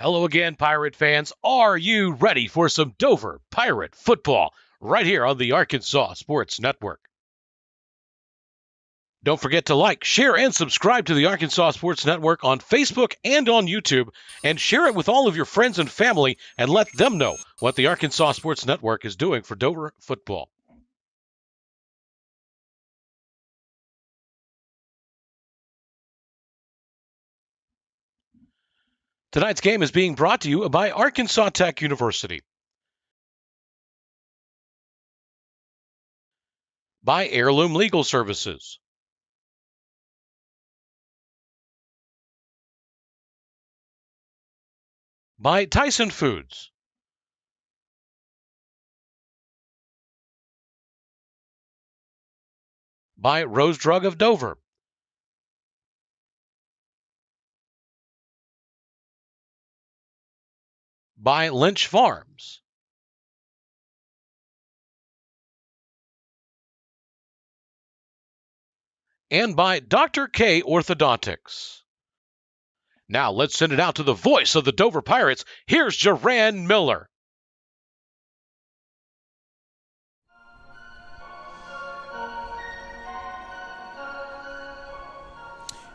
Hello again, Pirate fans. Are you ready for some Dover Pirate football right here on the Arkansas Sports Network? Don't forget to like, share, and subscribe to the Arkansas Sports Network on Facebook and on YouTube, and share it with all of your friends and family and let them know what the Arkansas Sports Network is doing for Dover football. Tonight's game is being brought to you by Arkansas Tech University, by Heirloom Legal Services, by Tyson Foods, by Rose Drug of Dover, by Lynch Farms, and by Dr. K Orthodontics. Now let's send it out to the voice of the Dover Pirates. Here's Jaran Miller.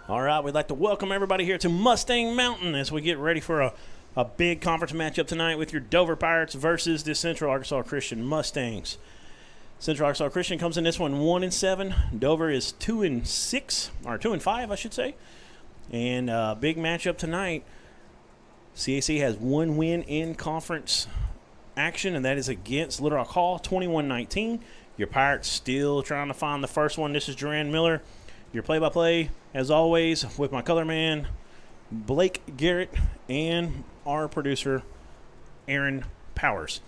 All right, we'd like to welcome everybody here to Mustang Mountain as we get ready for a big conference matchup tonight with your Dover Pirates versus the Central Arkansas Christian Mustangs. Central Arkansas Christian comes in this one 1-7. Dover is 2-6, or 2-5, I should say. And big matchup tonight. CAC has one win in conference action, and that is against Little Rock Hall, 21-19. Your Pirates still trying to find the first one. This is Jaran Miller, your play-by-play, as always, with my color man, Blake Garrett, and our producer, Aaron Powers.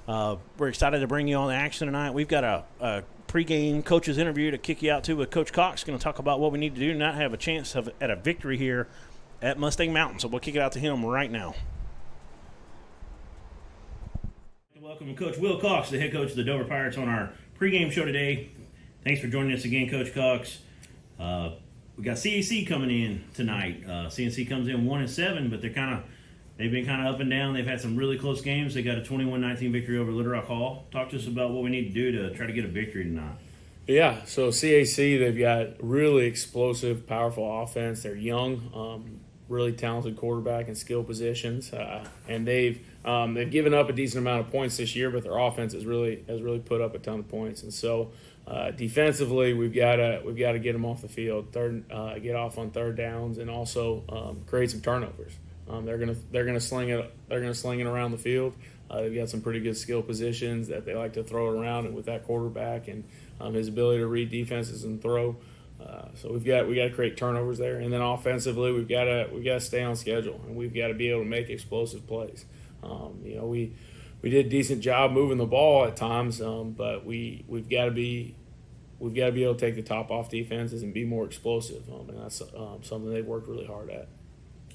We're excited to bring you on the action tonight. We've got a pregame coach's interview to kick you out to with Coach Cox. Going to talk about what we need to do to not have a chance at a victory here at Mustang Mountain. So we'll kick it out to him right now. Welcome Coach Will Cox, the head coach of the Dover Pirates, on our pregame show today. Thanks for joining us again, Coach Cox. We got CAC coming in tonight. CNC comes in 1-7, but they've been kind of up and down. They've had some really close games. They got a 21-19 victory over Little Rock Hall. Talk to us about what we need to do to try to get a victory tonight. Yeah, so CAC, they've got really explosive, powerful offense. They're young, really talented quarterback and skill positions, and they've given up a decent amount of points this year, but their offense has really put up a ton of points. And so defensively, we've got to get them off the field, get off on third downs, and also create some turnovers. They're gonna sling it around the field. They've got some pretty good skill positions that they like to throw it around, and with that quarterback and his ability to read defenses and throw, so we got to create turnovers there. And then offensively, we got to stay on schedule, and we've got to be able to make explosive plays. We did a decent job moving the ball at times, but we've got to be able to take the top off defenses and be more explosive, and that's something they've worked really hard at.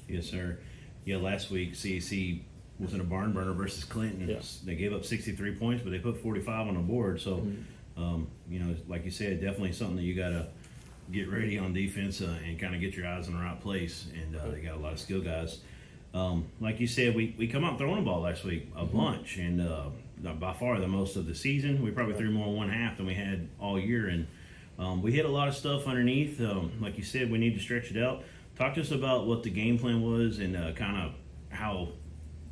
Yes, sir. Yeah, last week CAC was in a barn burner versus Clinton. Yes. They gave up 63 points, but they put 45 on the board. So, like you said, definitely something that you got to get ready on defense and kind of get your eyes in the right place. And they got a lot of skill guys. Like you said, we come out throwing the ball last week a bunch, and by far the most of the season. We probably threw more in one half than we had all year, and we hit a lot of stuff underneath. Like you said, we need to stretch it out. Talk to us about what the game plan was and kind of how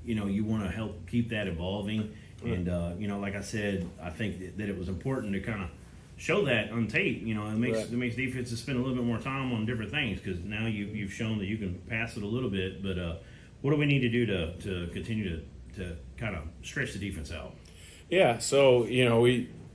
you want to help keep that evolving. And like I said, I think that it was important to kind of show that on tape. It makes defenses spend a little bit more time on different things, because now you've shown that you can pass it a little bit. But what do we need to do to continue to kind of stretch the defense out? Yeah, so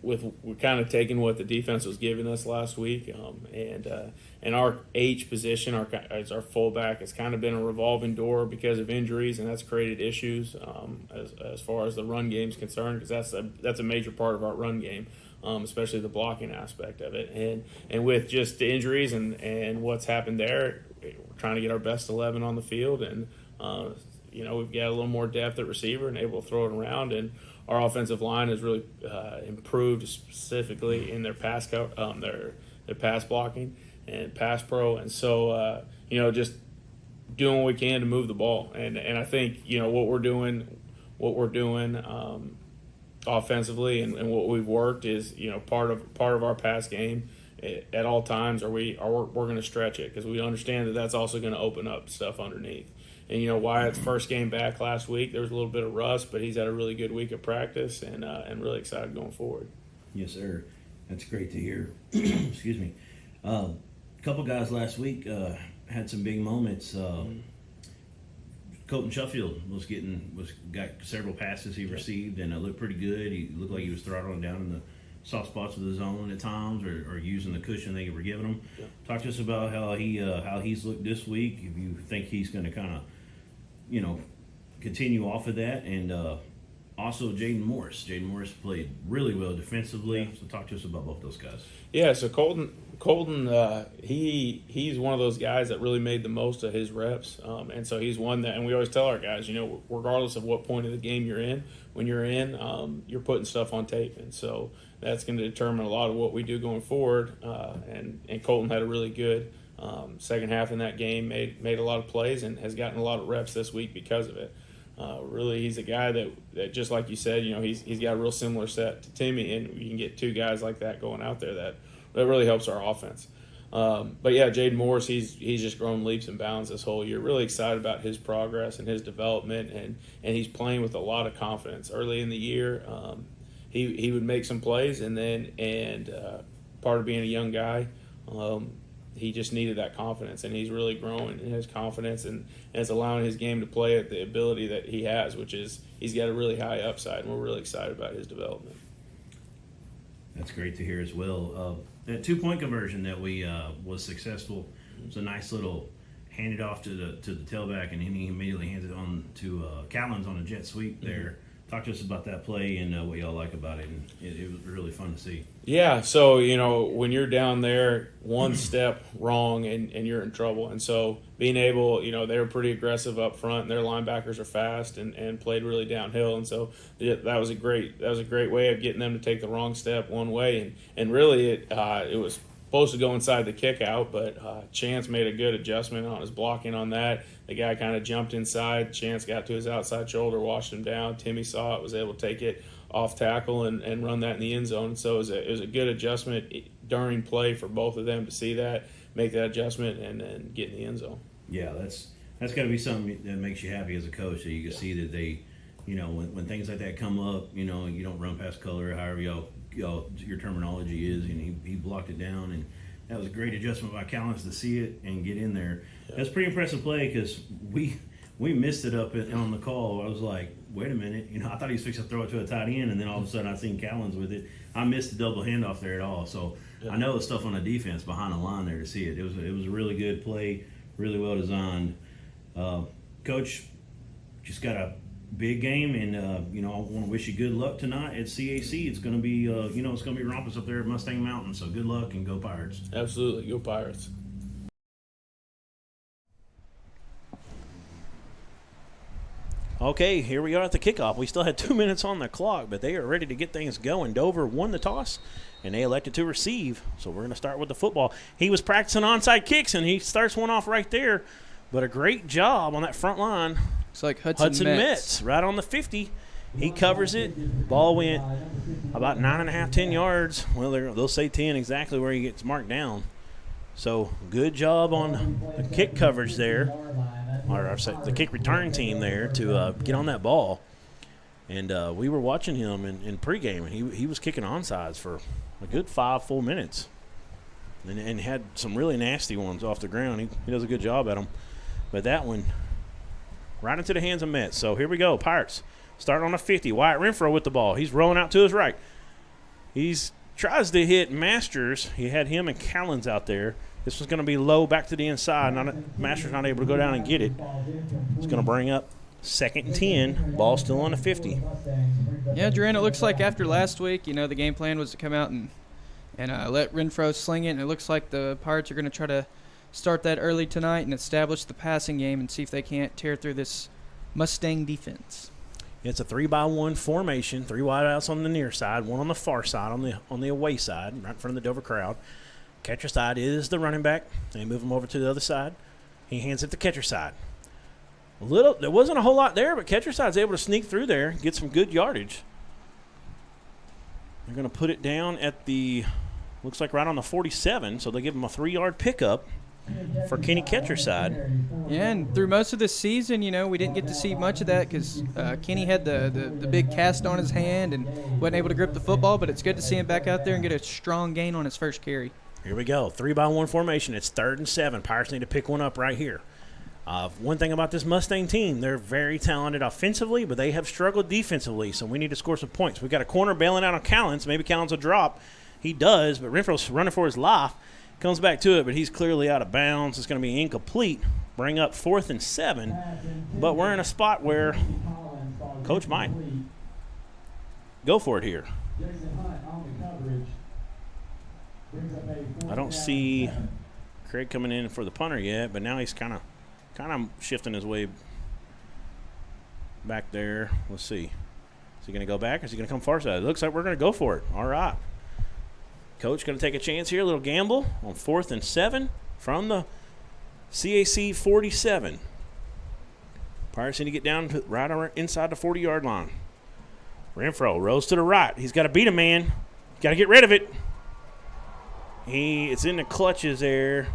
we're kind of taking what the defense was giving us last week, and our H position, as our fullback, has kind of been a revolving door because of injuries, and that's created issues as far as the run game is concerned, because that's a major part of our run game, especially the blocking aspect of it. And with just the injuries and what's happened there, we're trying to get our best 11 on the field, and we've got a little more depth at receiver and able to throw it around, and our offensive line has really improved, specifically in their pass their pass blocking and pass pro. And so just doing what we can to move the ball. And I think, what we're doing offensively and what we've worked is, part of our pass game at all times we're going to stretch it, because we understand that that's also going to open up stuff underneath. And Wyatt's first game back last week, there was a little bit of rust, but he's had a really good week of practice and really excited going forward. Yes, sir. That's great to hear. Excuse me. A couple guys last week had some big moments. Colton Sheffield got several passes he received, and it looked pretty good. He looked like he was throttling down in the soft spots of the zone at times, or using the cushion they were giving him. Yeah. Talk to us about how he's looked this week. If you think he's going to kind of, continue off of that, and also Jaden Morris. Jaden Morris played really well defensively. Yeah. So talk to us about both those guys. Yeah. So Colton, he's one of those guys that really made the most of his reps, and so he's one that, and we always tell our guys, regardless of what point of the game you're in, when you're in, you're putting stuff on tape, and so that's going to determine a lot of what we do going forward. And Colton had a really good second half in that game, made a lot of plays, and has gotten a lot of reps this week because of it. Really, he's a guy that just like you said, he's got a real similar set to Timmy, and you can get two guys like that going out there that really helps our offense. But yeah, Jaden Morris, he's just grown leaps and bounds this whole year. Really excited about his progress and his development, and he's playing with a lot of confidence. Early in the year, he would make some plays, and part of being a young guy, he just needed that confidence, and he's really growing in his confidence, and it's allowing his game to play at the ability that he has, which is he's got a really high upside, and we're really excited about his development. That's great to hear as well. That 2-point conversion that we was successful. It's a nice little hand it off to the tailback, and he immediately hands it on to Callens on a jet sweep there. Mm-hmm. Talk to us about that play and what y'all like about it, and it was really fun to see. Yeah, so, when you're down there one step wrong and you're in trouble. And so being able, they were pretty aggressive up front, and their linebackers are fast and played really downhill. And so that was a great way of getting them to take the wrong step one way. And really it was supposed to go inside the kick out, but Chance made a good adjustment on his blocking on that. The guy kind of jumped inside. Chance got to his outside shoulder, washed him down. Timmy saw it, was able to take it off tackle and run that in the end zone. So it was a good adjustment during play for both of them to see that, make that adjustment, and get in the end zone. Yeah, that's got to be something that makes you happy as a coach, that you can see that they, when things like that come up, you don't run past color, however your terminology is, and he blocked it down, and that was a great adjustment by Callens to see it and get in there. Yeah. That's a pretty impressive play, because we missed it up on the call. I was like, wait a minute, I thought he was fixing to throw it to a tight end, and then all of a sudden I seen Callens with it. I missed the double handoff there at all. So yeah. I know the stuff on the defense behind the line there to see it. It was a really good play, really well designed. Coach, just got a big game, and I want to wish you good luck tonight at CAC. It's going to be it's going to be rompous up there at Mustang Mountain. So good luck, and go Pirates. Absolutely, go Pirates. Okay, here we are at the kickoff. We still had 2 minutes on the clock, but they are ready to get things going. Dover won the toss, and they elected to receive. So we're going to start with the football. He was practicing onside kicks, and he starts one off right there. But a great job on that front line. Looks like Hudson Metz right on the 50. He covers it. Ball went about 9.5, 10 yards. Well, they'll say 10 exactly where he gets marked down. So good job on the kick coverage there, or the kick return team there to get on that ball. And we were watching him in pregame, and he was kicking onside for a good 5 full minutes, and had some really nasty ones off the ground. He does a good job at them. But that one, right into the hands of Metz. So here we go, Pirates. Start on a 50. Wyatt Renfro with the ball. He's rolling out to his right. He's tries to hit Masters. He had him and Callens out there. This was going to be low back to the inside. Masters not able to go down and get it. It's going to bring up 2nd and 10. Ball still on the 50. Yeah, Jaran, it looks like after last week, the game plan was to come out and let Renfro sling it. And it looks like the Pirates are going to try to start that early tonight and establish the passing game and see if they can't tear through this Mustang defense. It's a 3-by-1 formation, 3 wideouts on the near side, 1 on the far side, on the away side, right in front of the Dover crowd. Catcher side is the running back. They move him over to the other side. He hands it to catcher side. There wasn't a whole lot there, but catcher side's able to sneak through there, get some good yardage. They're going to put it down at looks like right on the 47, so they give him a 3-yard pickup for Kenny catcher side. Yeah, and through most of the season, we didn't get to see much of that because Kenny had the big cast on his hand and wasn't able to grip the football, but it's good to see him back out there and get a strong gain on his first carry. Here we go, 3-by-1 formation. It's 3rd and 7. Pirates need to pick one up right here. One thing about this Mustang team, they're very talented offensively, but they have struggled defensively, so we need to score some points. We've got a corner bailing out on Callens. Maybe Callens will drop. He does, but Renfro's running for his life. Comes back to it, but he's clearly out of bounds. It's going to be incomplete. Bring up 4th and 7, but we're in a spot where Coach might go for it here. I don't see Craig coming in for the punter yet, but now he's kind of shifting his way back there. Let's see. Is he going to go back or is he going to come far side? It looks like we're going to go for it. All right. Coach going to take a chance here, a little gamble on 4th and 7 from the CAC 47. Pirates need to get down to right inside the 40-yard line. Renfro rolls to the right. He's got to beat a man. Got to get rid of it. It's in the clutches there.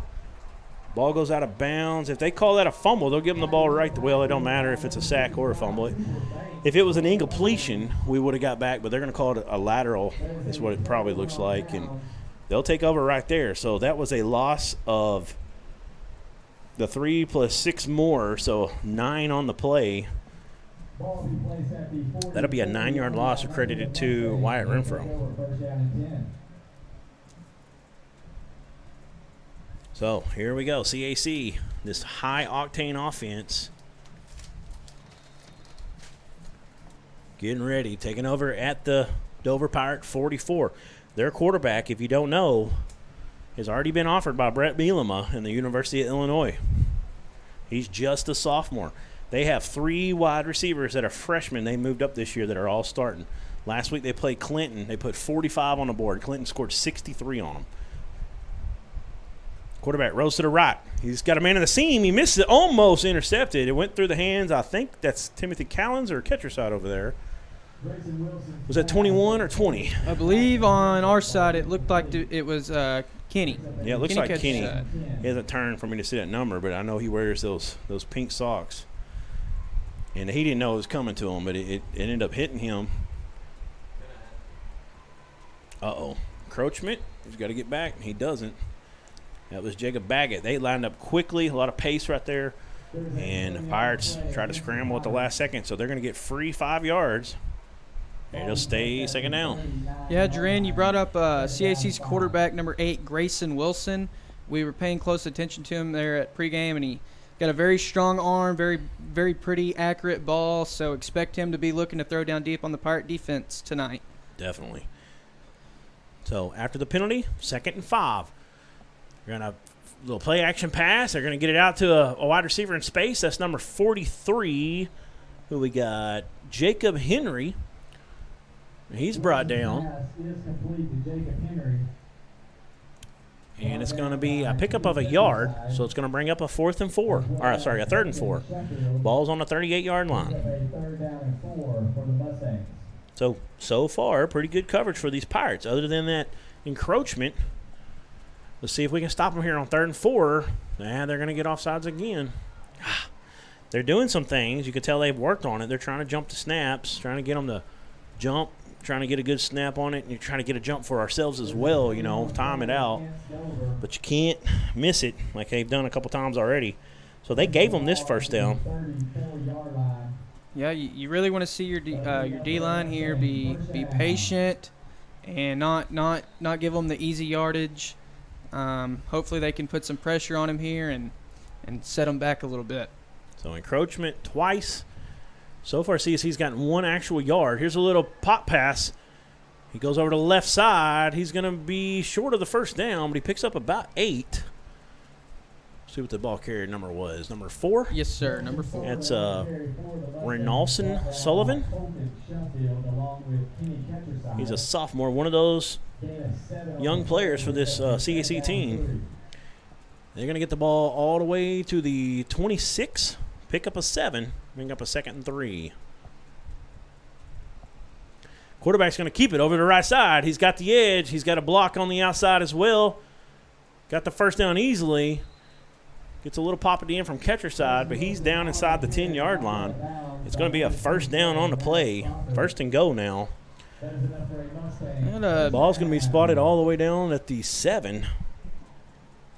Ball goes out of bounds. If they call that a fumble, they'll give him the ball right. Well, it don't matter if it's a sack or a fumble. If it was an incompletion, we would have got back, but they're going to call it a lateral is what it probably looks like, and they'll take over right there. So that was a loss of the 3 plus 6 more, so 9 on the play. That'll be a 9-yard loss accredited to Wyatt Renfro. So here we go, CAC, this high-octane offense. Getting ready, taking over at the Dover Pirate 44. Their quarterback, if you don't know, has already been offered by Brett Bielema in the University of Illinois. He's just a sophomore. They have 3 wide receivers that are freshmen they moved up this year that are all starting. Last week they played Clinton. They put 45 on the board. Clinton scored 63 on them. Quarterback rolls to the right. He's got a man in the seam. He missed it, almost intercepted. It went through the hands. I think that's Timothy Callens or catcher side over there. Was that 21 or 20? I believe on our side it looked like it was Kenny. Yeah, it looks like Kenny. Side. He hasn't turned for me to see that number, but I know he wears those pink socks. And he didn't know it was coming to him, but it ended up hitting him. Uh-oh. Encroachment. He's got to get back. He doesn't. That was Jacob Baggett. They lined up quickly, a lot of pace right there. And the Pirates tried to scramble at the last second, so they're going to get free 5 yards. And it'll stay second down. Yeah, Jaran, you brought up CAC's quarterback, number 8, Grayson Wilson. We were paying close attention to him there at pregame, and he got a very strong arm, very, very pretty, accurate ball. So expect him to be looking to throw down deep on the Pirate defense tonight. Definitely. So after the penalty, 2nd and 5. We're going to little play action pass. They're going to get it out to a wide receiver in space. That's number 43, who we got, Jacob Henry. He's brought down. And it's going to be a pickup of a yard, so it's going to bring up a 4th and 4. Or, sorry, a 3rd and 4. Ball's on the 38-yard line. So far, pretty good coverage for these Pirates. Other than that encroachment, let's see if we can stop them here on 3rd and 4. And they're going to get offsides again. They're doing some things. You can tell they've worked on it. They're trying to jump the snaps, trying to get them to jump, trying to get a good snap on it, and you're trying to get a jump for ourselves as well, time it out. But you can't miss it like they've done a couple times already. So they gave them this first down. Yeah, you really want to see your D-line here be patient and not give them the easy yardage. Hopefully they can put some pressure on him here and set them back a little bit. So encroachment twice. So far, CSC's gotten 1 actual yard. Here's a little pop pass. He goes over to the left side. He's going to be short of the first down, but he picks up about 8. See what the ball carrier number was. Number 4? Yes, sir. Number 4. That's Renalson Sullivan. He's a sophomore, one of those young players for this CAC team. They're going to get the ball all the way to the 26, pick up a 7, bring up a 2nd and 3. Quarterback's going to keep it over the right side. He's got the edge. He's got a block on the outside as well. Got the first down easily. Gets a little pop at the end from catcher side, but he's down inside the 10-yard line. It's going to be a first down on the play. First and go now. The ball's going to be spotted all the way down at the 7.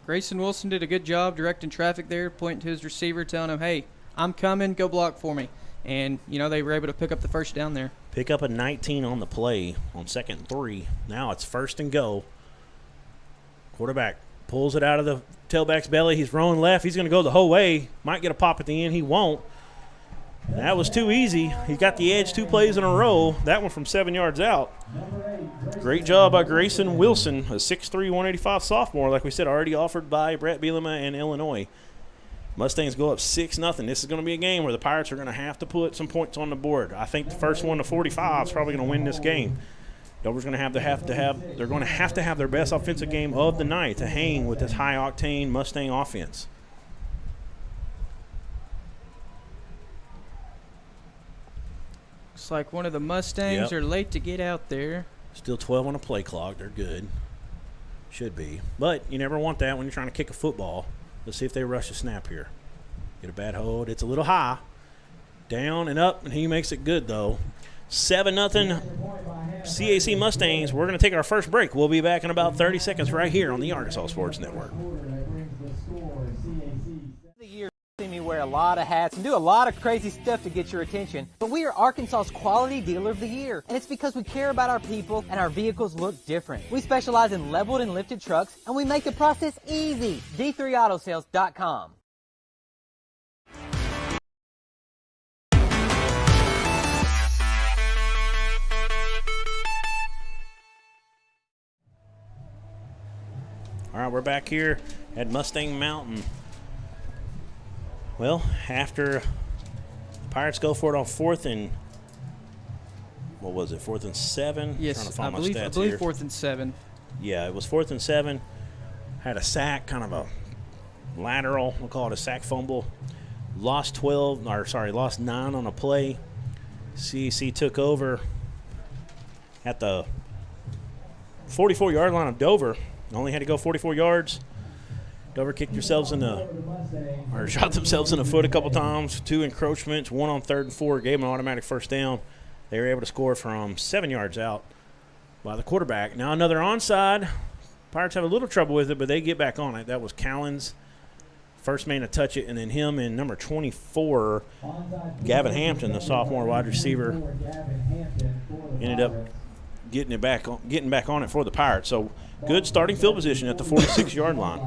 Grayson Wilson did a good job directing traffic there, pointing to his receiver, telling him, hey, I'm coming, go block for me. And, they were able to pick up the first down there. Pick up a 19 on the play on 2nd and 3. Now it's first and go. Quarterback pulls it out of the tailback's belly. He's rolling left. He's going to go the whole way. Might get a pop at the end. He won't. That was too easy. He got the edge 2 plays in a row. That one from 7 yards out. Great job by Grayson Wilson, a 6'3", 185 sophomore, like we said, already offered by Brett Bielema and Illinois. Mustangs go up 6-0. This is going to be a game where the Pirates are going to have to put some points on the board. I think the first one to 45 is probably going to win this game. Dover's going to have to have their best offensive game of the night to hang with this high-octane Mustang offense. Looks like one of the Mustangs are late to get out there. Still 12 on the play clock. They're good. Should be. But you never want that when you're trying to kick a football. Let's see if they rush a snap here. Get a bad hold. It's a little high. Down and up, and he makes it good, though. 7-0 CAC Mustangs. We're going to take our first break. We'll be back in about 30 seconds right here on the Arkansas Sports Network. Me wear a lot of hats and do a lot of crazy stuff to get your attention, but we are Arkansas's Quality Dealer of the Year, and it's because we care about our people and our vehicles look different. We specialize in leveled and lifted trucks, and we make the process easy. D3Autosales.com. All right, we're back here at Mustang Mountain. Well, after the Pirates go for it on 4th and, what was it, 4th and 7? Yes, I believe 4th and 7. Yeah, it was 4th and 7. Had a sack, kind of a lateral, we'll call it a sack fumble. Lost 9 on a play. CAC took over at the 44-yard line of Dover. Only had to go 44 yards. Dover shot themselves in the foot a couple times. 2 encroachments, 1 on 3rd and 4, gave them an automatic first down. They were able to score from 7 yards out by the quarterback. Now another onside. Pirates have a little trouble with it, but they get back on it. That was Callens, first man to touch it, and then him and number 24, Gavin Hampton, the sophomore wide receiver, ended up getting back on it for the Pirates. So good starting field position at the 46-yard line.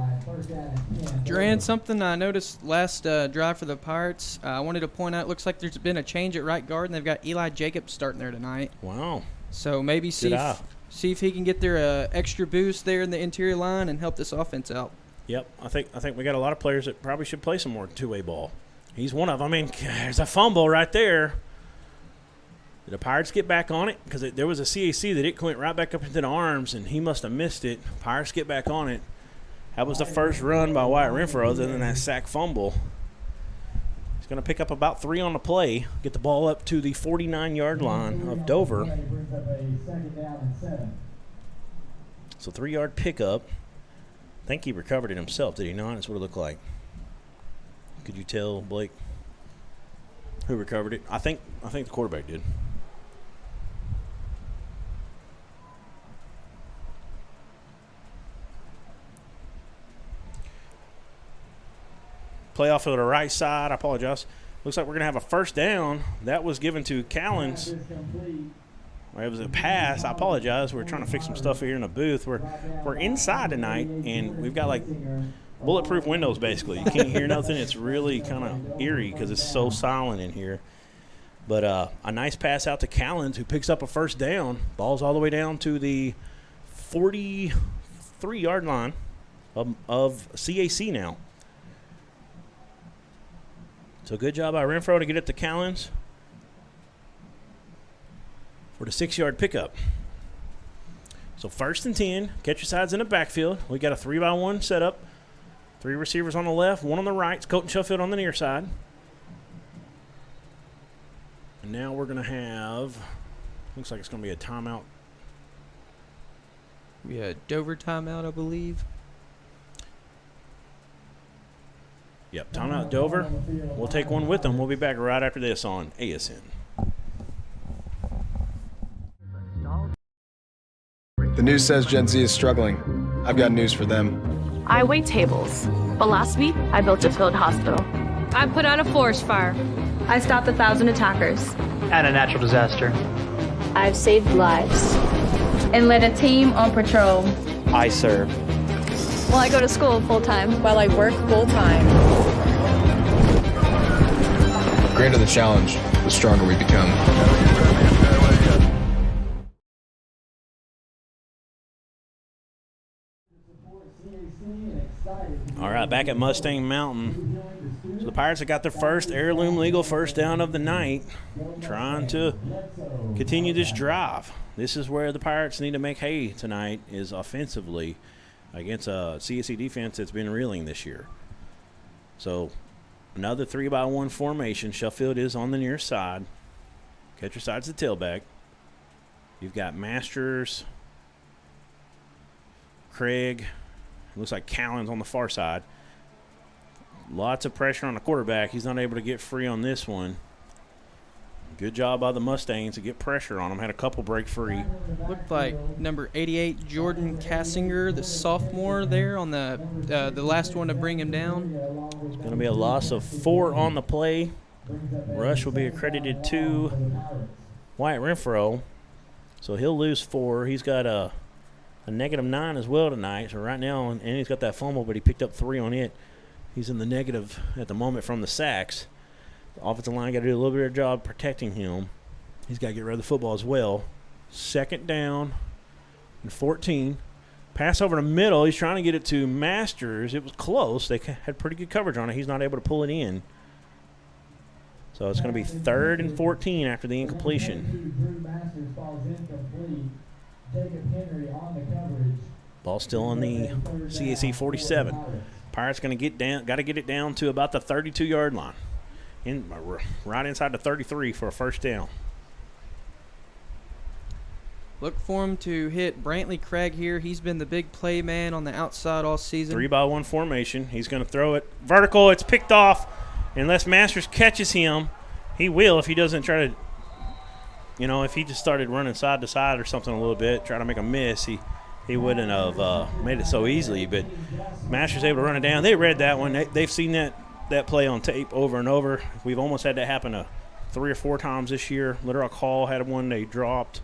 Jaran, something I noticed last drive for the Pirates, I wanted to point out, looks like there's been a change at right guard, and they've got Eli Jacobs starting there tonight. Wow. So maybe see if he can get their extra boost there in the interior line and help this offense out. Yep, I think we got a lot of players that probably should play some more two-way ball. He's one of them. I mean, there's a fumble right there. Did the Pirates get back on it? Because there was a CAC that it went right back up into the arms, and he must have missed it. Pirates get back on it. That was the first run by Wyatt Renfro other than that sack fumble. He's going to pick up about 3 on the play, get the ball up to the 49-yard line of Dover. So 3-yard pickup. I think he recovered it himself, did he not? That's what it looked like. Could you tell, Blake, who recovered it? I think the quarterback did. Play off of the right side. I apologize. Looks like we're going to have a first down. That was given to Callens. It was a pass. I apologize. We're trying to fix some stuff here in the booth. We're inside tonight, and we've got, like, bulletproof windows, basically. You can't hear nothing. It's really kind of eerie because it's so silent in here. But a nice pass out to Callens, who picks up a first down. Ball's all the way down to the 43-yard line of CAC now. So good job by Renfro to get it to Callens for the 6-yard pickup. So 1st and 10, catcher side's in the backfield. We got a 3-by-1 setup. 3 receivers on the left, 1 on the right. It's Colton Sheffield on the near side. And now we're going to have, looks like it's going to be a timeout. We had Dover timeout, I believe. Yep, timeout Dover. We'll take one with them. We'll be back right after this on ASN. The news says Gen Z is struggling. I've got news for them. I wait tables, but last week I built a field hospital. I put out a forest fire. I stopped 1,000 attackers. And a natural disaster. I've saved lives. And led a team on patrol. I serve. Well, I go to school full-time. While I work full-time. The greater the challenge, the stronger we become. All right, back at Mustang Mountain. So the Pirates have got their first heirloom legal first down of the night, trying to continue this drive. This is where the Pirates need to make hay tonight, is offensively against a CAC defense that's been reeling this year. So another 3-by-1 formation. Sheffield is on the near side. Catcher side's the tailback. You've got Masters, Craig. Looks like Callan's on the far side. Lots of pressure on the quarterback. He's not able to get free on this one. Good job by the Mustangs to get pressure on him. Had a couple break free. Looked like number 88, Jordan Cassinger, the sophomore there on the last one to bring him down. It's going to be a loss of 4 on the play. Rush will be accredited to Wyatt Renfro. So he'll lose 4. He's got a -9 as well tonight. So right now, and he's got that fumble, but he picked up 3 on it. He's in the negative at the moment from the sacks. The offensive line got to do a little bit of a job protecting him. He's got to get rid of the football as well. 2nd down and 14. Pass over the middle. He's trying to get it to Masters. It was close. They had pretty good coverage on it. He's not able to pull it in. So it's going to be 3rd and 14 after the incompletion. Ball still on the CAC 47. Pirates going to got to get it down to about the 32-yard line, right inside the 33 for a first down. Look for him to hit Brantley Craig here. He's been the big play man on the outside all season. 3-by-1 formation. He's going to throw it vertical. It's picked off. Unless Masters catches him, he will if he doesn't try to, if he just started running side to side or something a little bit, try to make a miss, he wouldn't have made it so easily. But Masters able to run it down. They read that one. They've seen that play on tape over and over. We've almost had that happen 3 or 4 times this year. Little Rock Hall had one they dropped.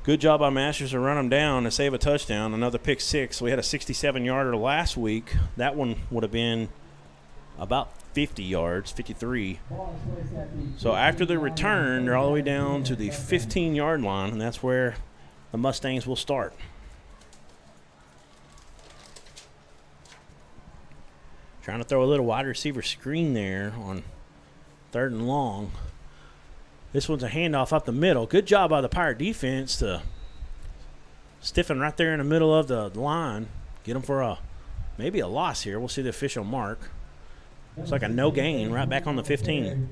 Good job by Masters to run them down and save a touchdown. Another pick 6. We had a 67-yarder last week. That one would have been about 50 yards, 53. So after the return, they're all the way down to the 15-yard line, and that's where the Mustangs will start. Trying to throw a little wide receiver screen there on 3rd and long. This one's a handoff up the middle. Good job by the Pirate defense to stiffen right there in the middle of the line. Get them for maybe a loss here. We'll see the official mark. It's like a no gain right back on the 15.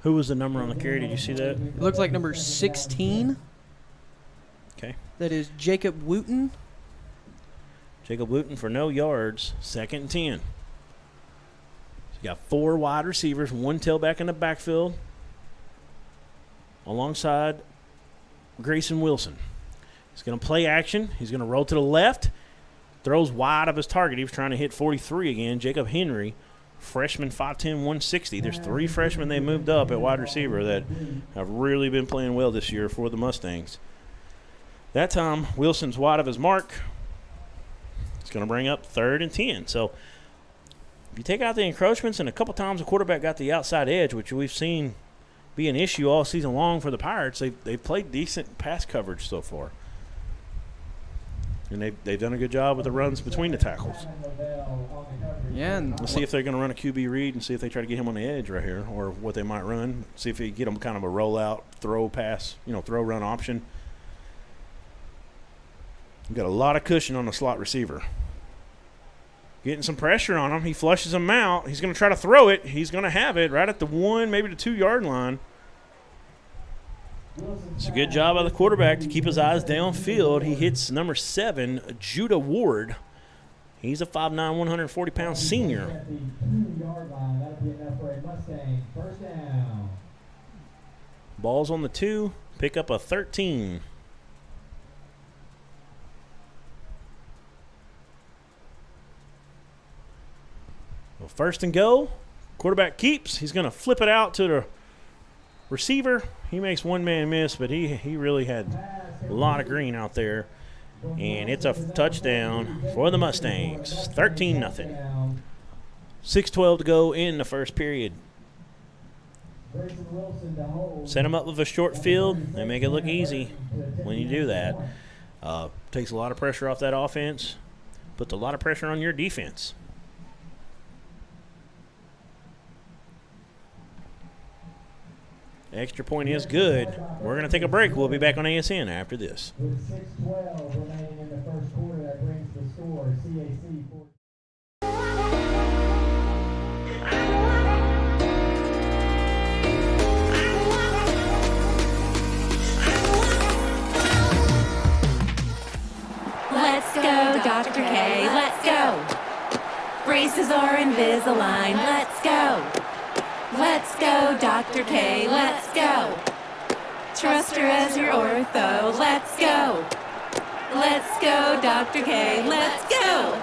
Who was the number on the carry? Did you see that? It looked like number 16. Okay. That is Jacob Wooten. Jacob Wooten for no yards. 2nd and 10. You got 4 wide receivers, 1 tailback in the backfield alongside Grayson Wilson. He's going to play action. He's going to roll to the left. Throws wide of his target. He was trying to hit 43 again. Jacob Henry, freshman, 5'10", 160. There's 3 freshmen they moved up at wide receiver that have really been playing well this year for the Mustangs. That time, Wilson's wide of his mark. It's going to bring up 3rd and 10. So if you take out the encroachments, and a couple times the quarterback got the outside edge, which we've seen be an issue all season long for the Pirates, they've played decent pass coverage so far. And they've done a good job with the runs between the tackles. Yeah. And let's see if they're going to run a QB read and see if they try to get him on the edge right here, or what they might run. See if they get him kind of a rollout, throw pass, throw run option. We've got a lot of cushion on the slot receiver. Getting some pressure on him. He flushes him out. He's going to try to throw it. He's going to have it right at the 1, maybe the 2-yard line. It's a good job by the quarterback to keep his eyes downfield. He hits number 7, Judah Ward. He's a 5'9", 140-pound senior. Ball's on the 2. Pick up a 13. Well, first and go. Quarterback keeps. He's going to flip it out to the receiver. He makes one man miss, but he really had a lot of green out there. And it's a touchdown for the Mustangs. 13-0. 6:12 to go in the first period. Set them up with a short field. They make it look easy when you do that. Takes a lot of pressure off that offense. Puts a lot of pressure on your defense. Extra point is good. We're going to take a break. We'll be back on ASN after this. With 6:12 remaining in the first quarter, that brings the score CAC 4. Let's go, Dr. K. Let's go. Braces are Invisalign. Let's go. Let's go, Dr. K. Let's go. Trust her as your ortho. Let's go. Let's go, Dr. K. Let's go.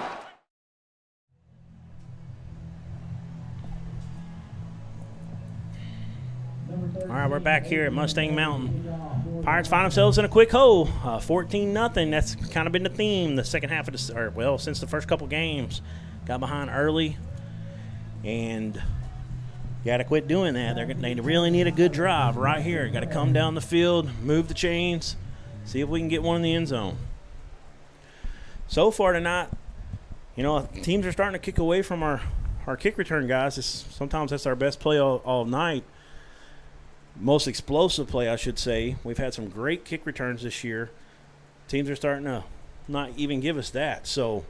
All right, we're back here at Mustang Mountain. Pirates find themselves in a quick hole, 14-0. That's kind of been the theme the second half of the, since the first couple games. Got behind early, and got to quit doing that. They really need a good drive right here. Got to come down the field, move the chains, see if we can get one in the end zone. So far tonight, teams are starting to kick away from our kick return guys. Sometimes that's our best play all night. Most explosive play, I should say. We've had some great kick returns this year. Teams are starting to not even give us that. So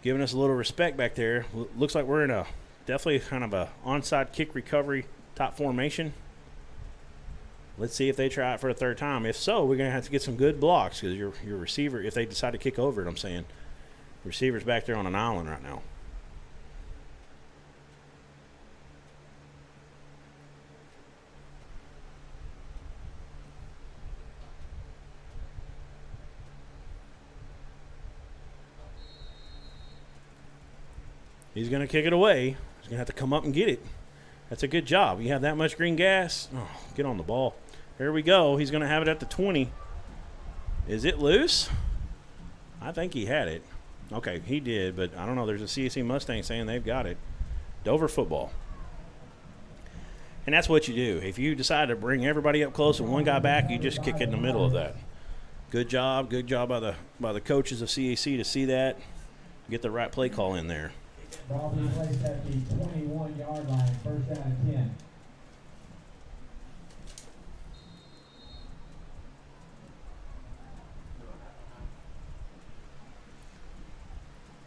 giving us a little respect back there. Looks like we're in definitely kind of a onside kick recovery type formation. Let's see if they try it for a third time. If so, we're going to have to get some good blocks because your receiver, if they decide to kick over it, I'm saying, the receiver's back there on an island right now. He's going to kick it away. He's going to have to come up and get it. That's a good job. You have that much green gas. Oh, get on the ball. Here we go. He's going to have it at the 20. Is it loose? I think he had it. Okay, he did, but I don't know. There's a CAC Mustang saying they've got it. Dover football. And that's what you do. If you decide to bring everybody up close and one guy back, you just kick it in the middle of that. Good job by the coaches of CAC to see that. Get the right play call in there. Ball being placed at the 21-yard line, first down and 10.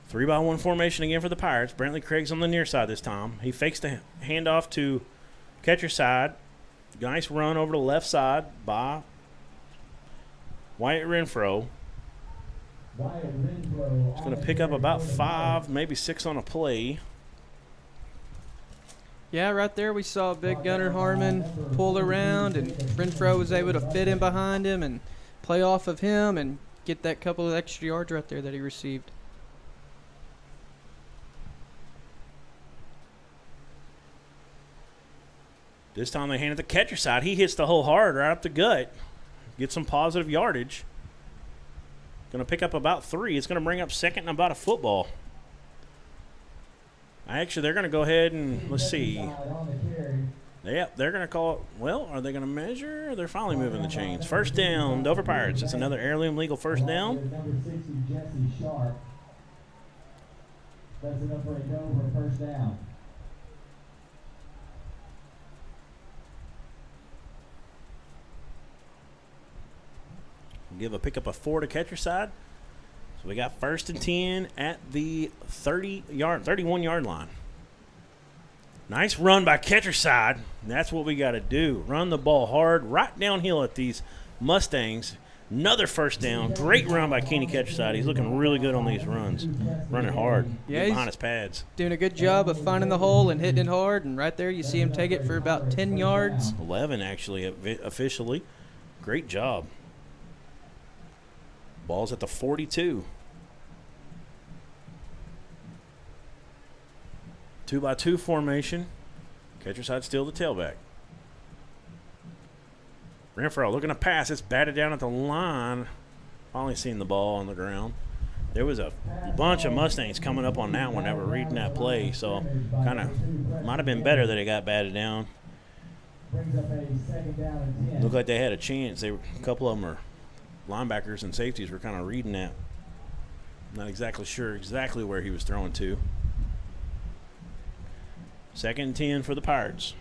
Three by one formation again for the Pirates. Brantley Craig's on the near side this time. He fakes the handoff to catcher side. Nice run over to the left side by Wyatt Renfro. It's going to pick up about 5, maybe 6 on a play. Yeah, right there we saw big Gunnar Harmon pull around, and Renfro was able to fit in behind him and play off of him and get that couple of extra yards right there that he received. This time they hand it the catcher side. He hits the hole hard right up the gut. Gets some positive yardage. Going to pick up about 3. It's going to bring up second and about a football. Actually, they're going to go ahead and, let's see. Yep, they're going to call it. Well, are they going to measure? They're finally moving the chains. First down, Dover Pirates. It's another heirloom legal first down. Number 60, Jesse Sharp. That's enough for a Dover first down. give a pickup of 4 to catcher side. So we got 1st and 10 at the 31-yard line. Nice run by catcher side. That's what we got to do. Run the ball hard, right downhill at these Mustangs. Another first down. Great run by Kenny catcher side. He's looking really good on these runs. Running hard. Yeah, behind his pads. Doing a good job of finding the hole and hitting it hard. And right there you see him take it for about 10 yards. 11 actually officially. Great job. Ball's at the 42. 2-by-2 formation. Catcher side still the tailback. Renfro looking to pass. It's batted down at the line. Finally seen the ball on the ground. There was a bunch of Mustangs coming up on that one that were reading that play, so kind of might have been better that it got batted down. Looked like they had a chance. A couple of them are linebackers and safeties were kind of reading that. Not exactly sure exactly where he was throwing to. 2nd and 10 for the Pirates.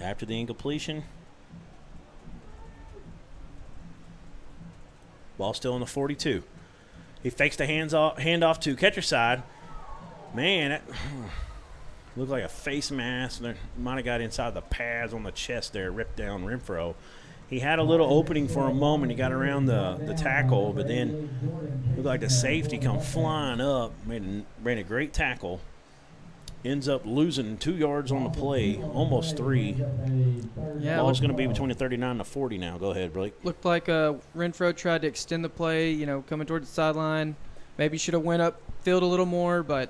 After the incompletion. Ball still in the 42. He fakes the handoff to catcher side. Man, that looked like a face mask. There might have got inside the pads on the chest there, ripped down Renfro. He had a little opening for a moment. He got around the tackle, but then looked like the safety come flying up, made a great tackle. Ends up losing 2 yards on the play, almost 3. Yeah, Ball's going to be between the 39 and the 40 now. Go ahead, Blake. Looked like Renfro tried to extend the play, coming towards the sideline. Maybe should have went up field a little more, but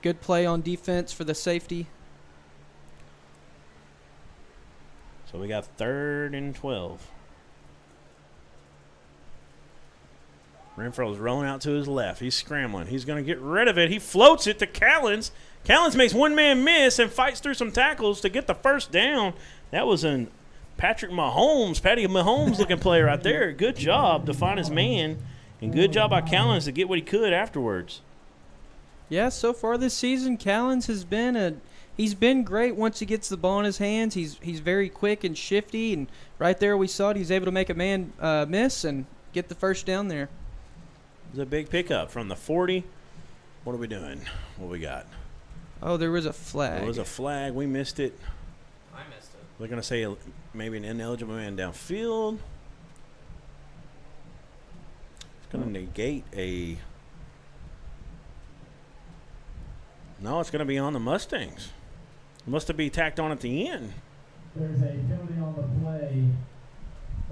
good play on defense for the safety. So we got 3rd and 12. Renfro's rolling out to his left. He's scrambling. He's going to get rid of it. He floats it to Callens. Callens makes one-man miss and fights through some tackles to get the first down. That was an Patty Mahomes-looking play right there. Good job to find his man, and good job by Callens to get what he could afterwards. Yeah, so far this season, Callens has been he's been great once he gets the ball in his hands. He's very quick and shifty, and right there we saw it. He's able to make a man miss and get the first down there. It was a big pickup from the 40. What are we doing? What we got? Oh, there was a flag. There was a flag. We missed it. I missed it. They're going to say maybe an ineligible man downfield. It's going to negate a... No, it's going to be on the Mustangs. It must have been tacked on at the end. There's a penalty on the play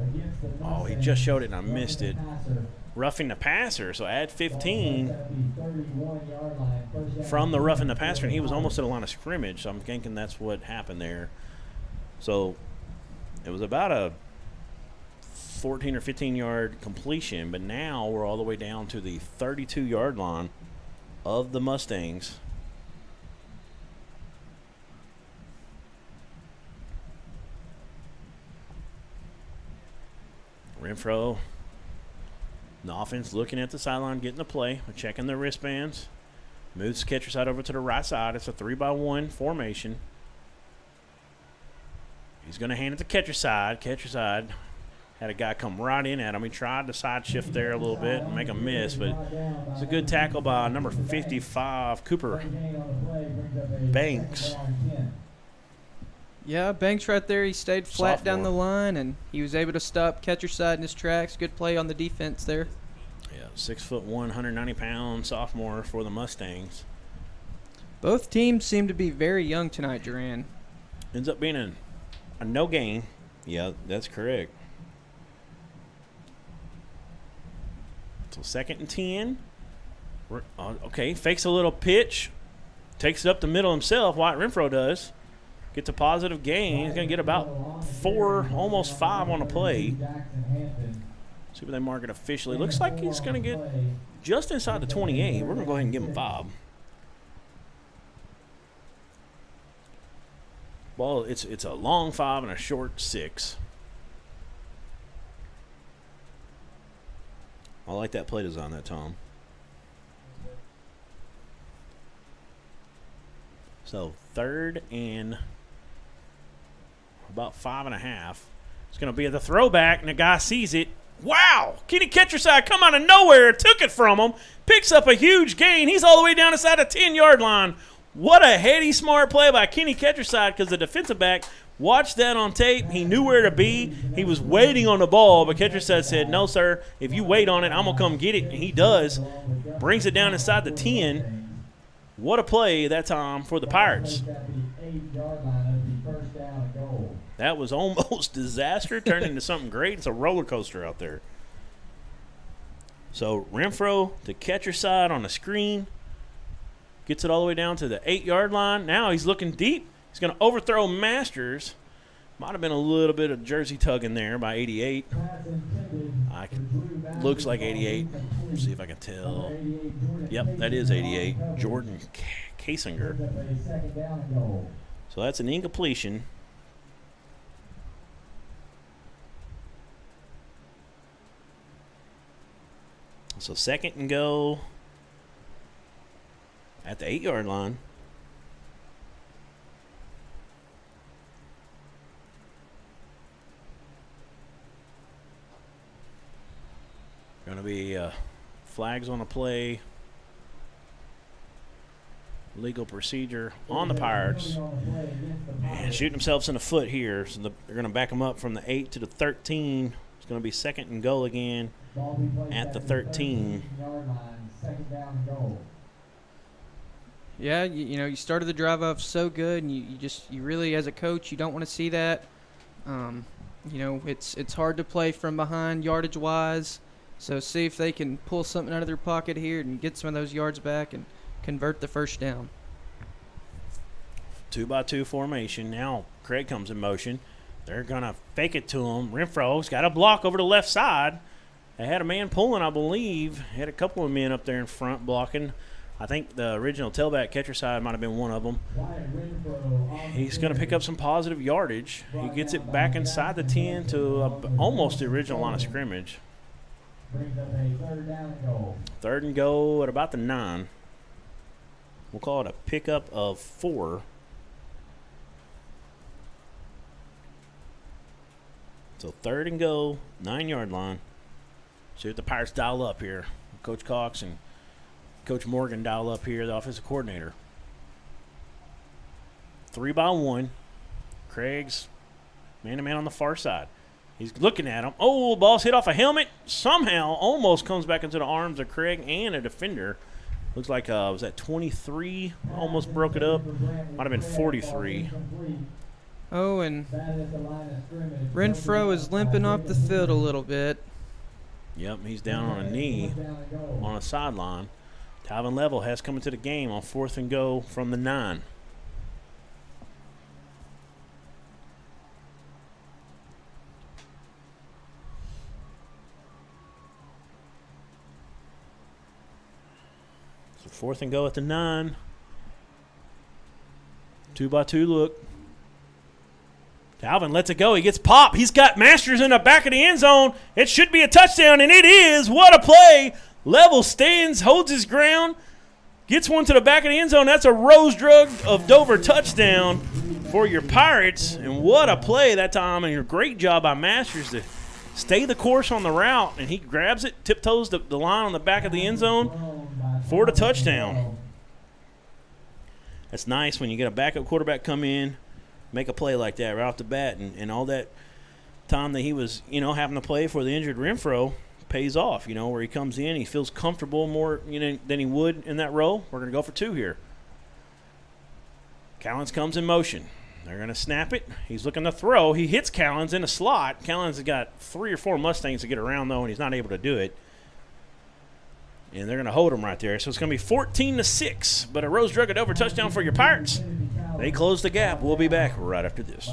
against the Mustangs. Oh, he just showed it and I missed it. Roughing the passer, so add 15 from the roughing the passer, and he was almost at the line of scrimmage, so I'm thinking that's what happened there. So it was about a 14 or 15-yard completion, but now we're all the way down to the 32-yard line of the Mustangs. Renfro, the offense looking at the sideline, getting the play, checking their wristbands. Moves the catcher side over to the right side. It's a 3-by-1 formation. He's going to hand it to catcher side. Catcher side had a guy come right in at him. He tried to side shift there a little bit and make a miss, but it's a good tackle by number 55, Cooper Banks. Yeah, Banks right there. He stayed flat down the line, and he was able to stop catcher side in his tracks. Good play on the defense there. Yeah, 6'1", 190-pound sophomore for the Mustangs. Both teams seem to be very young tonight, Jaran. Ends up being a no gain. Yeah, that's correct. So 2nd and 10. Okay, fakes a little pitch. Takes it up the middle himself. Wyatt Renfro does. Gets a positive gain. He's going to get about 4, almost 5 on the play. See what they mark it officially. Looks like he's going to get just inside the 28. We're going to go ahead and give him 5. Well, it's a long 5 and a short 6. I like that play design, that Tom. So 3rd and about 5.5. It's going to be the throwback, and the guy sees it. Wow! Kenny Ketcherside come out of nowhere, took it from him, picks up a huge gain. He's all the way down inside the 10-yard line. What a heady, smart play by Kenny Ketcherside, because the defensive back watched that on tape. He knew where to be. He was waiting on the ball, but Ketcherside said, no, sir, if you wait on it, I'm going to come get it. And he does. Brings it down inside the 10. What a play that time for the Pirates. That was almost disaster, turned into something great. It's a roller coaster out there. So Renfro to Ketcherside on the screen. Gets it all the way down to the 8-yard line. Now he's looking deep. He's going to overthrow Masters. Might have been a little bit of jersey tugging there by 88. Looks like 88. Let's see if I can tell. Yep, that is 88. Jordan Kasinger. So that's an incompletion. So 2nd and go at the 8-yard line. Going to be flags on the play. Legal procedure on the Pirates. And shooting themselves in the foot here. So they're going to back them up from the 8 to the 13. It's going to be 2nd and goal again at the 13. Yeah, you started the drive off so good, and you really, as a coach, you don't want to see that. It's hard to play from behind yardage wise. So see if they can pull something out of their pocket here and get some of those yards back and convert the first down. 2-by-2 formation. Now Craig comes in motion. They're going to fake it to him. Renfro's got a block over the left side. They had a man pulling, I believe. Had a couple of men up there in front blocking. I think the original tailback Ketcherside might have been one of them. He's going to pick up some positive yardage. He gets it back inside the 10 to almost the original line of scrimmage. 3rd and goal at about the 9. We'll call it a pickup of 4. So 3rd and goal, 9-yard line. See if the Pirates dial up here. Coach Cox and Coach Morgan dial up here, the offensive coordinator. 3-by-1. Craig's man-to-man on the far side. He's looking at him. Oh, ball's hit off a helmet. Somehow almost comes back into the arms of Craig and a defender. Looks like, was that 23? Almost broke it up. Might have been 43. Oh, and Renfro is limping off the field a little bit. Yep, he's down on a knee on a sideline. Talvin Level has come into the game on 4th and go from the 9. So 4th and go at the 9. 2-by-2 look. Talvin lets it go. He gets popped. He's got Masters in the back of the end zone. It should be a touchdown, and it is. What a play. Level stands, holds his ground, gets one to the back of the end zone. That's a Rose Drug of Dover touchdown for your Pirates. And what a play that time. And a great job by Masters to stay the course on the route. And he grabs it, tiptoes the line on the back of the end zone for the touchdown. That's nice when you get a backup quarterback come in, make a play like that right off the bat, and all that time that he was, having to play for the injured Renfro pays off, where he comes in, he feels comfortable more, than he would in that role. We're going to go for 2 here. Callens comes in motion. They're going to snap it. He's looking to throw. He hits Callens in a slot. Callens has got 3 or 4 Mustangs to get around, though, and he's not able to do it. And they're going to hold him right there. So it's going to be 14-6, but a Rose Drug over touchdown for your Pirates. They close the gap. We'll be back right after this.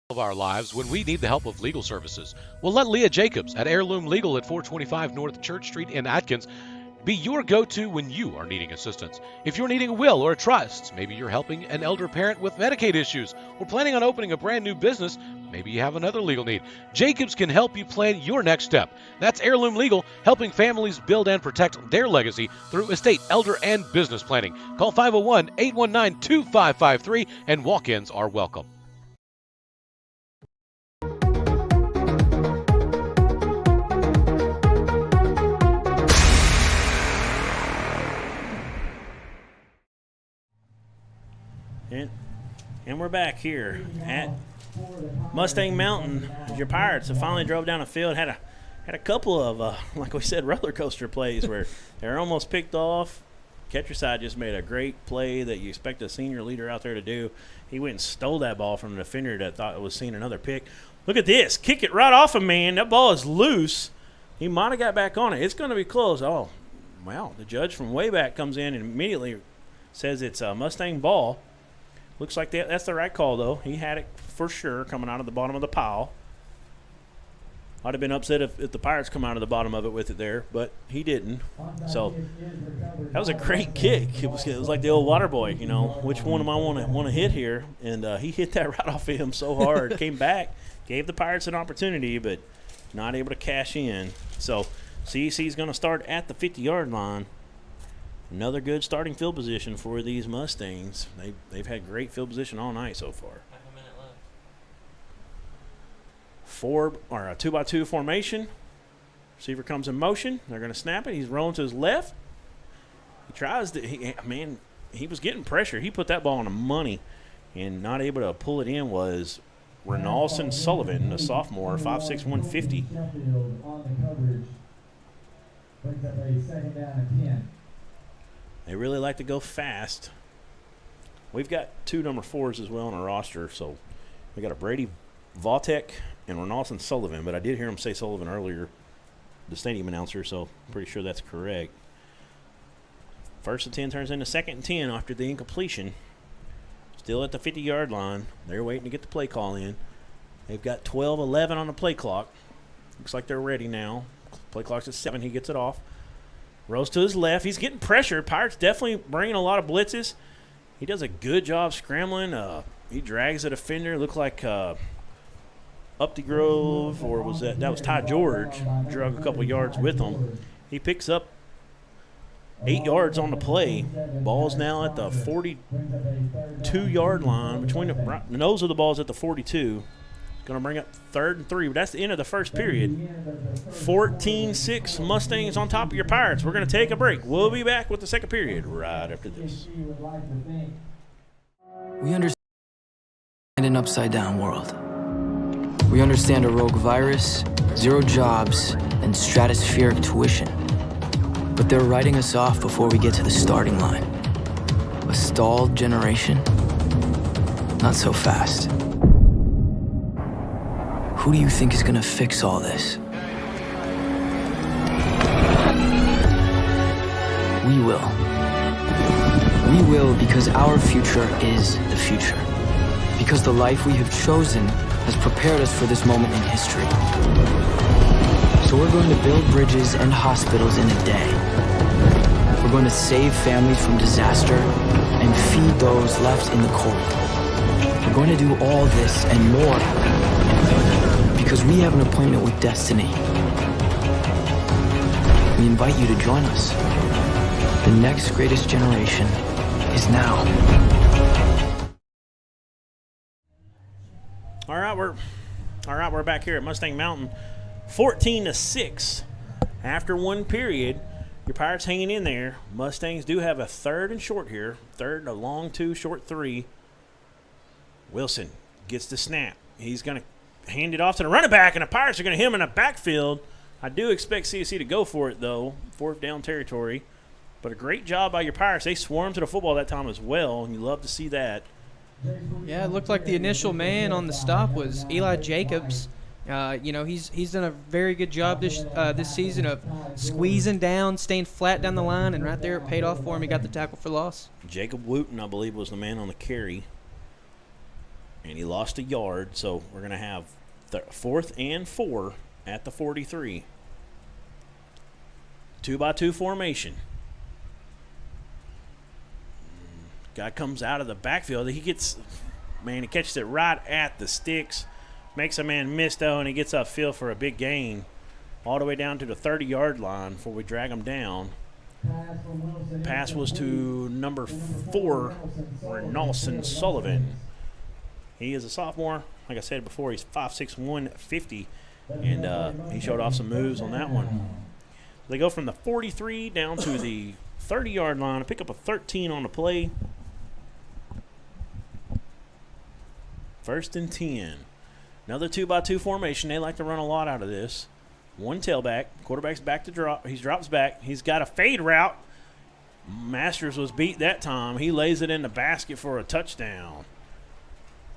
Of our lives when we need the help of legal services. Well, let Leah Jacobs at Heirloom Legal at 425 North Church Street in Atkins be your go-to when you are needing assistance. If you're needing a will or a trust, maybe you're helping an elder parent with Medicaid issues, or planning on opening a brand new business, maybe you have another legal need. Jacobs can help you plan your next step. That's Heirloom Legal, helping families build and protect their legacy through estate, elder, and business planning. Call 501-819-2553, and walk-ins are welcome. And we're back here at Mustang Mountain. Your Pirates have finally drove down the field. Had a couple of, like we said, roller coaster plays where they're almost picked off. Catcher side just made a great play that you expect a senior leader out there to do. He went and stole that ball from the defender that thought it was seeing another pick. Look at this. Kick it right off a man. That ball is loose. He might have got back on it. It's going to be close. Oh, wow. The judge from way back comes in and immediately says it's a Mustang ball. Looks like that's the right call, though. He had it for sure coming out of the bottom of the pile. I'd have been upset if the Pirates come out of the bottom of it with it there, but he didn't. So that was a great kick. It was like the old water boy, you know, which one am I want to hit here? And he hit that right off of him so hard. Came back, gave the Pirates an opportunity, but not able to cash in. So CAC is going to start at the 50-yard line. Another good starting field position for these Mustangs. They've had great field position all night so far. A 2x2 formation. Receiver comes in motion. They're going to snap it. He's rolling to his left. He tries to. He was getting pressure. He put that ball on the money, and not able to pull it in was Renalson Sullivan, the sophomore, 5'6", 150. They really like to go fast. We've got 2 number 4s as well on our roster, so we got a Brady Vautech and Renalson Sullivan, but I did hear him say Sullivan earlier, the stadium announcer, so pretty sure that's correct. 1st and 10 turns into 2nd and 10 after the incompletion. Still at the 50-yard line. They're waiting to get the play call in. They've got 12-11 on the play clock. Looks like they're ready now. Play clock's at 7. He gets it off. Rolls to his left. He's getting pressure. Pirates definitely bringing a lot of blitzes. He does a good job scrambling. He drags a defender. Looked like Updegrove, or was that was Ty George, drug a couple yards with him. He picks up 8 yards on the play. Ball's now at the 42-yard line. Between the nose of the ball is at the 42. It's going to bring up 3rd and 3. But that's the end of the first period. 14-6 Mustangs on top of your Pirates. We're going to take a break. We'll be back with the second period right after this. We understand an upside-down world. We understand a rogue virus, 0 jobs, and stratospheric tuition. But they're writing us off before we get to the starting line. A stalled generation? Not so fast. Who do you think is gonna fix all this? We will. We will because our future is the future. Because the life we have chosen has prepared us for this moment in history. So we're going to build bridges and hospitals in a day. We're going to save families from disaster and feed those left in the cold. We're going to do all this and more because we have an appointment with destiny. We invite you to join us. The next greatest generation is now. All right, we're back here at Mustang Mountain. 14-6 after one period. Your Pirates hanging in there. Mustangs do have a 3rd and short here. 3rd, a long 2, short 3. Wilson gets the snap. He's going to hand it off to the running back, and the Pirates are going to hit him in the backfield. I do expect CAC to go for it, though. 4th down territory. But a great job by your Pirates. They swarmed to the football that time as well, and you love to see that. Yeah, it looked like the initial man on the stop was Eli Jacobs. He's done a very good job this season of squeezing down, staying flat down the line, and right there it paid off for him. He got the tackle for loss. Jacob Wooten, I believe, was the man on the carry, and he lost a yard. So we're going to have 4th and 4 at the 43. 2x2 formation. Guy comes out of the backfield. He catches it right at the sticks. Makes a man miss, though, and he gets upfield for a big gain all the way down to the 30-yard line before we drag him down. Pass was to number 4, Renalson Sullivan. He is a sophomore. Like I said before, he's 5'6", 150, and he showed off some moves on that one. They go from the 43 down to the 30-yard line, pick up a 13 on the play. 1st and 10. Another 2-by-2 formation. They like to run a lot out of this. One tailback. Quarterback's back to drop. He drops back. He's got a fade route. Masters was beat that time. He lays it in the basket for a touchdown.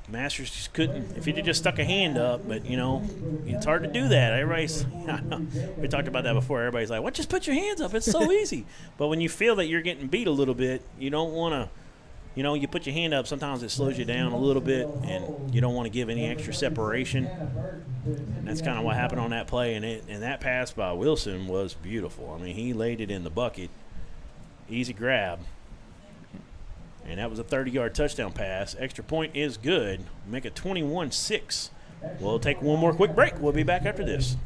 Masters just couldn't, if he'd just stuck a hand up, but, you know, it's hard to do that. Everybody's, we talked about that before. Everybody's like, what, just put your hands up. It's so easy. But when you feel that you're getting beat a little bit, you don't want to, you know, you put your hand up, sometimes it slows you down a little bit, and you don't want to give any extra separation. And that's kind of what happened on that play. And that pass by Wilson was beautiful. I mean, he laid it in the bucket. Easy grab. And that was a 30-yard touchdown pass. Extra point is good. Make it 21-6. We'll take one more quick break. We'll be back after this.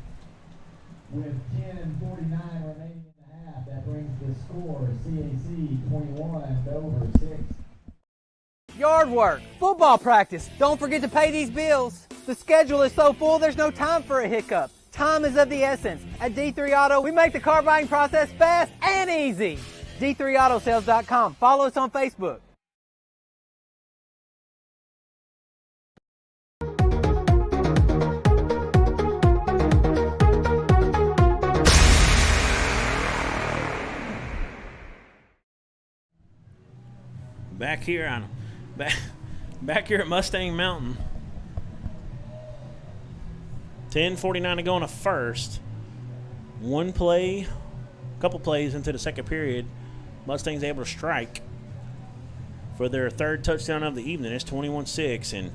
With 10:49 remaining in the half, that brings the score CAC 21, Dover 6. Yard work, football practice. Don't forget to pay these bills. The schedule is so full, there's no time for a hiccup. Time is of the essence. At D3 Auto, we make the car buying process fast and easy. D3Autosales.com. Follow us on Facebook. Back here at Mustang Mountain. 10:49 to go in the first. One play, a couple plays into the second period. Mustangs able to strike for their third touchdown of the evening. It's 21-6, and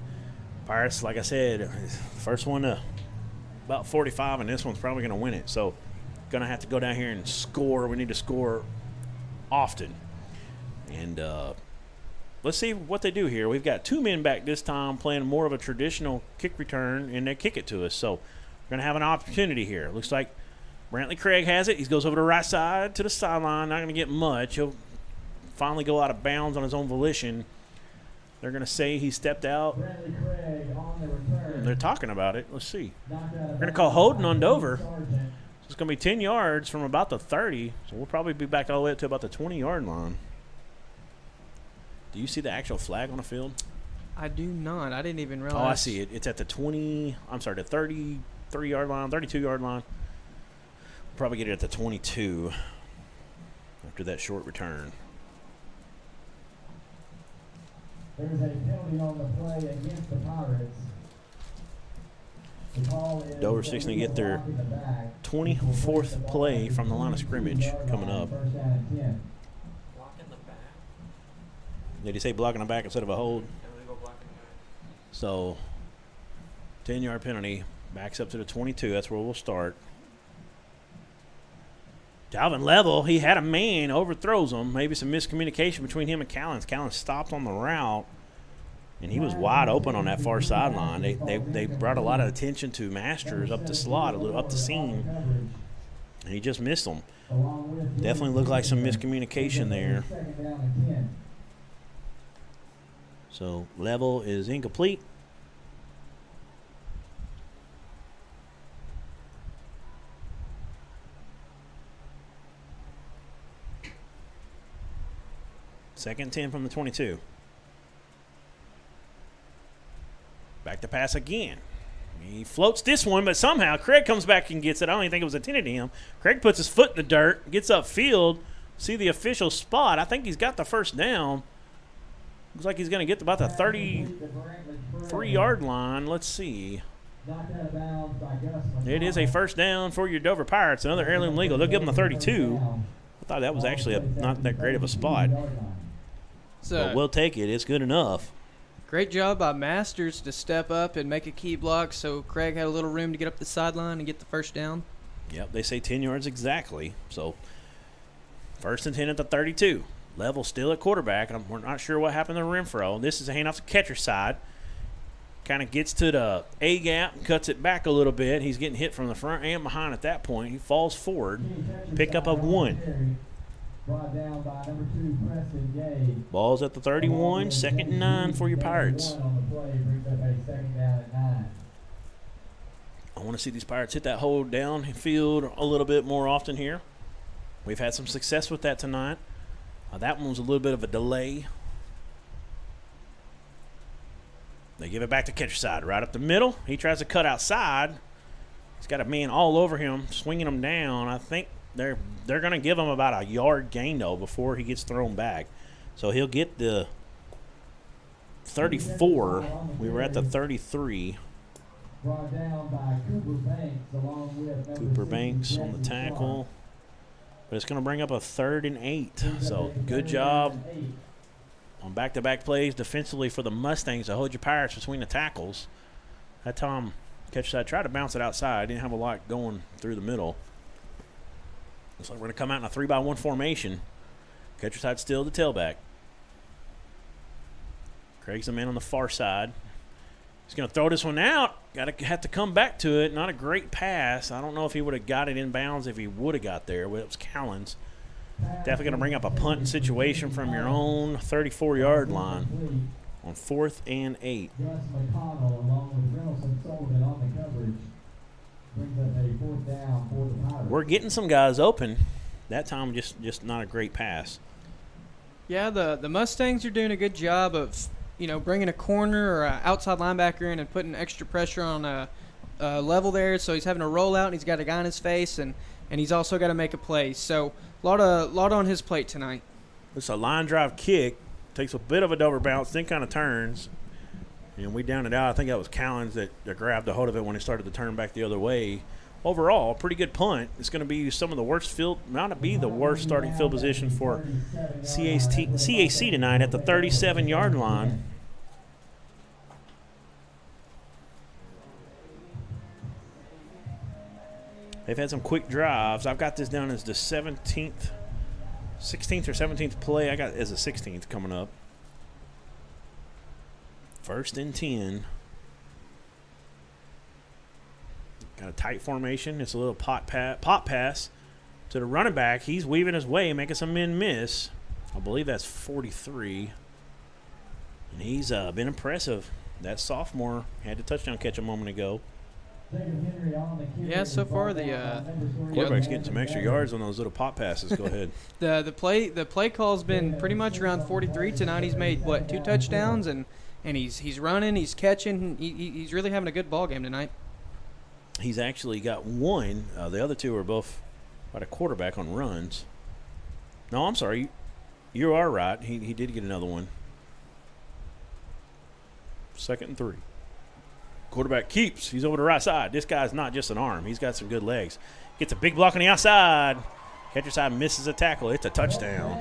Pirates, like I said, first one to about 45, and this one's probably going to win it. So, going to have to go down here and score. We need to score often. And let's see what they do here. We've got two men back this time playing more of a traditional kick return, and they kick it to us. So, we're going to have an opportunity here. Looks like Brantley Craig has it. He goes over to the right side to the sideline. Not going to get much. He'll finally go out of bounds on his own volition. They're going to say he stepped out. They're talking about it. Let's see. We're going to call holding on Dover. So it's going to be 10 yards from about the 30. So we'll probably be back all the way up to about the 20-yard line. Do you see the actual flag on the field? I do not. I didn't even realize. Oh, I see it. It's at the 33-yard line, 32-yard line. Probably get it at the 22 after that short return. There's a penalty on the play against the Pirates. The call is Dover 6 to get their 24th play from the line of scrimmage coming up. Did he say blocking the back instead of a hold? So 10-yard penalty, backs up to the 22. That's where we'll start. Dalvin Level, he had a man, overthrows him. Maybe some miscommunication between him and Callens. Callens stopped on the route, and he was wide open on that far sideline. They brought a lot of attention to Masters up the slot, a little up the seam, and he just missed them. Definitely looked like some miscommunication there. So Level is incomplete. Second 10 from the 22. Back to pass again. He floats this one, but somehow Craig comes back and gets it. I don't even think it was intended to him. Craig puts his foot in the dirt, gets upfield, see the official spot. I think he's got the first down. Looks like he's going to get to about the 33-yard line. Let's see. It is a first down for your Dover Pirates. Another heirloom legal. They'll give them the 32. I thought that was actually not that great of a spot. But we'll take it. It's good enough. Great job by Masters to step up and make a key block so Craig had a little room to get up the sideline and get the first down. Yep, they say 10 yards exactly. So first and 10 at the 32. Level still at quarterback, and we're not sure what happened to Renfro. This is a handoff to catcher side. Kind of gets to the A-gap and cuts it back a little bit. He's getting hit from the front and behind at that point. He falls forward. Pick up a 1. Ball's at the 31. 2nd and 9 for your Pirates. I want to see these Pirates hit that hold down field a little bit more often here. We've had some success with that tonight. That one was a little bit of a delay. They give it back to catcher side, right up the middle. He tries to cut outside. He's got a man all over him, swinging him down. I think they're going to give him about a yard gain, though, before he gets thrown back. So he'll get the 34. We were at the 33. Brought down by Cooper Banks along with Cooper Banks on the tackle. But it's going to bring up a 3rd and 8. So good job on back-to-back plays defensively for the Mustangs to hold your Pirates between the tackles. That time, catch side tried to bounce it outside. Didn't have a lot going through the middle. Looks like we're going to come out in a 3-by-1 formation. Catcher side still the tailback. Craig's the man on the far side. He's going to throw this one out. Have to come back to it. Not a great pass. I don't know if he would have got it in bounds if he would have got there. Well, it was Callens. Definitely going to bring up a punting situation from your own 34-yard line on 4th and 8. Gus McConnell along with Reynolds and Sullivan on the coverage brings up a 4th down for the Pirates. We're getting some guys open. That time just not a great pass. Yeah, the Mustangs are doing a good job of, bringing a corner or an outside linebacker in and putting extra pressure on a level there. So he's having a rollout and he's got a guy in his face and he's also got to make a play. So a lot on his plate tonight. It's a line drive kick. Takes a bit of a Dover bounce, then kind of turns. And we downed it out. I think that was Callens that grabbed a hold of it when it started to turn back the other way. Overall, pretty good punt. It's going to be some of the worst the worst starting field position for CAC tonight at the 37-yard line. They've had some quick drives. I've got this down as the 16th or 17th play. I got as a 16th coming up. 1st and 10. Got a tight formation. It's a little pop pass to the running back. He's weaving his way, making some men miss. I believe that's 43. And he's been impressive. That sophomore had the touchdown catch a moment ago. Yeah, so far the quarterback's getting some extra yards on those little pop passes. Go ahead. The play call's been pretty much around 43 tonight. He's made 2 touchdowns and he's running, he's catching. He's really having a good ball game tonight. He's actually got one. The other 2 are both about a quarterback on runs. No, I'm sorry. You are right. He did get another one. 2nd and 3. Quarterback keeps. He's over the right side. This guy's not just an arm. He's got some good legs. Gets a big block on the outside. Catcher side misses a tackle. It's a touchdown.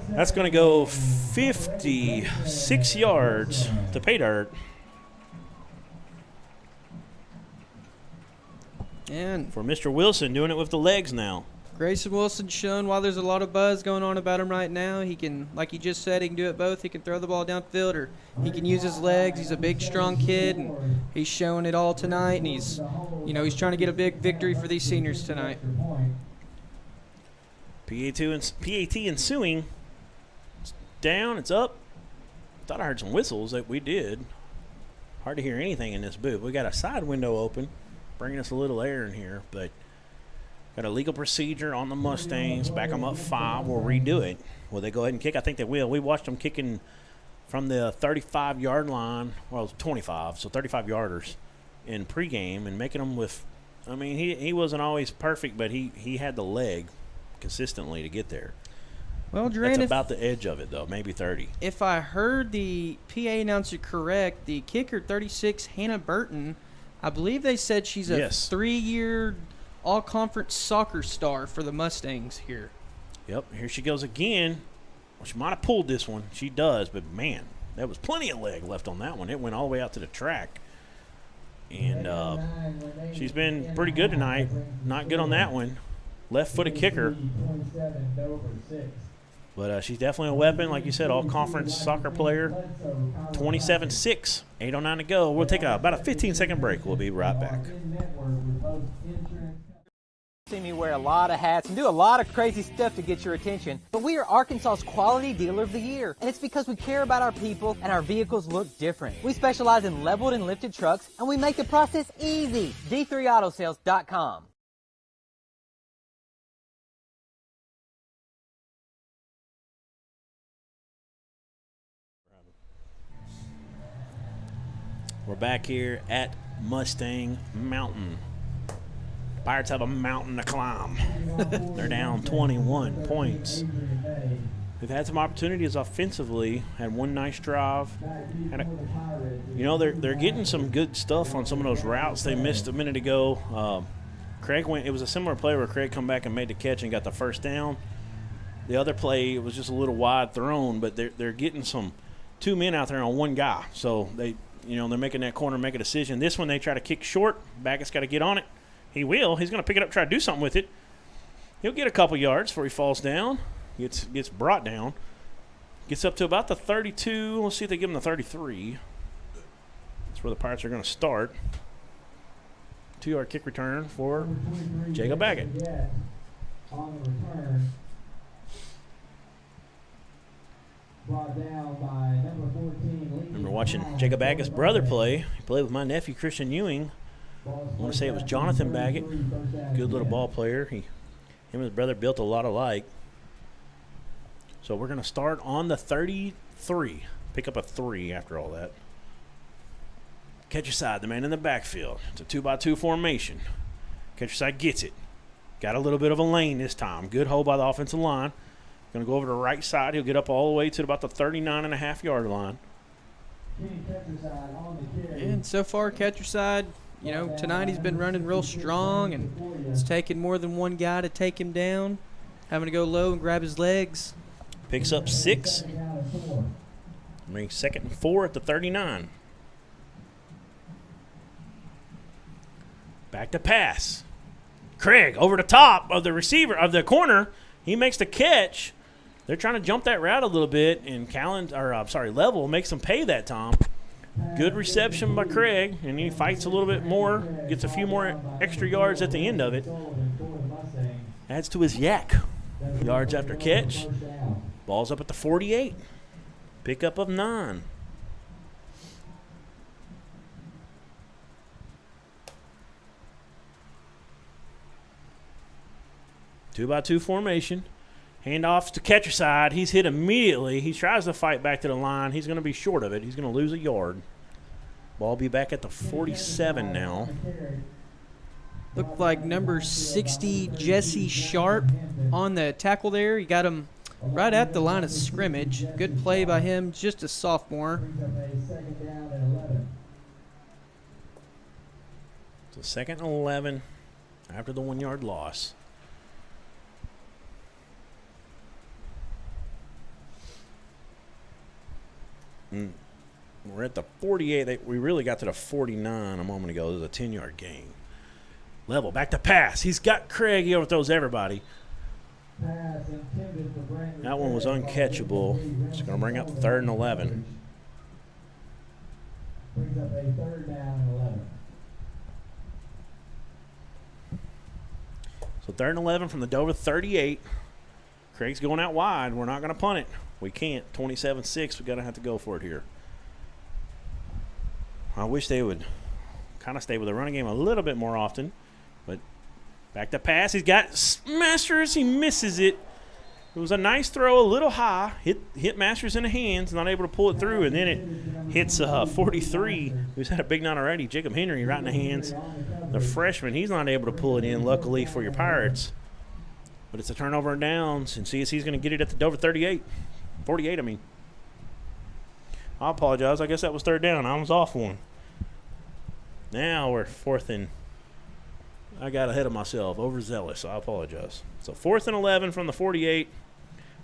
That's going to go 56 yards to pay dirt. And for Mr. Wilson, doing it with the legs now. Grayson Wilson showing while there's a lot of buzz going on about him right now. He can, like he just said, he can do it both. He can throw the ball downfield or he can use his legs. He's a big, strong kid, and he's showing it all tonight. And he's trying to get a big victory for these seniors tonight. PAT ensuing. It's down. It's up. Thought I heard some whistles. That we did. Hard to hear anything in this booth. We got a side window open, bringing us a little air in here, but got a legal procedure on the Mustangs. Back them up 5. We'll redo it. Will they go ahead and kick? I think they will. We watched them kicking from the 35-yard line. Well, it was 25, so 35-yarders in pregame and making them with – I mean, he wasn't always perfect, but he had the leg consistently to get there. Well, Jaran, that's about the edge of it, though, maybe 30. If I heard the PA announcer correct, the kicker, 36, Hannah Burton, I believe they said she's a 3-year – all-conference soccer star for the Mustangs here. Yep, here she goes again. Well, she might have pulled this one. She does, but, man, there was plenty of leg left on that one. It went all the way out to the track. And she's been pretty good tonight. Not good on that one. Left-footed kicker. But she's definitely a weapon. Like you said, all-conference soccer player. 27-6, 8:09 to go. We'll take about a 15-second break. We'll be right back. See me wear a lot of hats and do a lot of crazy stuff to get your attention, but we are Arkansas's quality dealer of the year, and it's because we care about our people and our vehicles look different. We specialize in leveled and lifted trucks, and we make the process easy. D3Autosales.com. We're back here at Mustang Mountain. Pirates have a mountain to climb. They're down 21 points. They've had some opportunities offensively. Had one nice drive. They're getting some good stuff on some of those routes they missed a minute ago. Craig went. It was a similar play where Craig come back and made the catch and got the first down. The other play, it was just a little wide thrown, but they're getting some 2 men out there on one guy. So they're making that corner make a decision. This one they try to kick short. Baggett's got to get on it. He will. He's going to pick it up, try to do something with it. He'll get a couple yards before he falls down. Gets brought down. Gets up to about the 32. Let's see if they give him the 33. That's where the Pirates are going to start. 2-yard kick return for Jacob Baggett. On the return. Brought down by number 14. Remember watching Jacob Baggett's brother play. He played with my nephew, Christian Ewing. I want to say it was Jonathan Baggett. Good little ball player. Him and his brother built a lot alike. So we're going to start on the 33. Pick up a 3 after all that. Catch your side, the man in the backfield. It's a 2-by-2 formation. Catch your side gets it. Got a little bit of a lane this time. Good hold by the offensive line. Going to go over to the right side. He'll get up all the way to about the 39.5-yard line. And so far, catcher side, tonight he's been running real strong, and it's taken more than one guy to take him down, having to go low and grab his legs. Picks up 6. Second and 4 at the 39. Back to pass. Craig over the top of the receiver, of the corner. He makes the catch. They're trying to jump that route a little bit, and Level makes him pay that time. Good reception by Craig, and he fights a little bit more, gets a few more extra yards at the end of it. Adds to his yak. Yards after catch. Ball's up at the 48. Pickup of 9. Two-by-2 formation. Handoffs to catcher side. He's hit immediately. He tries to fight back to the line. He's going to be short of it. He's going to lose a yard. Ball be back at the 47 now. Looked like number 60, Jesse Sharp, on the tackle there. He got him right at the line of scrimmage. Good play by him, just a sophomore. So 2nd and 11 after the 1-yard loss. We're at the 48. We really got to the 49 a moment ago. There's a 10-yard gain. Level, back to pass. He's got Craig. He overthrows everybody. That one was uncatchable. It's going to bring up 3rd and 11. Brings up a 3rd down and 11. So 3rd and 11 from the Dover 38. Craig's going out wide. We're not going to punt it. We can't. 27-6. We're going to have to go for it here. I wish they would kind of stay with the running game a little bit more often. But back to pass. He's got Masters. He misses it. It was a nice throw, a little high. Hit Masters in the hands, not able to pull it through. And then it hits 43, who's had a big night already. Jacob Henry right in the hands. The freshman, he's not able to pull it in, luckily for your Pirates. But it's a turnover and downs, and CSC's going to get it at the Dover 48. 48, I mean. I apologize. I guess that was 3rd down. I was off one. Now we're 4th and I got ahead of myself. Overzealous. I apologize. So 4th and 11 from the 48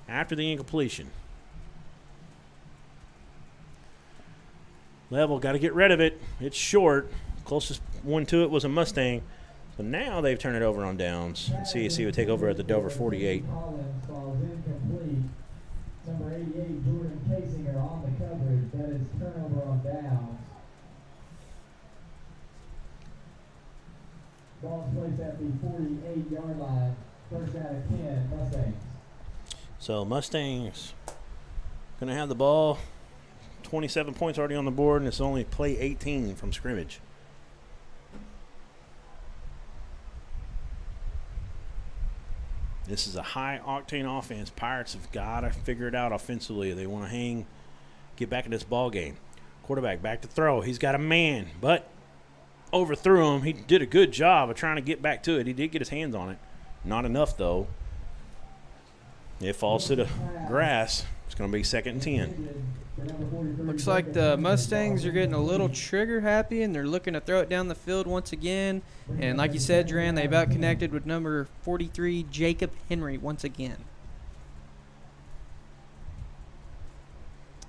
after the incompletion. Level, got to get rid of it. It's short. Closest one to it was a Mustang. So now they've turned it over on downs. And CAC would take over at the Dover 48. Number 88, Jordan Casinger on the coverage. That is turnover on downs. Ball's placed at the 48-yard line. 1st down and 10, Mustangs. So Mustangs going to have the ball. 27 points already on the board, and it's only play 18 from scrimmage. This is a high-octane offense. Pirates have got to figure it out offensively. They want to get back in this ball game. Quarterback back to throw. He's got a man, but overthrew him. He did a good job of trying to get back to it. He did get his hands on it. Not enough, though. It falls to the grass. It's going to be 2nd and 10. Looks like the Mustangs are getting a little trigger happy, and they're looking to throw it down the field once again. And like you said, Jaran, they about connected with number 43, Jacob Henry, once again.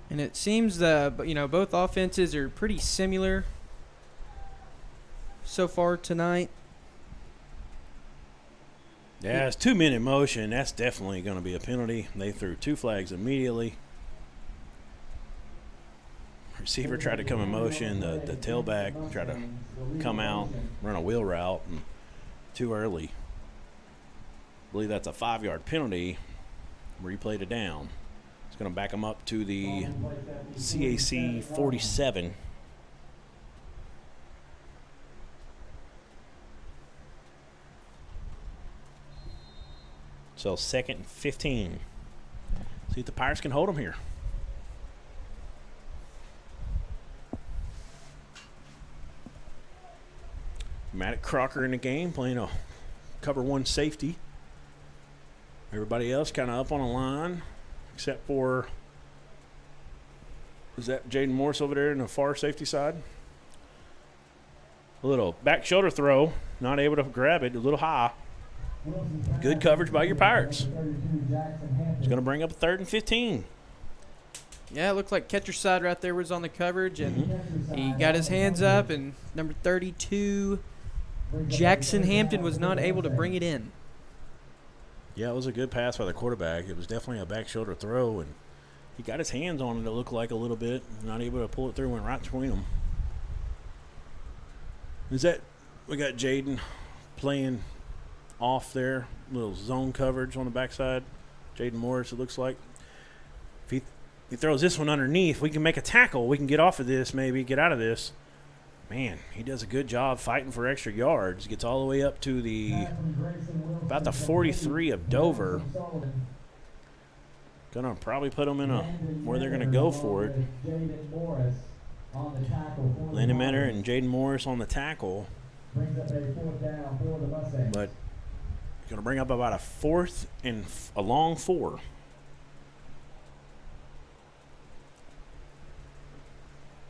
And it seems both offenses are pretty similar so far tonight. Yeah, it's 2-minute motion. That's definitely going to be a penalty. They threw 2 flags immediately. Receiver tried to come in motion. The tailback tried to come out, run a wheel route, and too early. I believe that's a 5-yard penalty. Replayed it down. It's going to back them up to the CAC 47. So 2nd and 15. See if the Pirates can hold them here. Matt Crocker in the game, playing a cover 1 safety. Everybody else kind of up on the line, except for, is that Jaden Morris over there in the far safety side? A little back shoulder throw, not able to grab it, a little high. Good coverage by your Pirates. It's going to bring up 3rd and 15. Yeah, it looked like catcher side right there was on the coverage, and he got his hands up, and number 32, Jackson Hampton, was not able to bring it in. Yeah, it was a good pass by the quarterback. It was definitely a back shoulder throw, and he got his hands on it, it looked like a little bit. Not able to pull it through, went right between them. We got Jaden playing off there, little zone coverage on the backside. Jaden Morris, it looks like. If he throws this one underneath, we can make a tackle. We can get off of this, maybe get out of this. Man, he does a good job fighting for extra yards. Gets all the way up to about the 43 of Dover. Gonna probably put them in where they're gonna go for it. Landon Mentor and Jaden Morris on the tackle. But going to bring up about a 4th and a long 4.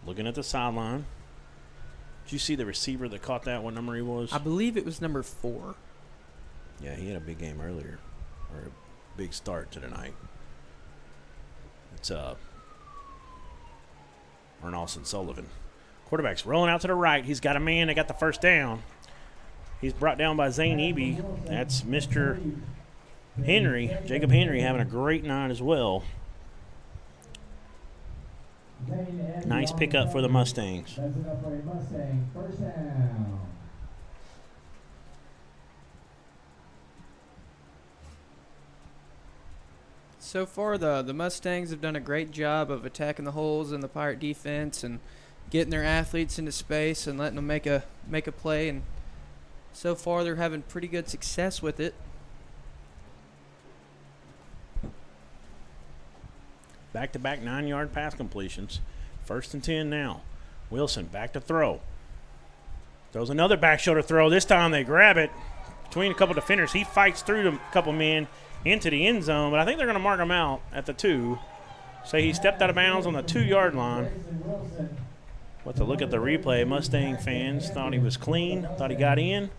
Looking at the sideline. Did you see the receiver that caught that? What number he was? I believe it was number 4. Yeah, he had a big game earlier, or a big start to the night. It's Arnolson Sullivan. Quarterback's rolling out to the right. He's got a man. They got the first down. He's brought down by Zane Eby. That's Mr. Henry. Jacob Henry having a great night as well. Nice pickup for the Mustangs. That's enough for a Mustang. First down. So far, the Mustangs have done a great job of attacking the holes in the Pirate defense and getting their athletes into space and letting them make a play. And so far, they're having pretty good success with it. Back-to-back 9-yard pass completions. 1st and 10 now. Wilson back to throw. Throws another back shoulder throw. This time they grab it between a couple defenders. He fights through a couple men into the end zone, but I think they're going to mark him out at the 2. Say he stepped out of bounds on the 2-yard line. But to look at the replay, Mustang fans thought he was clean, thought he got in.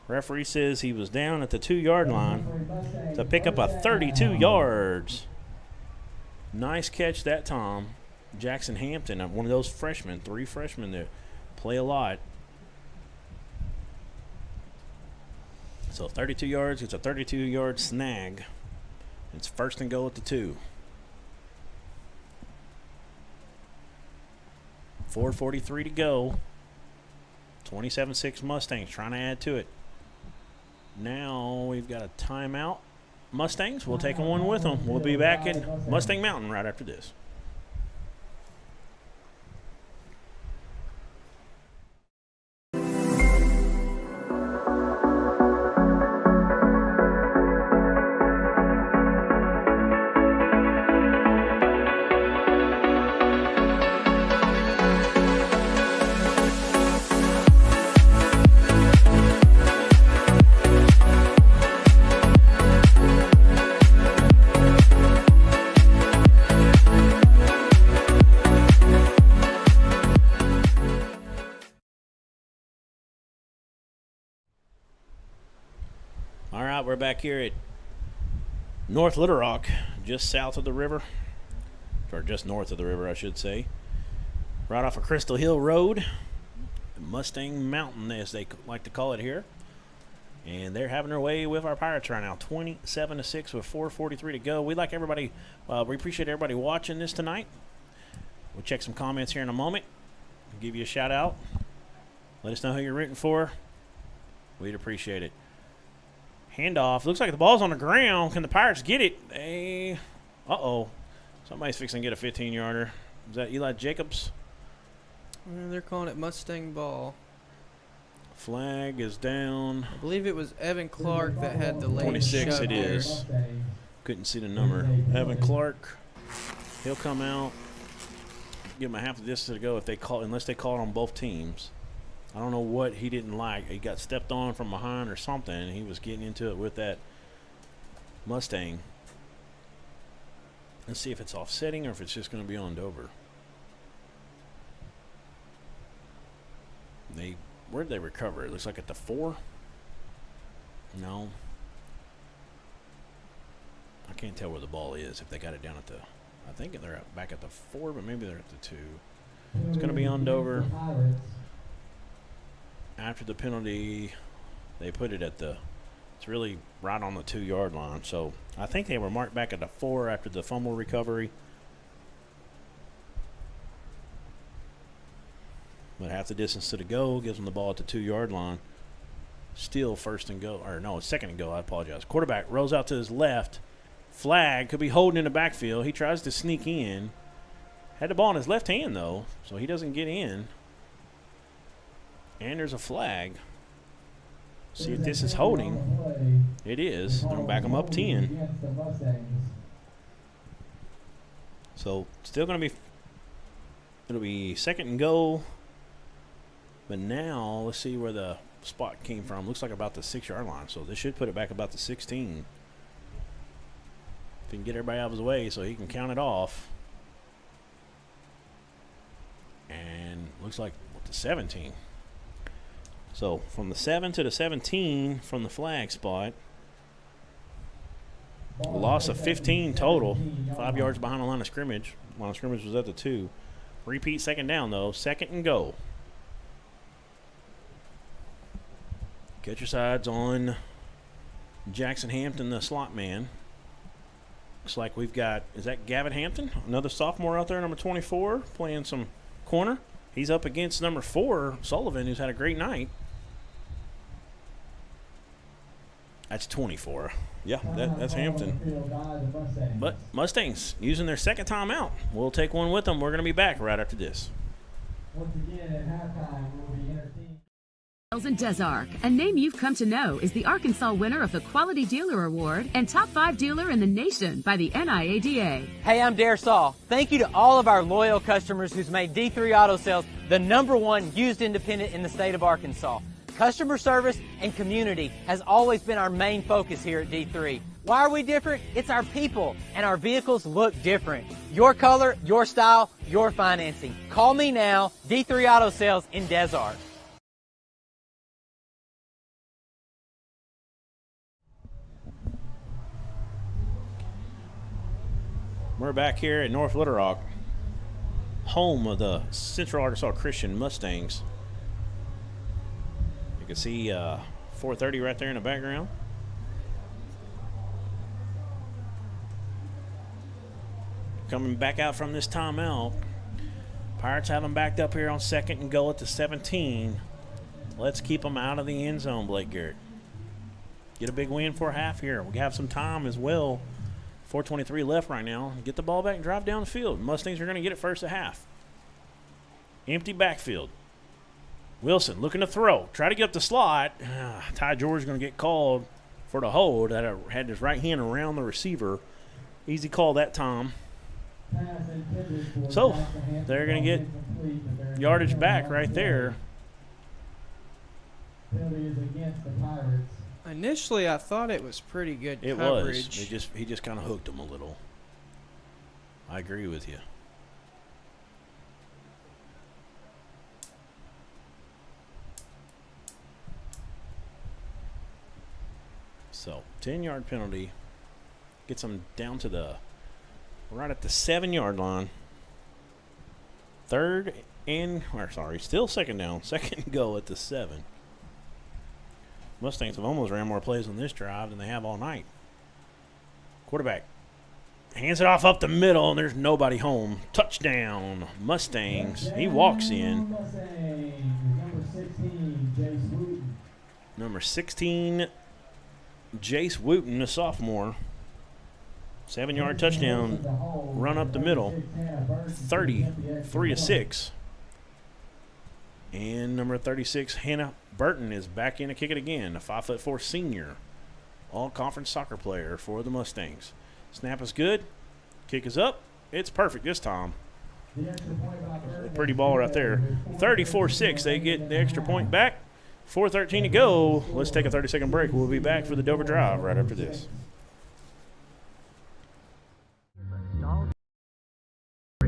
Referee says he was down at the 2-yard line to pick up a 32 yards. Nice catch that time. Jackson Hampton, one of those freshmen, 3 freshmen that play a lot. So 32 yards, it's a 32-yard snag. It's 1st and goal at the 2. 4:43 to go. 27-6 Mustangs trying to add to it. Now we've got a timeout. Mustangs, we'll take one with them. We'll be back in Mustang Mountain right after this. All right, we're back here at North Little Rock, just south of the river, or just north of the river, I should say. Right off of Crystal Hill Road, Mustang Mountain, as they like to call it here. And they're having their way with our Pirates right now, 27-6 with 4:43 to go. We appreciate everybody watching this tonight. We'll check some comments here in a moment. We'll give you a shout out. Let us know who you're rooting for. We'd appreciate it. Handoff. Looks like the ball's on the ground. Can the Pirates get it? Uh-oh. Somebody's fixing to get a 15-yarder. Is that Eli Jacobs? They're calling it Mustang ball. Flag is down. I believe it was Evan Clark that had the late 26 shove it there. is. Couldn't see the number. Evan Clark. He'll come out. Give him a half of this to go if they call, unless they call it on both teams. I don't know what he didn't like. He got stepped on from behind or something. He was getting into it with that Mustang. Let's see if it's offsetting or if it's just going to be on Dover. Where'd they recover? It looks like at the 4. No. I can't tell where the ball is. If they got it down at the, I think they're back at the 4, but maybe they're at the 2. It's going to be on Dover. After the penalty, they put it at the, it's really right on the 2-yard line. So I think they were marked back at the 4 after the fumble recovery. But half the distance to the goal gives them the ball at the 2-yard line. Still first and go, or no, it's second and go. I apologize. Quarterback rolls out to his left. Flag, could be holding in the backfield. He tries to sneak in. Had the ball in his left hand, though, so he doesn't get in. And there's a flag. See if this is holding. It is. They're going to back them up 10. So still going to be, it'll be second and goal. But now let's see where the spot came from. Looks like about the 6-yard line. So this should put it back about the 16. If he can get everybody out of his way so he can count it off. And looks like the 17. So from the 7 to the 17 from the flag spot. A loss of 15 total. 5 yards behind the line of scrimmage. Line of scrimmage was at the 2. Repeat second down, though. Second and goal. Get your sides on Jackson Hampton, the slot man. Looks like we've got, is that Gavin Hampton? Another sophomore out there, number 24, playing some corner. He's up against number 4, Sullivan, who's had a great night. That's 24. Yeah, that's Hampton. But Mustangs using their second time out. We'll take one with them. We're going to be back right after this. Once again, at halftime, we'll be entertained. In Desark, a name you've come to know, is the Arkansas winner of the Quality Dealer Award and Top 5 Dealer in the Nation by the NIADA. Hey, I'm Dare Saul. Thank you to all of our loyal customers who's made D3 Auto Sales the #1 used independent in the state of Arkansas. Customer service and community has always been our main focus here at D3. Why are we different? It's our people, and our vehicles look different. Your color, your style, your financing. Call me now, D3 Auto Sales in Desark. We're back here at North Little Rock, home of the Central Arkansas Christian Mustangs. You can see 430 right there in the background. Coming back out from this timeout. Pirates have them backed up here on second and goal at the 17. Let's keep them out of the end zone, Blake Garrett. Get a big win for half here. We have some time as well. 4:23 left right now. Get the ball back and drive down the field. Mustangs are going to get it first at half. Empty backfield. Wilson looking to throw. Try to get up the slot. Ty George is going to get called for the hold. That had his right hand around the receiver. Easy call that time. So they're going to get yardage back right there. Initially, I thought it was pretty good It coverage. was. He just kind of hooked him a little. I agree with you. So 10-yard penalty gets them down to right at the 7-yard line. Still second down. Second goal at the 7. Mustangs have almost ran more plays on this drive than they have all night. Quarterback hands it off up the middle, and there's nobody home. Touchdown, Mustangs. He walks in. Number 16, Jace Wooten, a sophomore. 7-yard touchdown, run up the middle, 33-6. And number 36, Hannah Burton, is back in to kick it again, a 5'4" senior, all-conference soccer player for the Mustangs. Snap is good. Kick is up. It's perfect this time. A pretty ball right there. 34-6. They get the extra point back. 4:13 to go. Let's take a 30-second break. We'll be back for the Dover Drive right after this.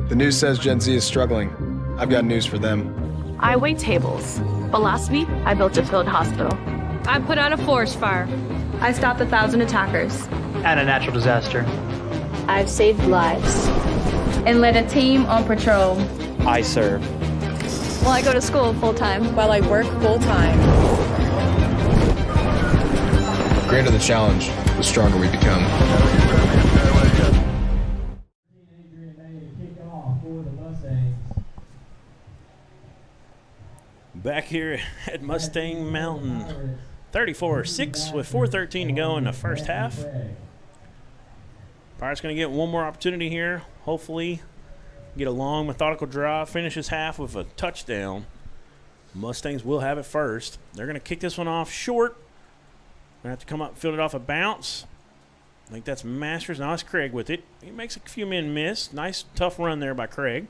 The news says Gen Z is struggling. I've got news for them. I wait tables, but last week I built a field hospital. I put out a forest fire. I stopped 1,000 attackers. And a natural disaster. I've saved lives. And led a team on patrol. I serve. Well, I go to school full-time. While I work full-time. The greater the challenge, the stronger we become. Back here at Mustang Mountain. 34-6 with 4:13 to go in the first half. Pirates going to get one more opportunity here. Hopefully get a long, methodical drive. Finishes half with a touchdown. Mustangs will have it first. They're going to kick this one off short. Going to have to come up and field it off a bounce. I think that's Masters. Now it's Craig with it. He makes a few men miss. Nice, tough run there by Craig.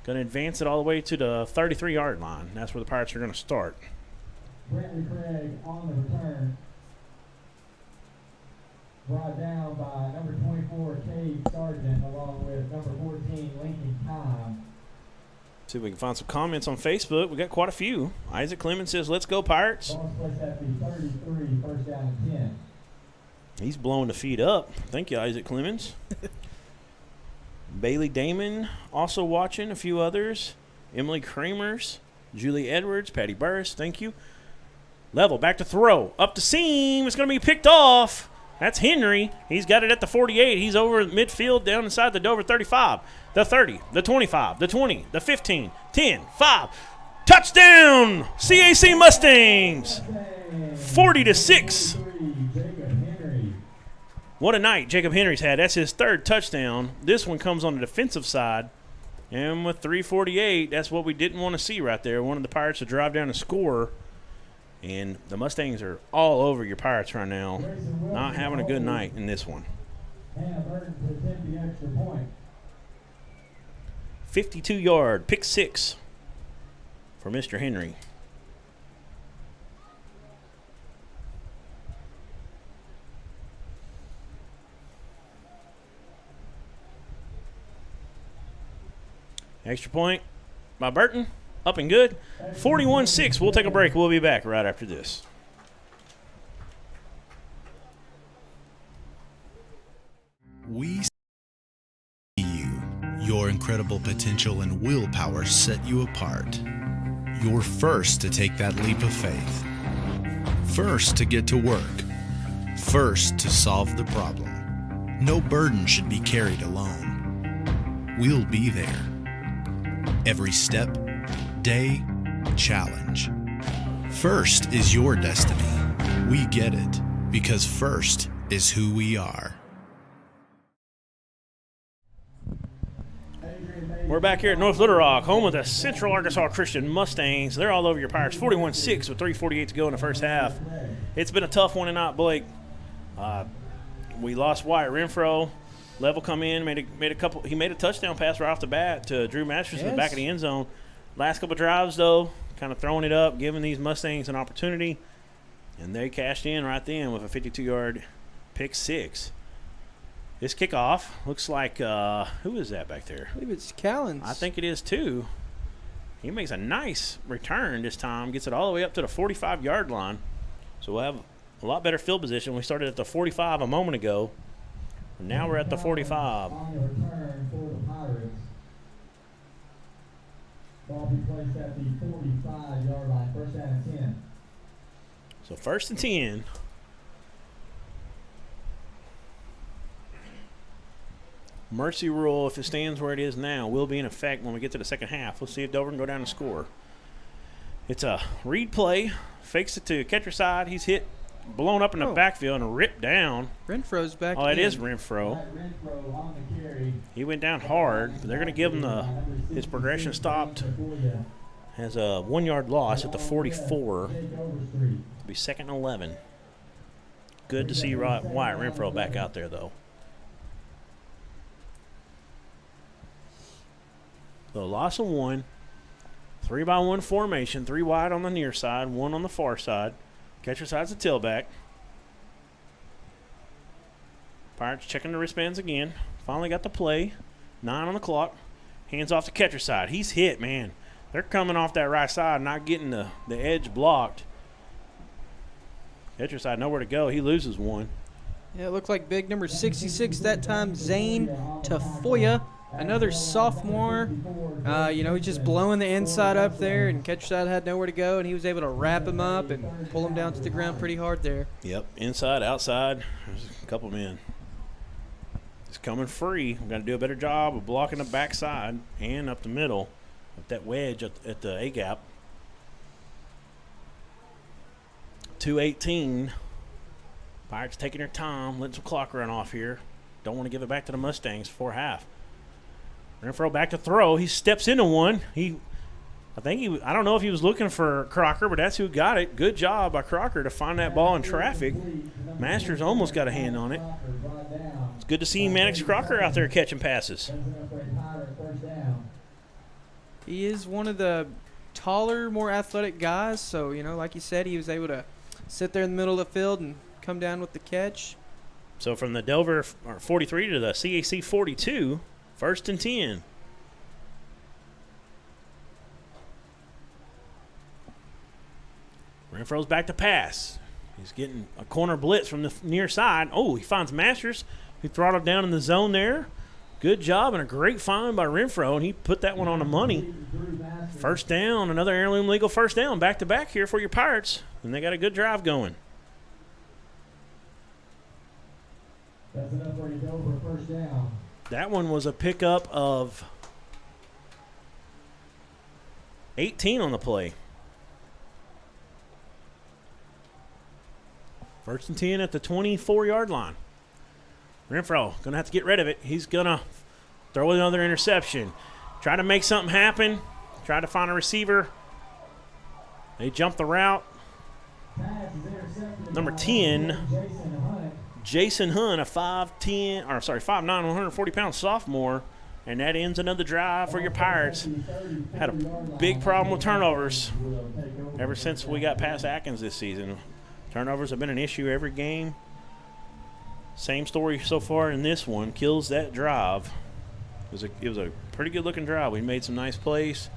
Going to advance it all the way to the 33-yard line. That's where the Pirates are going to start. Brantley Craig on the return. Brought down by number 24, Cade Sargent, along with number 14, Lincoln Kime. See if we can find some comments on Facebook. We got quite a few. Isaac Clemens says, "Let's go Pirates." Ball split at the 33, first down and 10. He's blowing the feet up. Thank you, Isaac Clemens. Bailey Damon also watching. A few others. Emily Kramers, Julie Edwards, Patty Burris. Thank you. Level, back to throw. Up the seam. It's going to be picked off. That's Henry. He's got it at the 48. He's over midfield down inside the Dover 35. The 30, the 25, the 20, the 15, 10, 5. Touchdown! CAC Mustangs! 40-6. What a night Jacob Henry's had. That's his third touchdown. This one comes on the defensive side. And with 3:48, that's what we didn't want to see right there. Wanted the Pirates to drive down and score. And the Mustangs are all over your Pirates right now. Not having a good night in this one. 52-yard pick six for Mr. Henry. Extra point by Burton. Up and good. 41-6. We'll take a break. We'll be back right after this. We see you. Your incredible potential and willpower set you apart. You're first to take that leap of faith. First to get to work. First to solve the problem. No burden should be carried alone. We'll be there. Every step, day, challenge. First is your destiny. We get it because first is who we are. We're back here at North Little Rock, home of the Central Arkansas Christian Mustangs. They're all over your Pirates. 41-6 with 3:48 to go in the first half. It's been a tough one tonight, Blake. We lost Wyatt Renfro. Level come in, made a couple. He made a touchdown pass right off the bat to Drew Masters in the back of the end zone. Last couple drives, though, kind of throwing it up, giving these Mustangs an opportunity, and they cashed in right then with a 52-yard pick six. This kickoff looks like who is that back there? I believe it's Callens. I think it is too. He makes a nice return this time, gets it all the way up to the 45-yard line. So we'll a lot better field position. We started at the 45 a moment ago. Now we're at the 45. On the return for the Pirates. Ball be placed at the 45-yard line. First down and 10. So 1st and 10. Mercy rule, if it stands where it is now, will be in effect when we get to the second half. Let's see if Dover can go down and score. It's a read play. Fakes it to catcher side. He's hit, blown up in the backfield and ripped down. Renfro's back. Oh, it is Renfro. He went down hard. They're going to give him his progression stopped. Has a 1 yard loss at the 44. It'll be 2nd and 11. Good to see Wyatt Renfro back out there, though. So loss of 1. 3-by-1 formation. 3 wide on the near side, 1 on the far side. Catcher side's the tailback. Pirates checking the wristbands again. Finally got the play. 9 on the clock. Hands off the catcher side. He's hit, man. They're coming off that right side, not getting the edge blocked. Catcher side nowhere to go. He loses 1. Yeah, it looked like big number 66 that time, Zane Tafoya. Another sophomore. He's just blowing the inside up there, and catcher side had nowhere to go, and he was able to wrap him up and pull him down to the ground pretty hard there. Yep, inside, outside. There's a couple men. It's coming free. We've got to do a better job of blocking the backside and up the middle with that wedge at the A-gap. 2:18. Pirates taking their time, letting some clock run off here. Don't want to give it back to the Mustangs before half. Renfro back to throw. He steps into one. I don't know if he was looking for Crocker, but that's who got it. Good job by Crocker to find that ball in traffic. Masters almost got a hand on it. It's good to see Mannix Crocker out there catching passes. He is one of the taller, more athletic guys. So, like you said, he was able to sit there in the middle of the field and come down with the catch. So from the Dover 43 to the CAC 42, 1st and 10. Renfro's back to pass. He's getting a corner blitz from the near side. Oh, he finds Masters. He throttled down in the zone there. Good job and a great find by Renfro, and he put that one on the money. 1st down, another heirloom legal 1st down. Back-to-back here for your Pirates, and they got a good drive going. That's enough for you to go for 1st down. That one was a pickup of 18 on the play. 1st and 10 at the 24-yard line. Renfro going to have to get rid of it. He's going to throw another interception. Try to make something happen. Try to find a receiver. They jump the route. Number 10, Jason Hunt, a 5'9", 140-pound sophomore, and that ends another drive for your Pirates. Had a big problem with turnovers ever since we got past Atkins this season. Turnovers have been an issue every game. Same story so far in this one. Kills that drive. It was a pretty good-looking drive. We made some nice plays.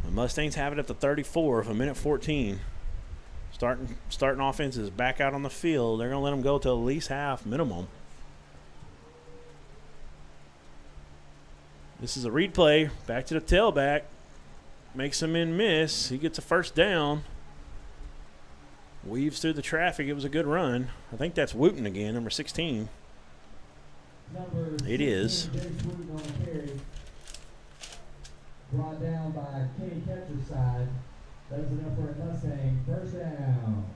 The Mustangs have it at the 34 of a minute 14. Starting offense is back out on the field. They're going to let them go till at least half minimum. This is a read play. Back to the tailback. Makes him in miss. He gets a 1st down. Weaves through the traffic. It was a good run. I think that's Wooten again, number 16. It is. Brought down by Kenny Catcher's side. That was enough for a Mustang. 1st down.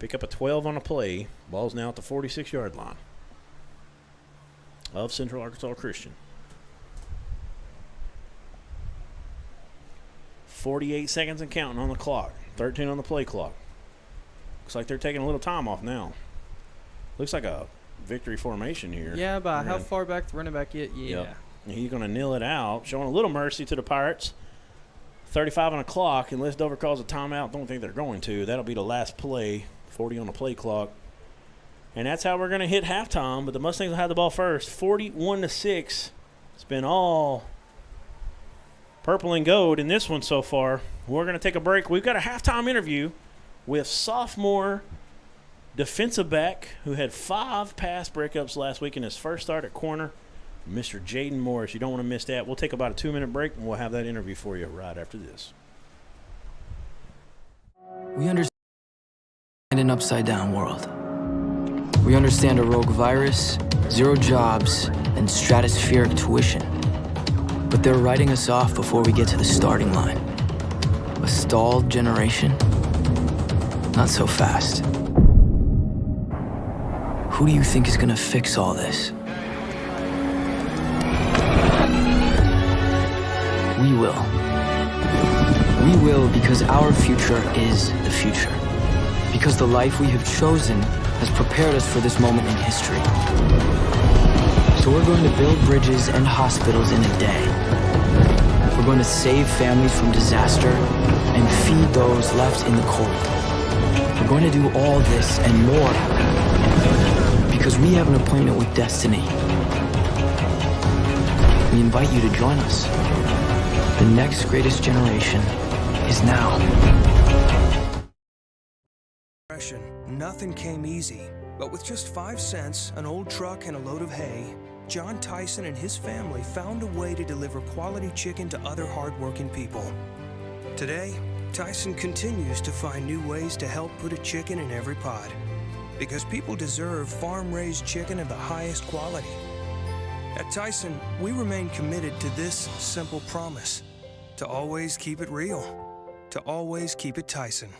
Pick up a 12 on a play. Ball's now at the 46-yard line of Central Arkansas Christian. 48 seconds and counting on the clock. 13 on the play clock. Looks like they're taking a little time off now. Looks like a victory formation here. Yeah, but how far back the running back get? Yeah. Yep. He's going to kneel it out, showing a little mercy to the Pirates. 35 on the clock, unless Dover calls a timeout. Don't think they're going to. That'll be the last play. 40 on the play clock. And that's how we're going to hit halftime, but the Mustangs will have the ball first. 41-6. It's been all purple and gold in this one so far. We're going to take a break. We've got a halftime interview with sophomore defensive back who had 5 pass breakups last week in his first start at corner, Mr. Jaden Morris. You don't want to miss that. We'll take about a 2-minute break, and we'll have that interview for you right after this. We understand an upside-down world. We understand a rogue virus, 0 jobs, and stratospheric tuition. But they're writing us off before we get to the starting line. A stalled generation? Not so fast. Who do you think is gonna fix all this? We will. We will because our future is the future. Because the life we have chosen has prepared us for this moment in history. So we're going to build bridges and hospitals in a day. We're going to save families from disaster and feed those left in the cold. We're going to do all this and more because we have an appointment with destiny. We invite you to join us. The next greatest generation is now. Nothing came easy, but with just 5 cents, an old truck, and a load of hay, John Tyson and his family found a way to deliver quality chicken to other hardworking people. Today, Tyson continues to find new ways to help put a chicken in every pot, because people deserve farm-raised chicken of the highest quality. At Tyson, we remain committed to this simple promise: to always keep it real, to always keep it Tyson.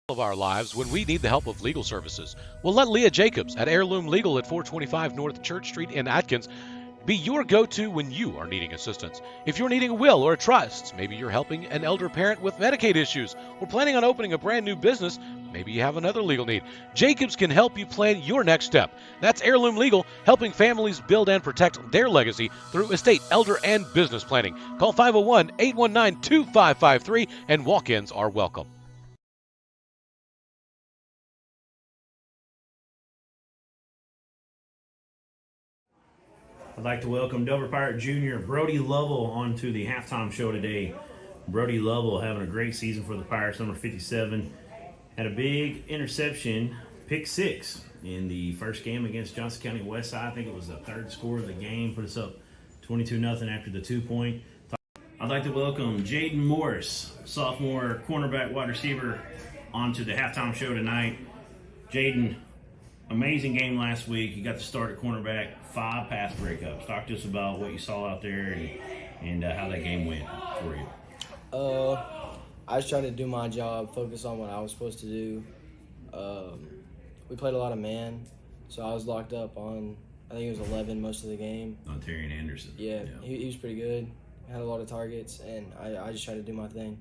Of our lives when we need the help of legal services. Well, let Leah Jacobs at Heirloom Legal at 425 North Church Street in Atkins be your go-to when you are needing assistance. If you're needing a will or a trust, maybe you're helping an elder parent with Medicaid issues, or planning on opening a brand new business, maybe you have another legal need, Jacobs can help you plan your next step. That's Heirloom Legal, helping families build and protect their legacy through estate, elder, and business planning. Call 501-819-2553 and walk-ins are welcome. I'd like to welcome Dover Pirate Jr. Brody Lovell onto the halftime show today. Brody Lovell having a great season for the Pirates, number 57. Had a big interception, pick 6, in the first game against Johnson County Westside. I think it was the 3rd score of the game. Put us up 22-0 after the 2-point. I'd like to welcome Jaden Morris, sophomore cornerback wide receiver, onto the halftime show tonight. Jaden, amazing game last week. You got to start at cornerback, 5 pass breakups. Talk to us about what you saw out there and how that game went for you. I was trying to do my job, focus on what I was supposed to do. We played a lot of man, so I was locked up on, I think it was 11 most of the game. On Terry Anderson. Yeah. He was pretty good. Had a lot of targets, and I just tried to do my thing.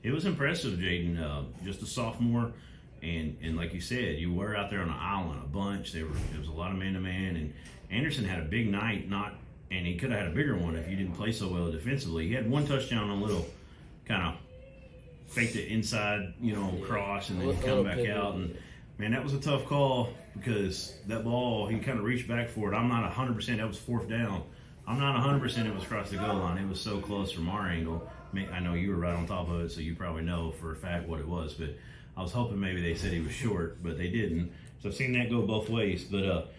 It was impressive, Jaden. Just a sophomore. And like you said, you were out there on an island, a bunch. There was a lot of man-to-man, and Anderson had a big night, and he could have had a bigger one if you didn't play so well defensively. He had 1 touchdown on a little kind of faked it inside, cross, and then you come back out. And, man, that was a tough call because that ball, he kind of reached back for it. I'm not 100%. That was 4th down. I'm not 100% it was across the goal line. It was so close from our angle. I know you were right on top of it, so you probably know for a fact what it was, but I was hoping maybe they said he was short, but they didn't. So I've seen that go both ways. But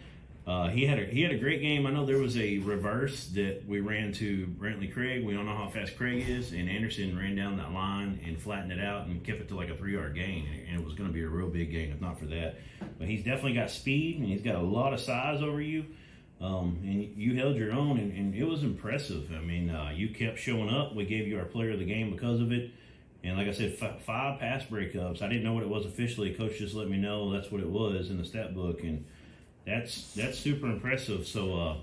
he had a great game. I know there was a reverse that we ran to Brantley Craig. We don't know how fast Craig is, and Anderson ran down that line and flattened it out and kept it to like a 3-yard gain, and it was going to be a real big gain if not for that. But he's definitely got speed, and he's got a lot of size over you. And you held your own, and it was impressive. I mean, you kept showing up. We gave you our player of the game because of it. And like I said, 5 pass breakups. I didn't know what it was officially. Coach just let me know that's what it was in the stat book. And That's super impressive. So,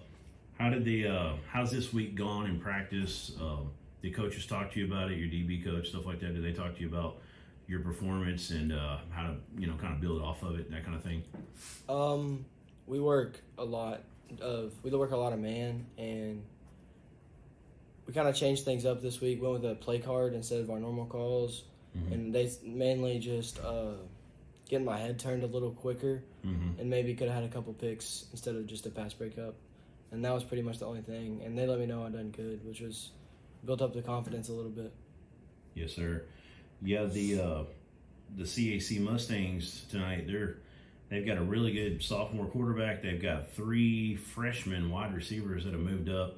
how's this week gone in practice? The coaches talk to you about it, your DB coach, stuff like that? Do they talk to you about your performance and how to, kind of build off of it, that kind of thing? We work a lot of man, and we kind of changed things up this week. Went with a play card instead of our normal calls, and they mainly just getting my head turned a little quicker, and maybe could have had a couple picks instead of just a pass breakup, and that was pretty much the only thing. And they let me know I done good, which was built up the confidence a little bit. Yes, sir. Yeah, the CAC Mustangs tonight, they've got a really good sophomore quarterback. They've got 3 freshman wide receivers that have moved up.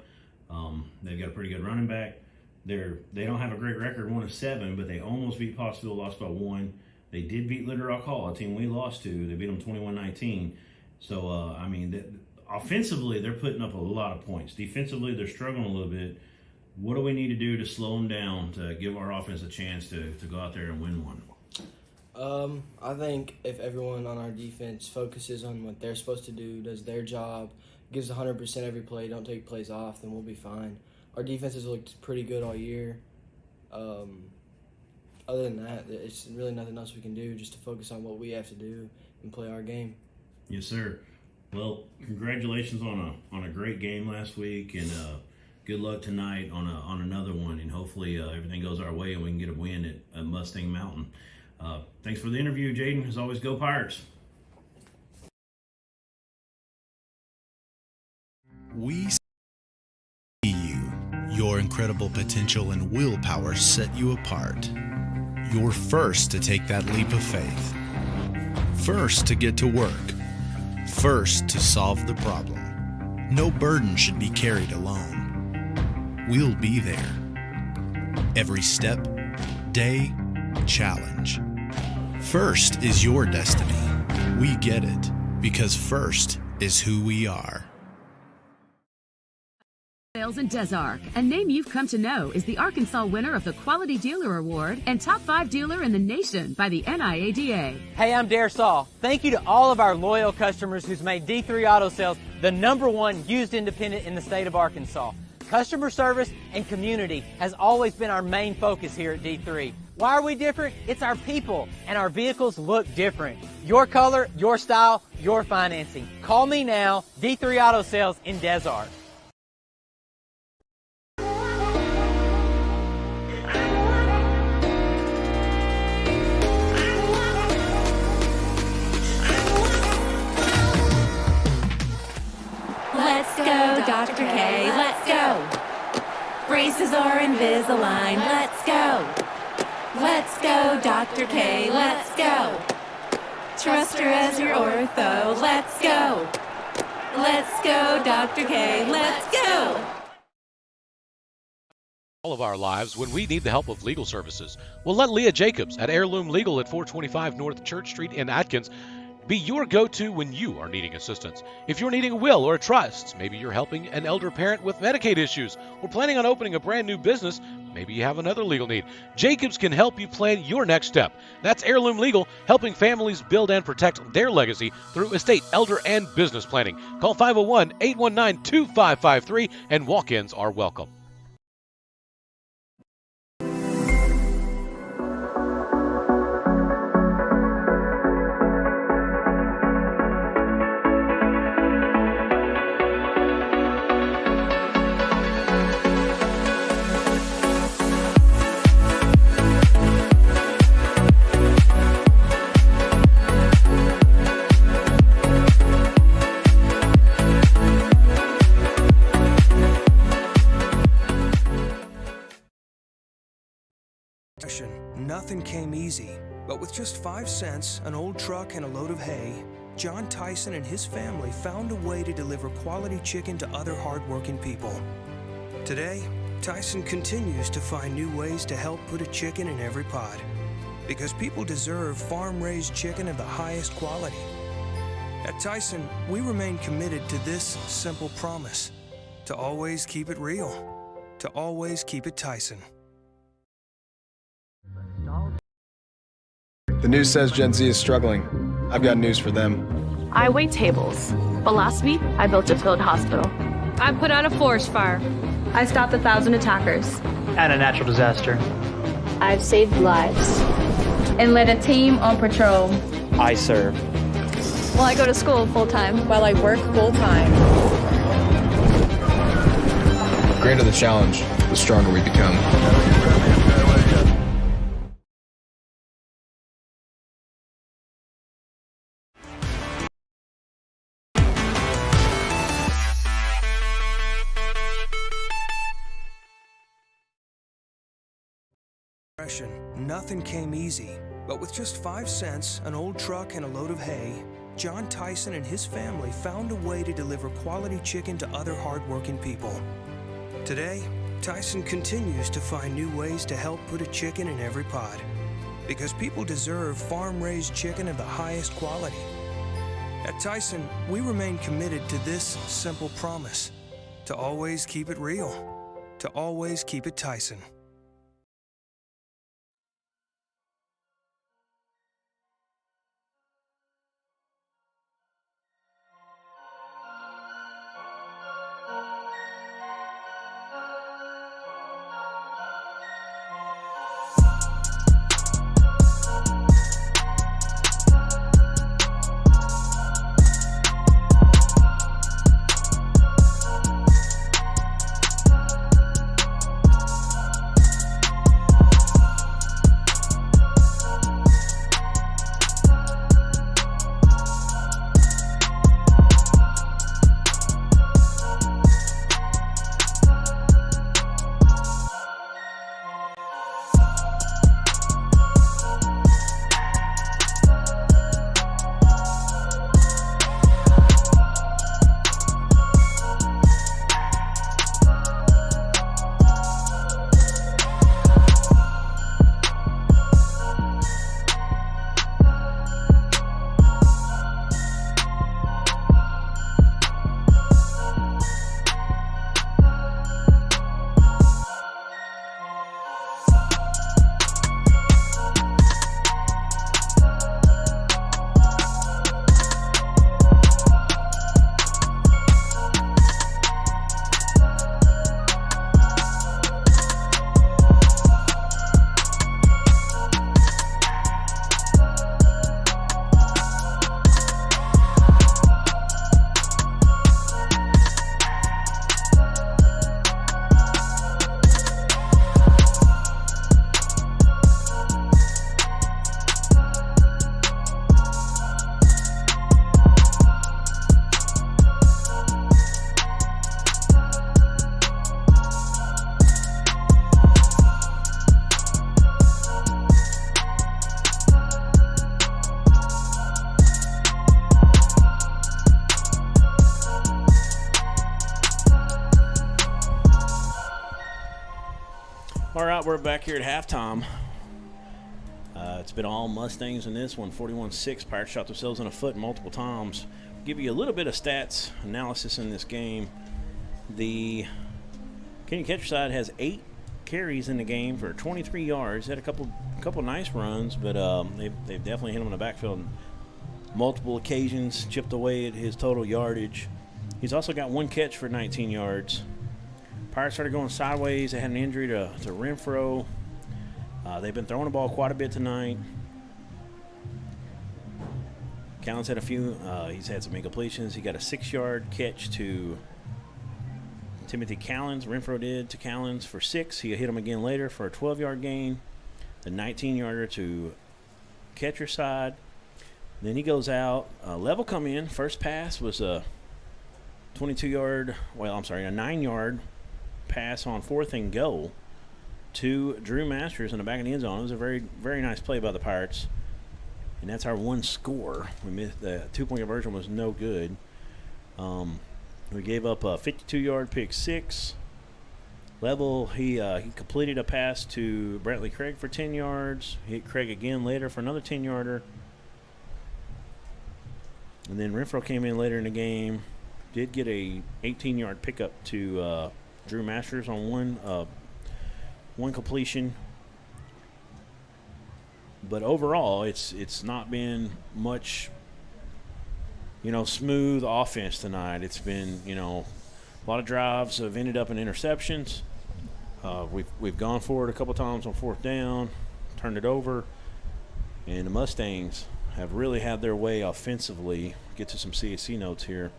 They've got a pretty good running back. They don't have a great record, 1-7, but they almost beat Pottsville, lost by 1. They did beat Little Rock Hall, a team we lost to. They beat them 21-19. So, offensively, they're putting up a lot of points. Defensively, they're struggling a little bit. What do we need to do to slow them down to give our offense a chance to go out there and win one? I think if everyone on our defense focuses on what they're supposed to do, does their job, gives 100% every play, don't take plays off, then we'll be fine. Our defense has looked pretty good all year. Other than that, it's really nothing else we can do, just to focus on what we have to do and play our game. Yes, sir. Well, congratulations on a great game last week, and good luck tonight on another one, and hopefully everything goes our way and we can get a win at Mustang Mountain. Thanks for the interview, Jaden. As always, go Pirates. We see you. Your incredible potential and willpower set you apart. You're first to take that leap of faith. First to get to work. First to solve the problem. No burden should be carried alone. We'll be there. Every step, day, challenge. First is your destiny. We get it because first is who we are. Sales in Des Arc, a name you've come to know, is the Arkansas winner of the Quality Dealer Award and Top 5 Dealer in the Nation by the NIADA. Hey, I'm Dare Saul. Thank you to all of our loyal customers who's made D3 Auto Sales the #1 used independent in the state of Arkansas. Customer service and community has always been our main focus here at D3. Why are we different? It's our people, and our vehicles look different. Your color, your style, your financing. Call me now, D3 Auto Sales in Des Arc. Let's go, Dr. K, let's go. Braces are Invisalign, let's go. Let's go, Dr. K, let's go. Trust her as your ortho, let's go. Let's go, Dr. K, let's go. All of our lives when we need the help of legal services. Well, let Leah Jacobs at Heirloom Legal at 425 North Church Street in Atkins be your go-to when you are needing assistance. If you're needing a will or a trust, maybe you're helping an elder parent with Medicaid issues, or planning on opening a brand new business, maybe you have another legal need. Jacobs can help you plan your next step. That's Heirloom Legal, helping families build and protect their legacy through estate, elder, and business planning. Call 501-819-2553, and walk-ins are welcome. Nothing came easy, but with just 5 cents, an old truck, and a load of hay, John Tyson and his family found a way to deliver quality chicken to other hardworking people. Today, Tyson continues to find new ways to help put a chicken in every pot, because people deserve farm-raised chicken of the highest quality. At Tyson, we remain committed to this simple promise: to always keep it real, to always keep it Tyson. The news says Gen Z is struggling. I've got news for them. I wait tables. But last week, I built a field hospital. I put out a forest fire. I stopped 1,000 attackers. And a natural disaster. I've saved lives. And led a team on patrol. I serve. Well, I go to school full-time. While I work full-time. The greater the challenge, the stronger we become. Nothing came easy, but with just 5 cents, an old truck, and a load of hay, John Tyson and his family found a way to deliver quality chicken to other hardworking people. Today, Tyson continues to find new ways to help put a chicken in every pot, because people deserve farm-raised chicken of the highest quality. At Tyson, we remain committed to this simple promise: to always keep it real, to always keep it Tyson. All right, we're back here at halftime. It's been all Mustangs in this one. 41-6. Pirates shot themselves in the foot multiple times. Give you a little bit of stats analysis in this game. The Kenny Catcher side has 8 carries in the game for 23 yards. Had a couple nice runs, but they've definitely hit him in the backfield on multiple occasions, chipped away at his total yardage. He's also got 1 catch for 19 yards. Pirates started going sideways. They had an injury to Renfro. They've been throwing the ball quite a bit tonight. Callens had a few. He's had some incompletions. He got a 6-yard catch to Timothy Callens. Renfro did to Callens for 6. He hit him again later for a 12-yard gain. The 19-yarder to catcher side. Then he goes out. Level come in. First pass was a 22-yard. Well, I'm sorry, a 9-yard pass on 4th and goal to Drew Masters in the back of the end zone. It was a very, very nice play by the Pirates. And that's our one score. We missed the 2-point conversion was no good. We gave up a 52-yard pick 6. Level, he completed a pass to Brantley Craig for 10 yards. Hit Craig again later for another 10-yarder. And then Renfro came in later in the game. Did get a 18-yard pickup to Drew Masters on one completion. But overall, it's not been much smooth offense tonight. It's been, a lot of drives have ended up in interceptions. We've gone for it a couple times on fourth down, turned it over, and the Mustangs have really had their way offensively. Get to some CAC notes here.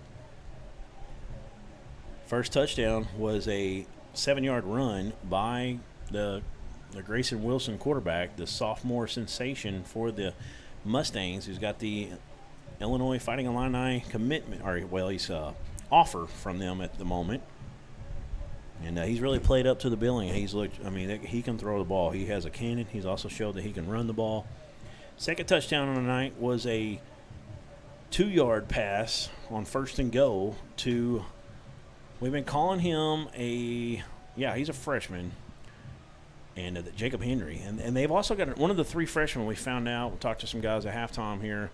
First touchdown was a 7-yard run by the Grayson Wilson quarterback, the sophomore sensation for the Mustangs, who's got the Illinois Fighting Illini commitment, he's offer from them at the moment. And he's really played up to the billing. He can throw the ball. He has a cannon. He's also showed that he can run the ball. Second touchdown on the night was a 2-yard pass on first and goal to, we've been calling him he's a freshman, and Jacob Henry. And they've also got one of the 3 freshmen we found out. We talked to some guys at halftime here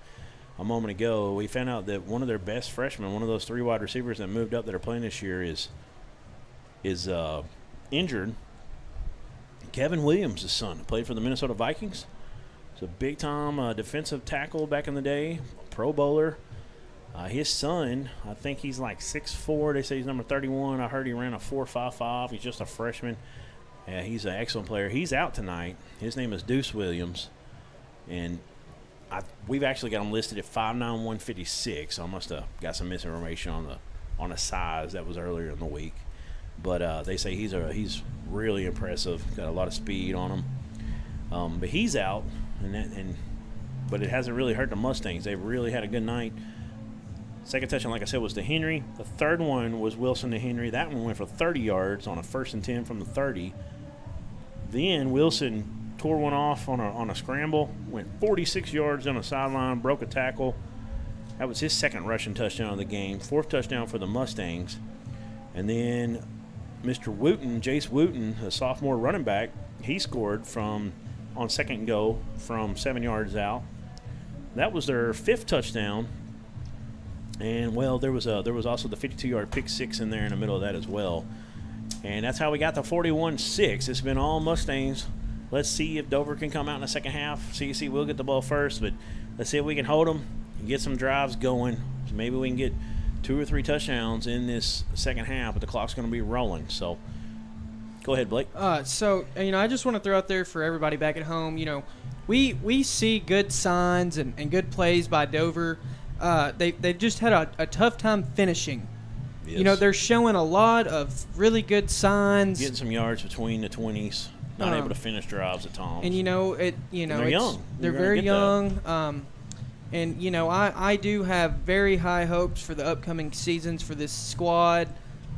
a moment ago. We found out that one of their best freshmen, one of those 3 wide receivers that moved up that are playing this year, is injured. Kevin Williams' son, played for the Minnesota Vikings. He's a big-time defensive tackle back in the day, Pro Bowler. His son, I think he's like 6'4". They say he's number 31. I heard he ran a 4.55. He's just a freshman. He's an excellent player. He's out tonight. His name is Deuce Williams, and we've actually got him listed at 5'9", 156. So I must have got some misinformation on the size. That was earlier in the week. But they say he's really impressive. Got a lot of speed on him. But he's out, but it hasn't really hurt the Mustangs. They've really had a good night. Second touchdown, like I said, was to Henry. The third one was Wilson to Henry. That one went for 30 yards on a 1st and 10 from the 30. Then Wilson tore one off on a scramble, went 46 yards on the sideline, broke a tackle. That was his second rushing touchdown of the game. 4th touchdown for the Mustangs. And then Mr. Wooten, Jace Wooten, a sophomore running back, he scored on second and goal from 7 yards out. That was their 5th touchdown. And, there was also the 52-yard pick 6 in there in the middle of that as well. And that's how we got the 41-6. It's been all Mustangs. Let's see if Dover can come out in the second half. CAC will get the ball first, but let's see if we can hold them and get some drives going. So maybe we can get 2 or 3 touchdowns in this second half, but the clock's going to be rolling. So go ahead, Blake. I just want to throw out there for everybody back at home, we see good signs and good plays by Dover. They've just had a tough time finishing. Yes. They're showing a lot of really good signs. Getting some yards between the 20s. Not able to finish drives at times. And, they're young. They're very young. I do have very high hopes for the upcoming seasons for this squad.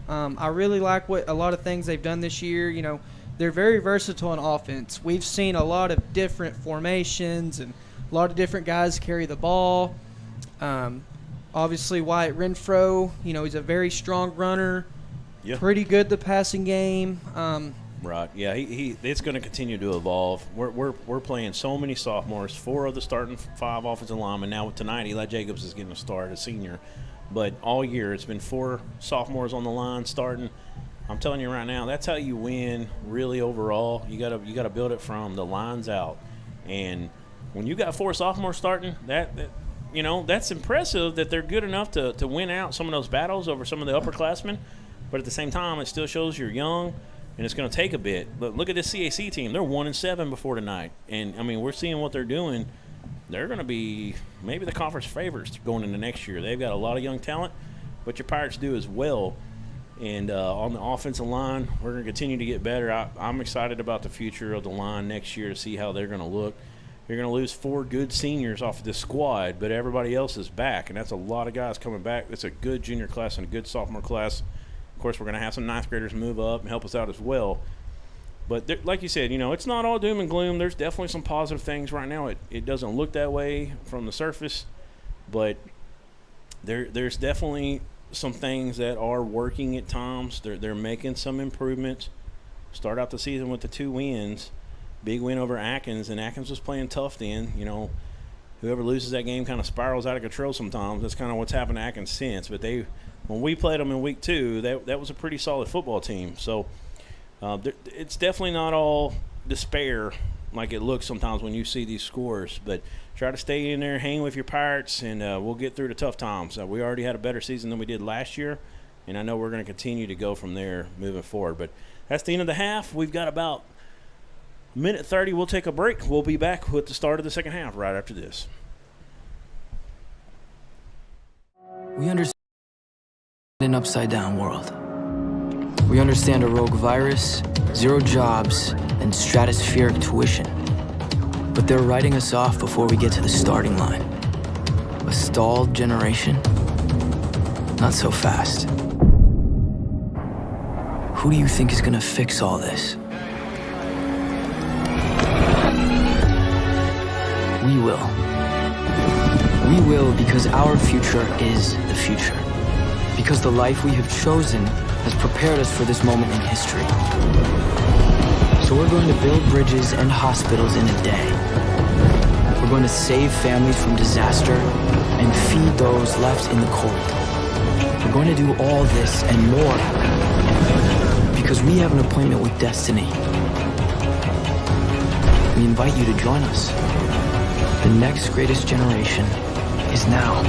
I really like a lot of things they've done this year. They're very versatile on offense. We've seen a lot of different formations and a lot of different guys carry the ball. Obviously, Wyatt Renfro, he's a very strong runner. Yeah. Pretty good the passing game. Right. Yeah. It's going to continue to evolve. We're playing so many sophomores. 4 of the starting 5 offensive linemen. Now tonight, Eli Jacobs is getting a start, a senior. But all year, it's been 4 sophomores on the line starting. I'm telling you right now, that's how you win. Really, overall, you gotta build it from the lines out. And when you got 4 sophomores starting, that's impressive that they're good enough to win out some of those battles over some of the upperclassmen. But at the same time, it still shows you're young. And it's going to take a bit. But look at this CAC team. They're 1-7 before tonight. And, we're seeing what they're doing. They're going to be maybe the conference favorites going into next year. They've got a lot of young talent, but your Pirates do as well. And on the offensive line, we're going to continue to get better. I'm excited about the future of the line next year to see how they're going to look. You're going to lose 4 good seniors off of this squad, but everybody else is back. And that's a lot of guys coming back. It's a good junior class and a good sophomore class. Of course, we're going to have some 9th graders move up and help us out as well. But like you said, it's not all doom and gloom. There's definitely some positive things right now. It doesn't look that way from the surface, but there's definitely some things that are working at times. They're making some improvements. Start out the season with the 2 wins. Big win over Atkins, and Atkins was playing tough then. Whoever loses that game kind of spirals out of control sometimes. That's kind of what's happened to Atkins since. But when we played them in week 2, that was a pretty solid football team. So it's definitely not all despair like it looks sometimes when you see these scores. But try to stay in there, hang with your Pirates, and we'll get through the tough times. We already had a better season than we did last year, and I know we're going to continue to go from there moving forward. But that's the end of the half. We've got about minute 30. We'll take a break. We'll be back with the start of the second half right after this. We understand an upside-down world. We understand a rogue virus, 0 jobs, and stratospheric tuition. But they're writing us off before we get to the starting line. A stalled generation? Not so fast. Who do you think is gonna fix all this? We will. We will because our future is the future. Because the life we have chosen has prepared us for this moment in history. So we're going to build bridges and hospitals in a day. We're going to save families from disaster and feed those left in the cold. We're going to do all this and more because we have an appointment with destiny. We invite you to join us. The next greatest generation is now.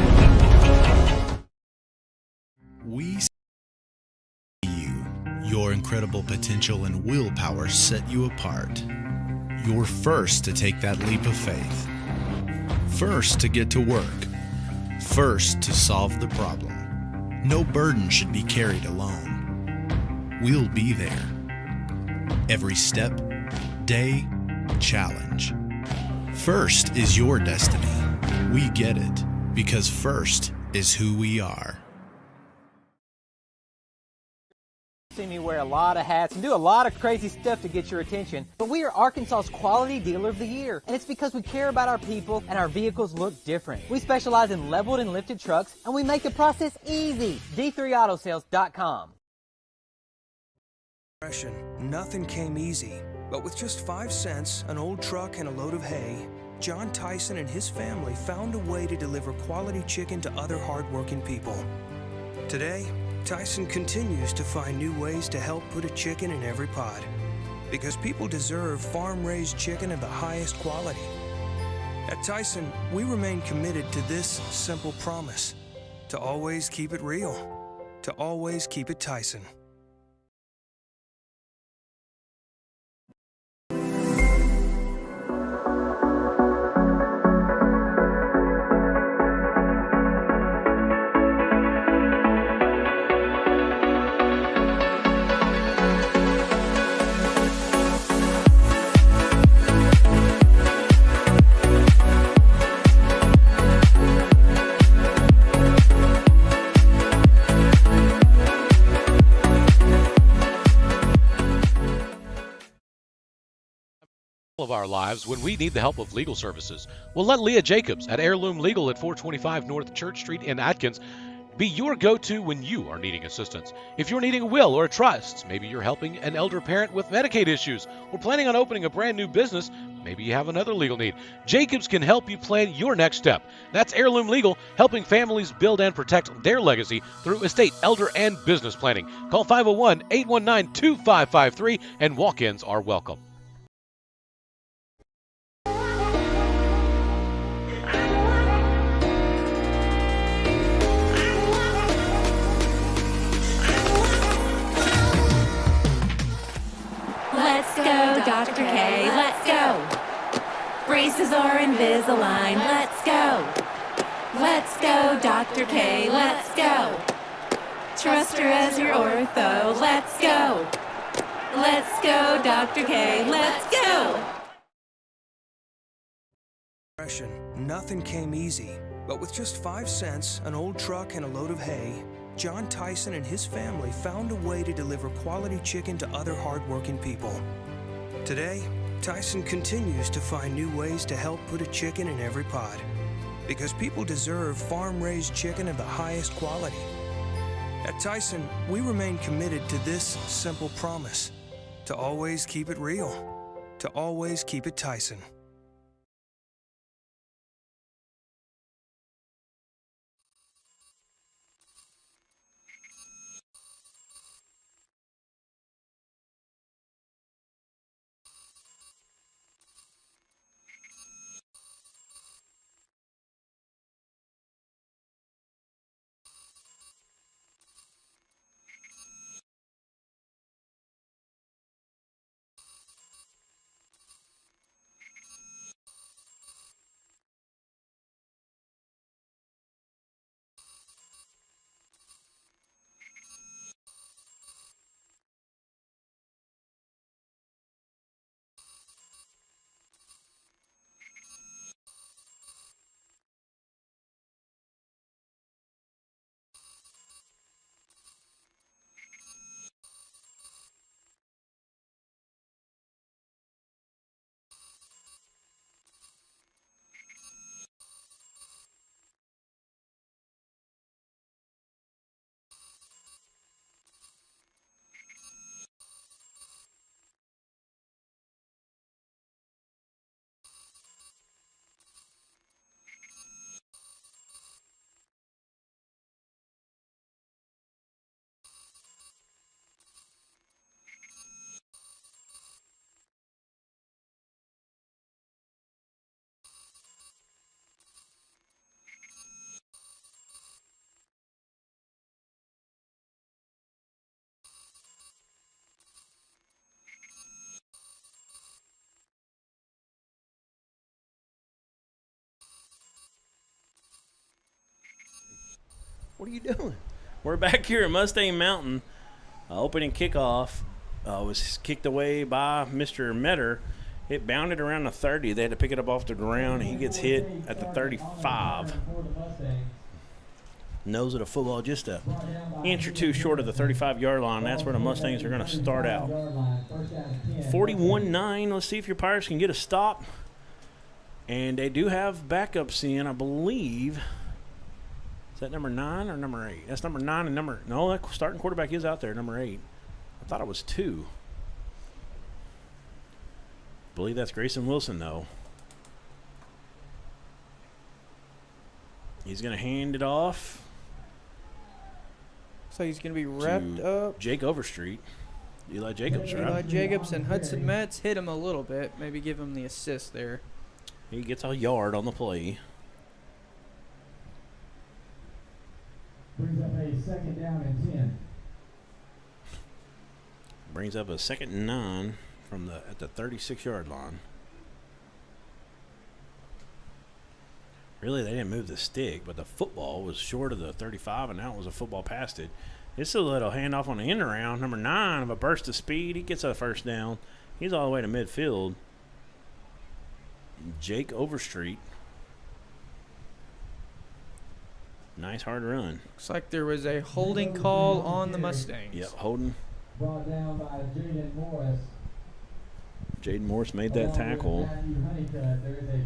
We see you. Your incredible potential and willpower set you apart. You're first to take that leap of faith. First to get to work. First to solve the problem. No burden should be carried alone. We'll be there. Every step, day, challenge. First is your destiny. We get it because first is who we are. See me wear a lot of hats and do a lot of crazy stuff to get your attention, but we are Arkansas's Quality Dealer of the Year, and it's because we care about our people and our vehicles look different. We specialize in leveled and lifted trucks, and we make the process easy. D3Autosales.com. Nothing came easy, but with just 5 cents, an old truck, and a load of hay, John Tyson and his family found a way to deliver quality chicken to other hardworking people. Today, Tyson continues to find new ways to help put a chicken in every pot, because people deserve farm-raised chicken of the highest quality. At Tyson, we remain committed to this simple promise: to always keep it real, to always keep it Tyson. Of our lives when we need the help of legal services. We'll let Leah Jacobs at Heirloom Legal at 425 North Church Street in Atkins be your go-to when you are needing assistance. If you're needing a will or a trust, maybe you're helping an elder parent with Medicaid issues, or planning on opening a brand new business, maybe you have another legal need. Jacobs can help you plan your next step. That's Heirloom Legal, helping families build and protect their legacy through estate, elder, and business planning. Call 501-819-2553 and walk-ins are welcome. Let's go, Dr. K, let's go. Braces are Invisalign, let's go. Let's go, Dr. K, let's go. Trust her as your ortho, let's go. Let's go, Dr. K, let's go. Nothing came easy, but with just 5 cents, an old truck, and a load of hay, John Tyson and his family found a way to deliver quality chicken to other hardworking people. Today, Tyson continues to find new ways to help put a chicken in every pot, because people deserve farm-raised chicken of the highest quality. At Tyson, we remain committed to this simple promise: to always keep it real, to always keep it Tyson. What are you doing? We're back here at Mustang Mountain. Opening kickoff was kicked away by Mr. Metter. It bounded around the 30. They had to pick it up off the ground. He gets hit at the 35. Nose of the football just an inch or two short of the 35-yard line. That's where the Mustangs are going to start out. 41-9. Let's see if your Pirates can get a stop. And they do have backups in, I believe. Is that number 9 or number 8? That's number 9 and number – no, that starting quarterback is out there, number 8. I thought it was 2. I believe that's Grayson Wilson, though. He's going to hand it off. So he's going to be wrapped up. Jake Overstreet. Eli Jacobs, right? Eli Jacobs and Hudson Metz hit him a little bit. Maybe give him the assist there. He gets a yard on the play. Brings up a 2nd down and 10. Brings up a 2nd and 9 from at the 36-yard line. Really, they didn't move the stick, but the football was short of the 35, and now it was a football past it. It's a little handoff on the end around. Number 9 of a burst of speed. He gets a first down. He's all the way to midfield. Jake Overstreet. Nice hard run. Looks like there was a holding call on the Mustangs. Yep, holding. Brought down by Jaden Morris. Jaden Morris made that tackle. There is a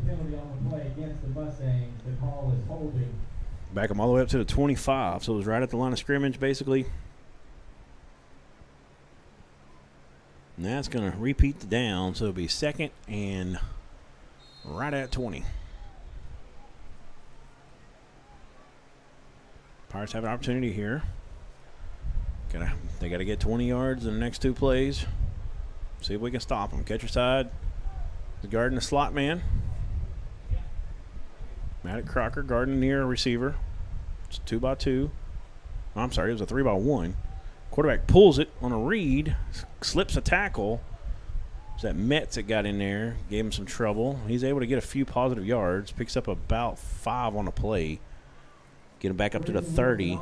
penalty on the play against the Mustangs. The call is holding. Back them all the way up to the 25, so it was right at the line of scrimmage, basically. And that's going to repeat the down, so it'll be 2nd and right at 20. Pirates have an opportunity here. They got to get 20 yards in the next 2 plays. See if we can stop them. Catcher side, the guarding the slot man. Matt Crocker guarding near receiver. It's 2-by-2. Oh, I'm sorry, it was a 3-by-1. Quarterback pulls it on a read, slips a tackle. It's that Metz that got in there, gave him some trouble. He's able to get a few positive yards, picks up about 5 on the play. Get him back up to the 30.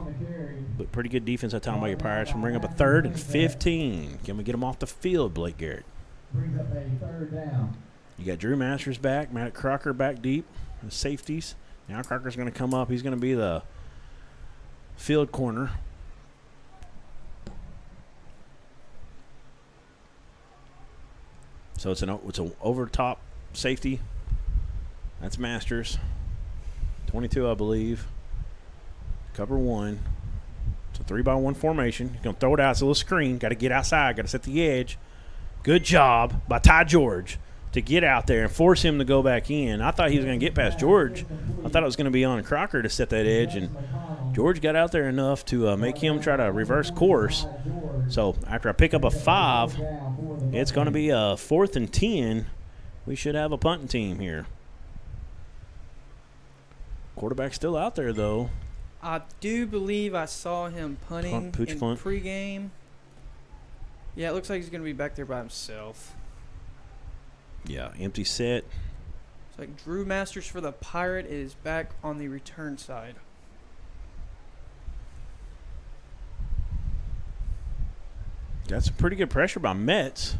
But pretty good defense that time by your Pirates. We'll bring up a 3rd and 15. Can we get him off the field, Blake Garrett? Brings up a 3rd down. You got Drew Masters back, Matt Crocker back deep, the safeties. Now Crocker's going to come up. He's going to be the field corner. So it's an over top safety. That's Masters. 22, I believe. Cover 1. It's a 3-by-1 formation. He's going to throw it out. It's a little screen. Got to get outside. Got to set the edge. Good job by Ty George to get out there and force him to go back in. I thought he was going to get past George. I thought it was going to be on Crocker to set that edge, and George got out there enough to make him try to reverse course. So after I pick up a 5, it's going to be a 4th and 10. We should have a punting team here. Quarterback's still out there, though. I do believe I saw him punting in pregame. Yeah, it looks like he's going to be back there by himself. Yeah, empty set. It's like Drew Masters for the Pirate is back on the return side. Got some pretty good pressure by Metz.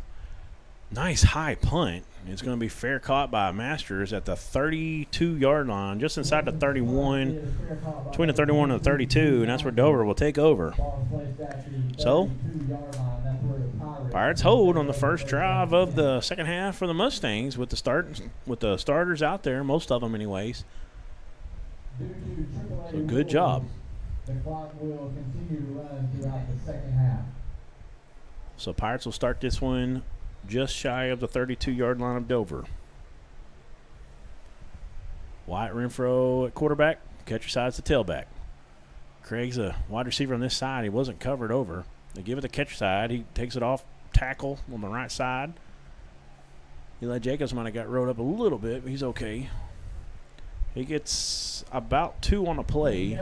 Nice high punt. It's going to be fair caught by Masters at the 32-yard line, just inside the 31, between the 31 and the 32, and that's where Dover will take over. So, Pirates hold on the first drive of the second half for the Mustangs with the starters out there, most of them anyways. So good job. The clock will continue to run throughout the second half. So Pirates will start this one just shy of the 32-yard line of Dover. Wyatt Renfro at quarterback. Catcher side's the tailback. Craig's a wide receiver on this side. He wasn't covered over. They give it the catcher side. He takes it off tackle on the right side. Eli Jacobs might have got rode up a little bit, but he's okay. He gets about 2 on a play.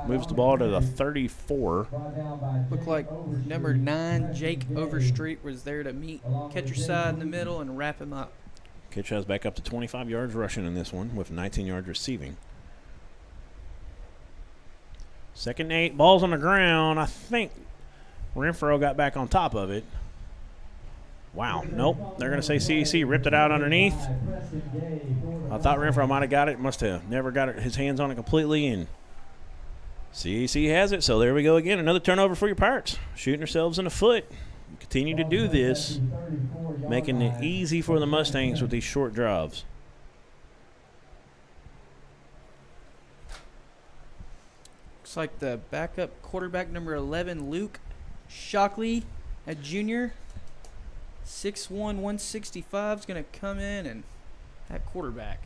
Moves the ball to the 34. Looked like number 9, Jake Overstreet, was there to meet catcher side in the middle and wrap him up. Catcher has back up to 25 yards rushing in this one with 19 yards receiving. 2nd and 8. Ball's on the ground. I think Renfro got back on top of it. Wow. Nope. They're going to say CAC ripped it out underneath. I thought Renfro might have got it. Must have never got his hands on it completely. And CAC has it. So there we go again. Another turnover for your Pirates. Shooting themselves in the foot. Continue to do this. Making it easy for the Mustangs with these short drives. Looks like the backup quarterback, number 11, Luke Shockley, a junior. 6'1", 165 is going to come in and at quarterback.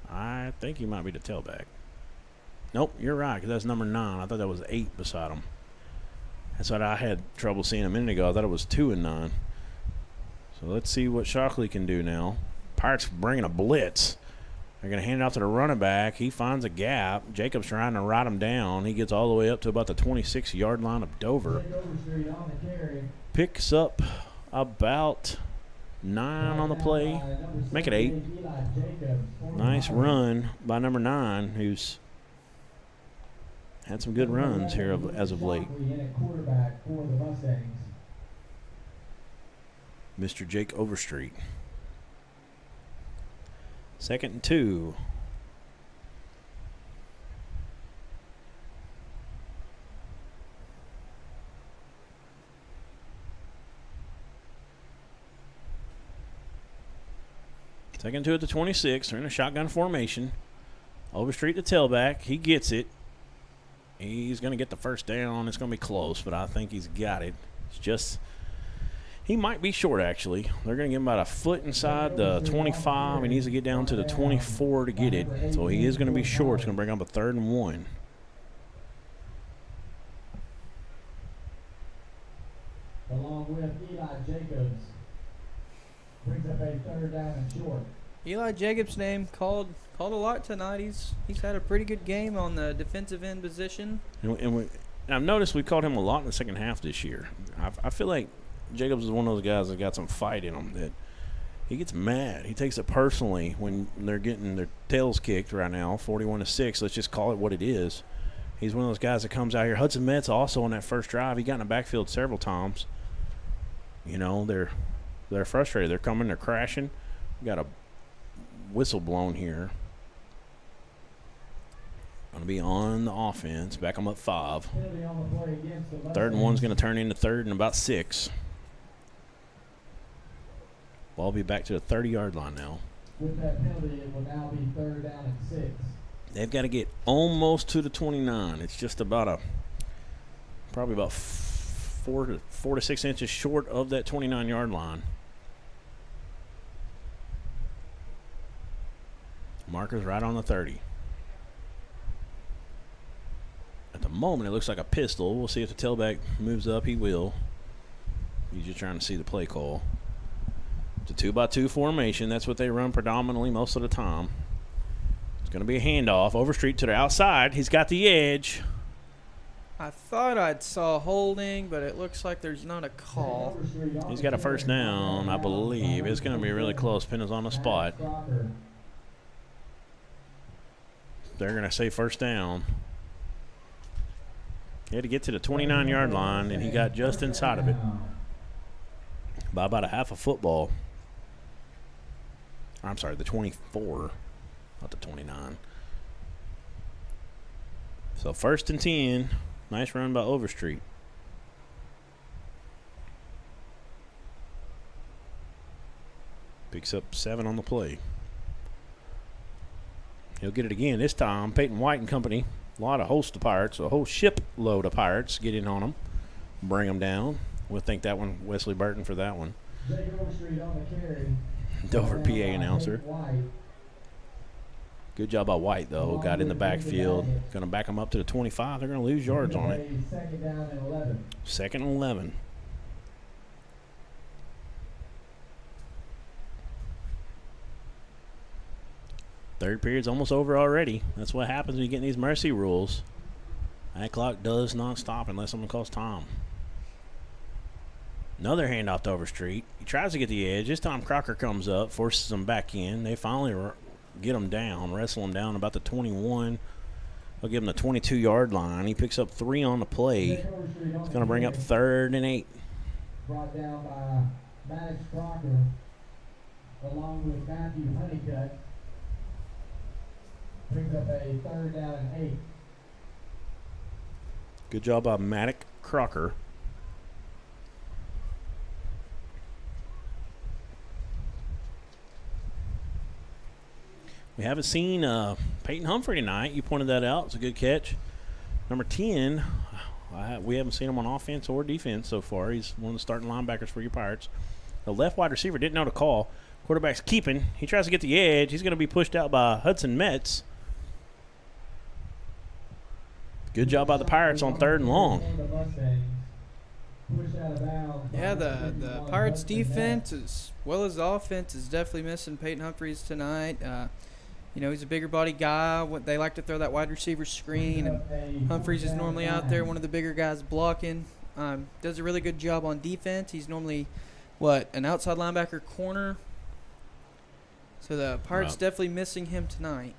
I think he might be the tailback. Nope, you're right, because that's number 9. I thought that was 8 beside him. That's what I had trouble seeing a minute ago. I thought it was 2 and 9. So let's see what Shockley can do now. Pirates bringing a blitz. They're going to hand it off to the running back. He finds a gap. Jacobs trying to ride him down. He gets all the way up to about the 26-yard line of Dover. Picks up about 9 on the play. Make it 8. Nice run by number 9, who's had some good runs here as of late. Mr. Jake Overstreet. 2nd and 2. Second and 2 at the 26. They're in a shotgun formation. Overstreet the tailback. He gets it. He's going to get the first down. It's going to be close, but I think he's got it. It's just he might be short, actually. They're going to give him about a foot inside the 25. He needs to get down to the 24 to get it. So he is going to be short. It's going to bring up a 3rd and 1. Along with Eli Jacobs. Brings up a 3rd down and short. Eli Jacobs' name called a lot tonight. He's had a pretty good game on the defensive end position. And I've noticed we called him a lot in the second half this year. I feel like Jacobs is one of those guys that got some fight in him, that he gets mad. He takes it personally when they're getting their tails kicked right now, 41-6. Let's just call it what it is. He's one of those guys that comes out here. Hudson Metz also on that first drive. He got in the backfield several times. You know, they're frustrated. They're coming. They're crashing. We got a whistle blown here. Going to be on the offense. Back them up 5. 3rd and 1's going to turn into 3rd and about 6. Ball will be back to the 30-yard line now. With that penalty, it will now be 3rd down and 6. They've got to get almost to the 29. It's just about probably about 4 to 6 inches short of that 29-yard line. Marker's right on the 30. At the moment, it looks like a pistol. We'll see if the tailback moves up. He will. He's just trying to see the play call. It's a 2-by-2 formation. That's what they run predominantly most of the time. It's going to be a handoff. Overstreet to the outside. He's got the edge. I thought I saw holding, but it looks like there's not a call. He's got a first down, I believe. It's going to be really close. Pin is on the spot. They're going to say first down. He had to get to the 29-yard line, and he got just inside of it by about a half a football. I'm sorry, the 24, not the 29. So 1st and 10. Nice run by Overstreet. Picks up 7 on the play. He'll get it again this time. Peyton White and company. A lot of host of Pirates, a whole shipload of Pirates get in on them, bring them down. We'll thank that one, Wesley Burton, for that one. Dover PA announcer. Good job by White, though. Got in the backfield. Going to back them up to the 25. They're going to lose yards on it. 2nd and 11. Third period's almost over already. That's what happens when you get in these mercy rules. That clock does not stop unless someone calls time. Another handoff to Overstreet. He tries to get the edge. This time Crocker comes up, forces him back in. They finally get him down, wrestle him down about the 21. He'll give him the 22-yard line. He picks up 3 on the play. It's going to bring up 3rd and 8. Brought down by Maddox Crocker along with Matthew Honeycutt. Brings up a 3rd down and 8. Good job by Maddox Crocker. We haven't seen Peyton Humphrey tonight. You pointed that out. It's a good catch. Number 10, we haven't seen him on offense or defense so far. He's one of the starting linebackers for your Pirates. The left wide receiver didn't know to call. Quarterback's keeping. He tries to get the edge. He's going to be pushed out by Hudson Metz. Good job by the Pirates on 3rd and long. Yeah, the Pirates defense as well as the offense is definitely missing Peyton Humphreys tonight. You know, he's a bigger body guy. They like to throw that wide receiver screen, and Humphreys is normally out there, one of the bigger guys blocking. Does a really good job on defense. He's normally, an outside linebacker corner. So the Pirates definitely missing him tonight.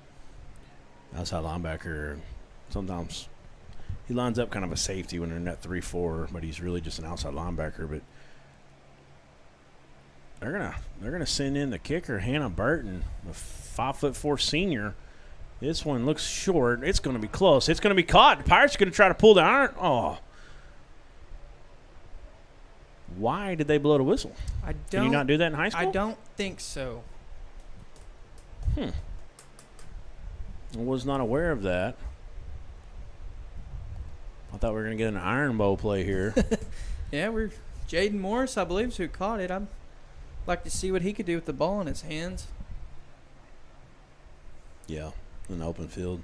Outside linebacker, sometimes he lines up kind of a safety when they're in that 3-4, but he's really just an outside linebacker. But they're gonna send in the kicker, Hannah Burton, the 5'4" senior. This one looks short. It's going to be close. It's going to be caught. The Pirates are going to try to pull the iron. Oh. Why did they blow the whistle? Can you not do that in high school? I don't think so. I was not aware of that. I thought we were going to get an Iron Bowl play here. Yeah, Jaden Morris, I believe, is who caught it. I'd like to see what he could do with the ball in his hands. Yeah, in the open field.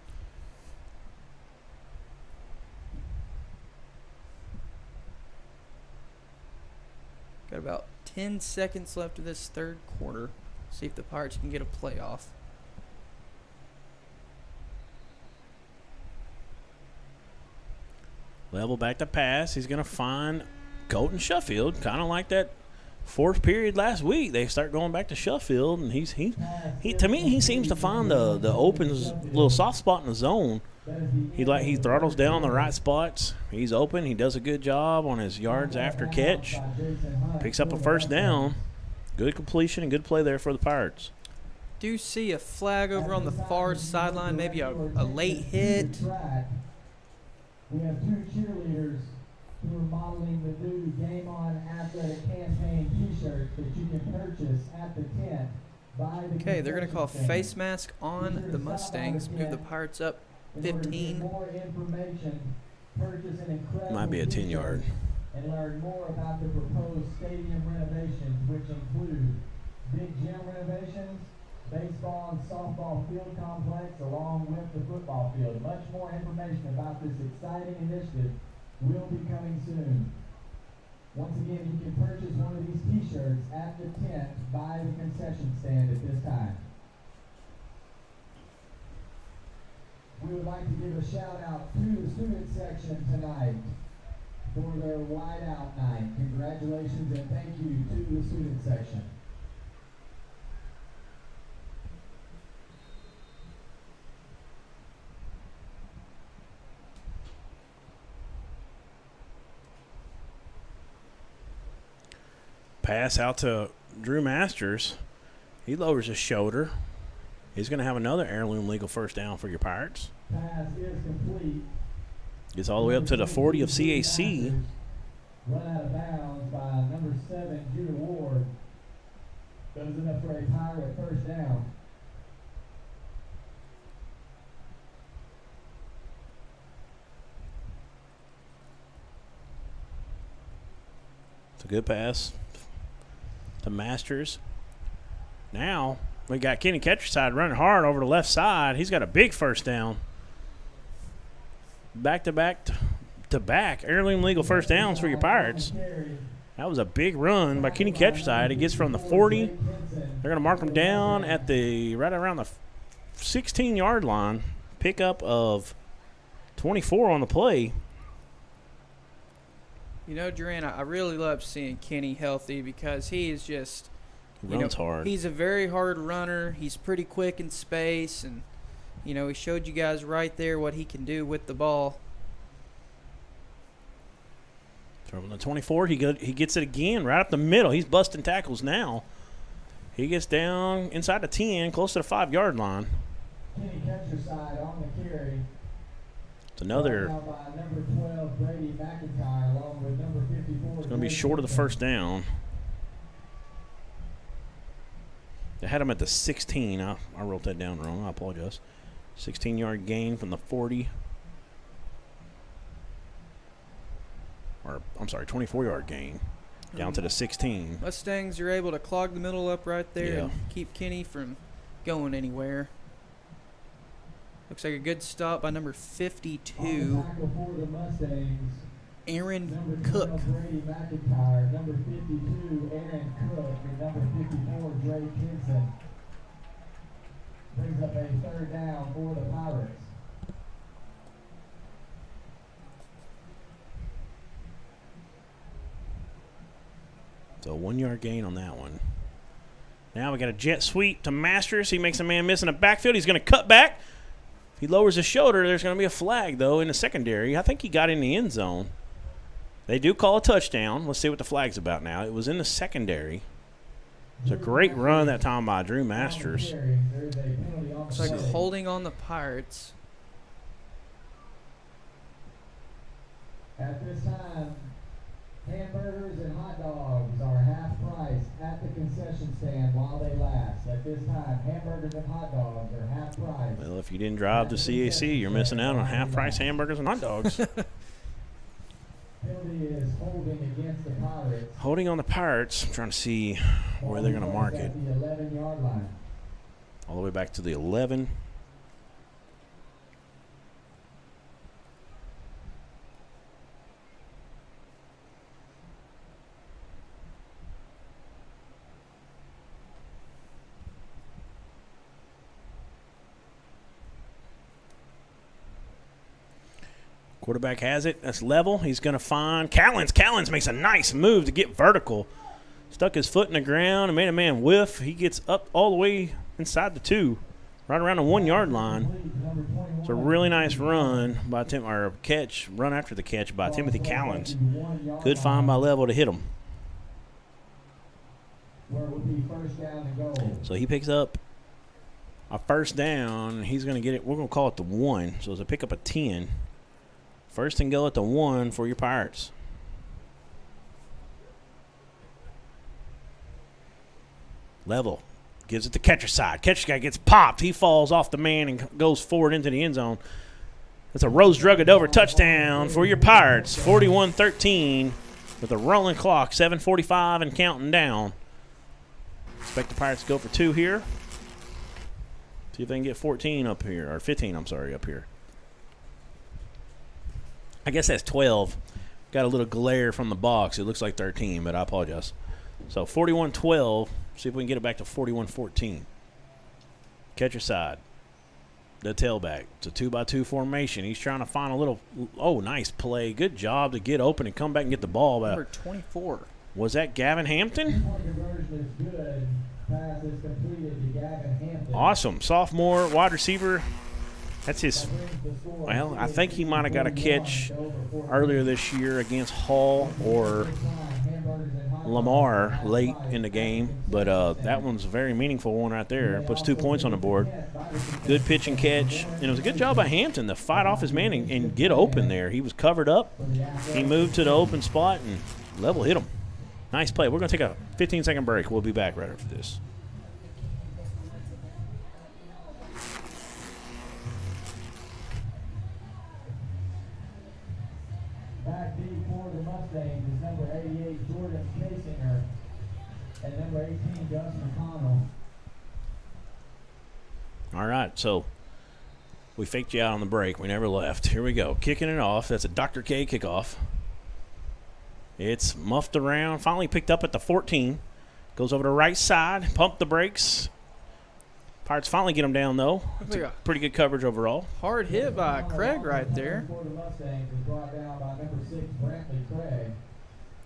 Got about 10 seconds left of this 3rd quarter. See if the Pirates can get a playoff. Level back to pass. He's going to find Colton Sheffield, kind of like that 4th period last week. They start going back to Sheffield, and he to me, he seems to find the open little soft spot in the zone. He throttles down the right spots. He's open. He does a good job on his yards after catch. Picks up a 1st down. Good completion and good play there for the Pirates. Do see a flag over on the far sideline, maybe a late hit. We have 2 cheerleaders who are modeling the new Game On Athletic Campaign T-shirts that you can purchase at the tent. Okay, they're going to call face mask on the Mustangs. Move the Pirates up 15. Might be a 10-yard. And learn more about the proposed stadium renovations, which include big gym renovations, baseball and softball field complex, along with the football field. Much more information about this exciting initiative will be coming soon. Once again, you can purchase one of these T-shirts at the tent by the concession stand at this time. We would like to give a shout out to the student section tonight for their wide-out night. Congratulations and thank you to the student section. Pass out to Drew Masters. He lowers his shoulder. He's going to have another heirloom legal 1st down for your Pirates. Pass is complete. Gets all the way up to the 40 of CAC. Run out of bounds by number 7, Judah Ward. Goes enough for a Pirate 1st down. It's a good pass to Masters. Now we got Kenny Ketcherside running hard over the left side. He's got a big 1st down. Back to back heirloom legal 1st downs for your Pirates. That was a big run by Kenny Ketcherside. He gets from the 40. They're going to mark him down at right around the 16-yard line. Pickup of 24 on the play. You know, Jaran, I really love seeing Kenny healthy because he is just runs hard. He's a very hard runner. He's pretty quick in space, and You know, he showed you guys right there what he can do with the ball. From the 24, he gets it again right up the middle. He's busting tackles now. He gets down inside the 10, close to the 5-yard line. Kenny Countryside on the carry. It's another. By number 12, Brady McIntyre, along with number 54. It's going to be short of the first down. They had him at the 16. I wrote that down wrong. I apologize. 16-yard gain from the 40. Or, I'm sorry, 24-yard gain down to the 16. Mustangs are able to clog the middle up right there Yeah. and keep Kenny from going anywhere. Looks like a good stop by number 52, Aaron Cook. Brady McIntyre, number 52, Aaron Cook, and number 54, Dre Kinson. Brings up a third down for the Pirates. So 1-yard gain on that one. Now we got a jet sweep to Masters. He makes a man miss in the backfield. He's going to cut back. If he lowers his shoulder, there's going to be a flag, though, in the secondary. I think he got in the end zone. They do call a touchdown. Let's see what the flag's about now. It was in the secondary. It's a great run that time by Drew Masters. Looks like holding on the Pirates. At this time, hamburgers and hot dogs are half price at the concession stand while they last. At this time, hamburgers and hot dogs are half price. Well, if you didn't drive to CAC, you're missing out on half-price hamburgers and hot dogs. Penalty is holding against the Pirates. Holding on the Pirates. I'm trying to see where they're going to mark it. At the 11-yard line. All the way back to the 11. Quarterback has it. That's level. He's going to find Callens. Callens makes a nice move to get vertical. Stuck his foot in the ground and made a man whiff. He gets up all the way inside the 2, right around the 1-yard line. It's a really nice run by run after the catch by Timothy Callens. Good find by level to hit him. So he picks up a first down. He's going to get it. We're going to call it the 1. So it's a pick up a 10. First and goal at the 1 for your Pirates. Level. Gives it to catcher side. Catcher guy gets popped. He falls off the man and goes forward into the end zone. That's a Rose Drugged over touchdown for your Pirates. 41-13 with a rolling clock. 7:45 and counting down. Expect the Pirates to go for 2 here. See if they can get 14 up here. Or 15, I'm sorry, up here. I guess that's 12. Got a little glare from the box. It looks like 13, but I apologize. So 41-12. See if we can get it back to 41-14. Catcher side. The tailback. It's a 2-by-2 formation. He's trying to find a little. Oh, nice play. Good job to get open and come back and get the ball. Number 24. Was that Gavin Hampton? Awesome. Sophomore wide receiver. That's his. Well, I think he might have got a catch earlier this year against Hall or Lamar late in the game, but that one's a very meaningful one right there. Puts 2 points on the board. Good pitch and catch, and it was a good job by Hampton to fight off his man and get open there. He was covered up. He moved to the open spot and level hit him. Nice play. We're going to take a 15-second break. We'll be back right after this. Back deep for the Mustangs is number 88, Jordan Kasinger, and number 18, Dustin Connell. All right, so we faked you out on the break. We never left. Here we go. Kicking it off. That's a Dr. K kickoff. It's muffed around. Finally picked up at the 14. Goes over to the right side. Pump the brakes. Pirates finally get him down, though. It's a pretty good coverage overall. Hard hit by Craig right there.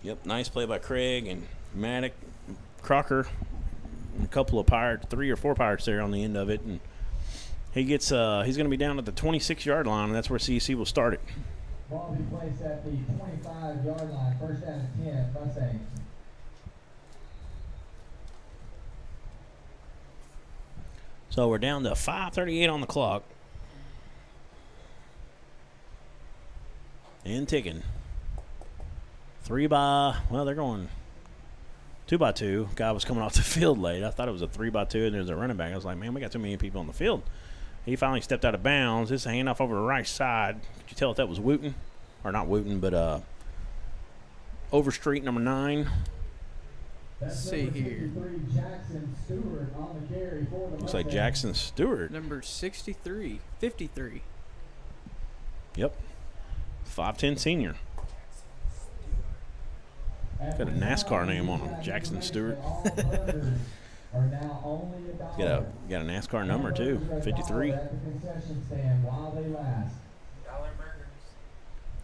Yep, nice play by Craig and Maddox, Crocker, and a couple of Pirates, 3 or 4 Pirates there on the end of it. And He gets he's going to be down at the 26-yard line, and that's where CAC will start it. Ball will be placed at the 25-yard line. First down and 10, Mustangs. So we're down to 5:38 on the clock. And ticking. They're going 2x2. Guy was coming off the field late. I thought it was a 3x2, and there's a running back. I was like, man, we got too many people on the field. He finally stepped out of bounds. This is a handoff over the right side. Could you tell if that was Wooten? Or not Wooten, but Overstreet, number 9. Let's see here. Looks like Jackson Stewart. Number 63. 53. Yep. 5'10 senior. Got a NASCAR name on him, Jackson Stewart. got a NASCAR number too, 53.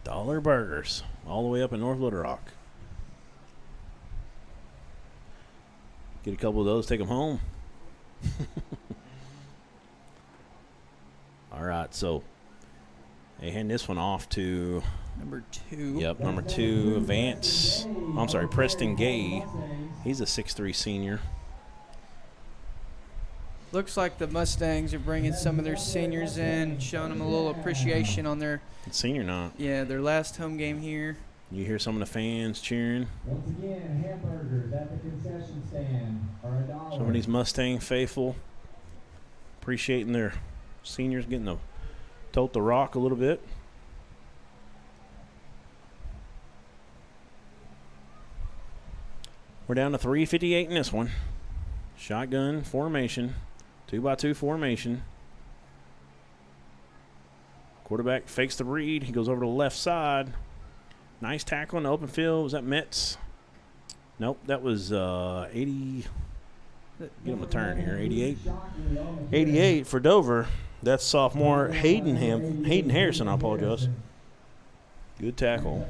Dollar Burgers, all the way up in North Little Rock. Get a couple of those, take them home. All right, so they hand this one off to number 2. Yep, number 2, Preston Gay. He's a 6'3 senior. Looks like the Mustangs are bringing some of their seniors in, showing them a little appreciation on their senior night. Yeah, their last home game here. You hear some of the fans cheering. Once again, hamburgers at the concession stand are $1. Some of these Mustang faithful appreciating their seniors getting to tote the rock a little bit. We're down to 3:58 in this one. Shotgun formation, 2x2 formation. Quarterback fakes the read. He goes over to the left side. Nice tackle in the open field. Was that Metz? Nope, that was 80. Get him a turn here. 88. 88 for Dover. That's sophomore Hayden Harrison. I apologize. Good tackle.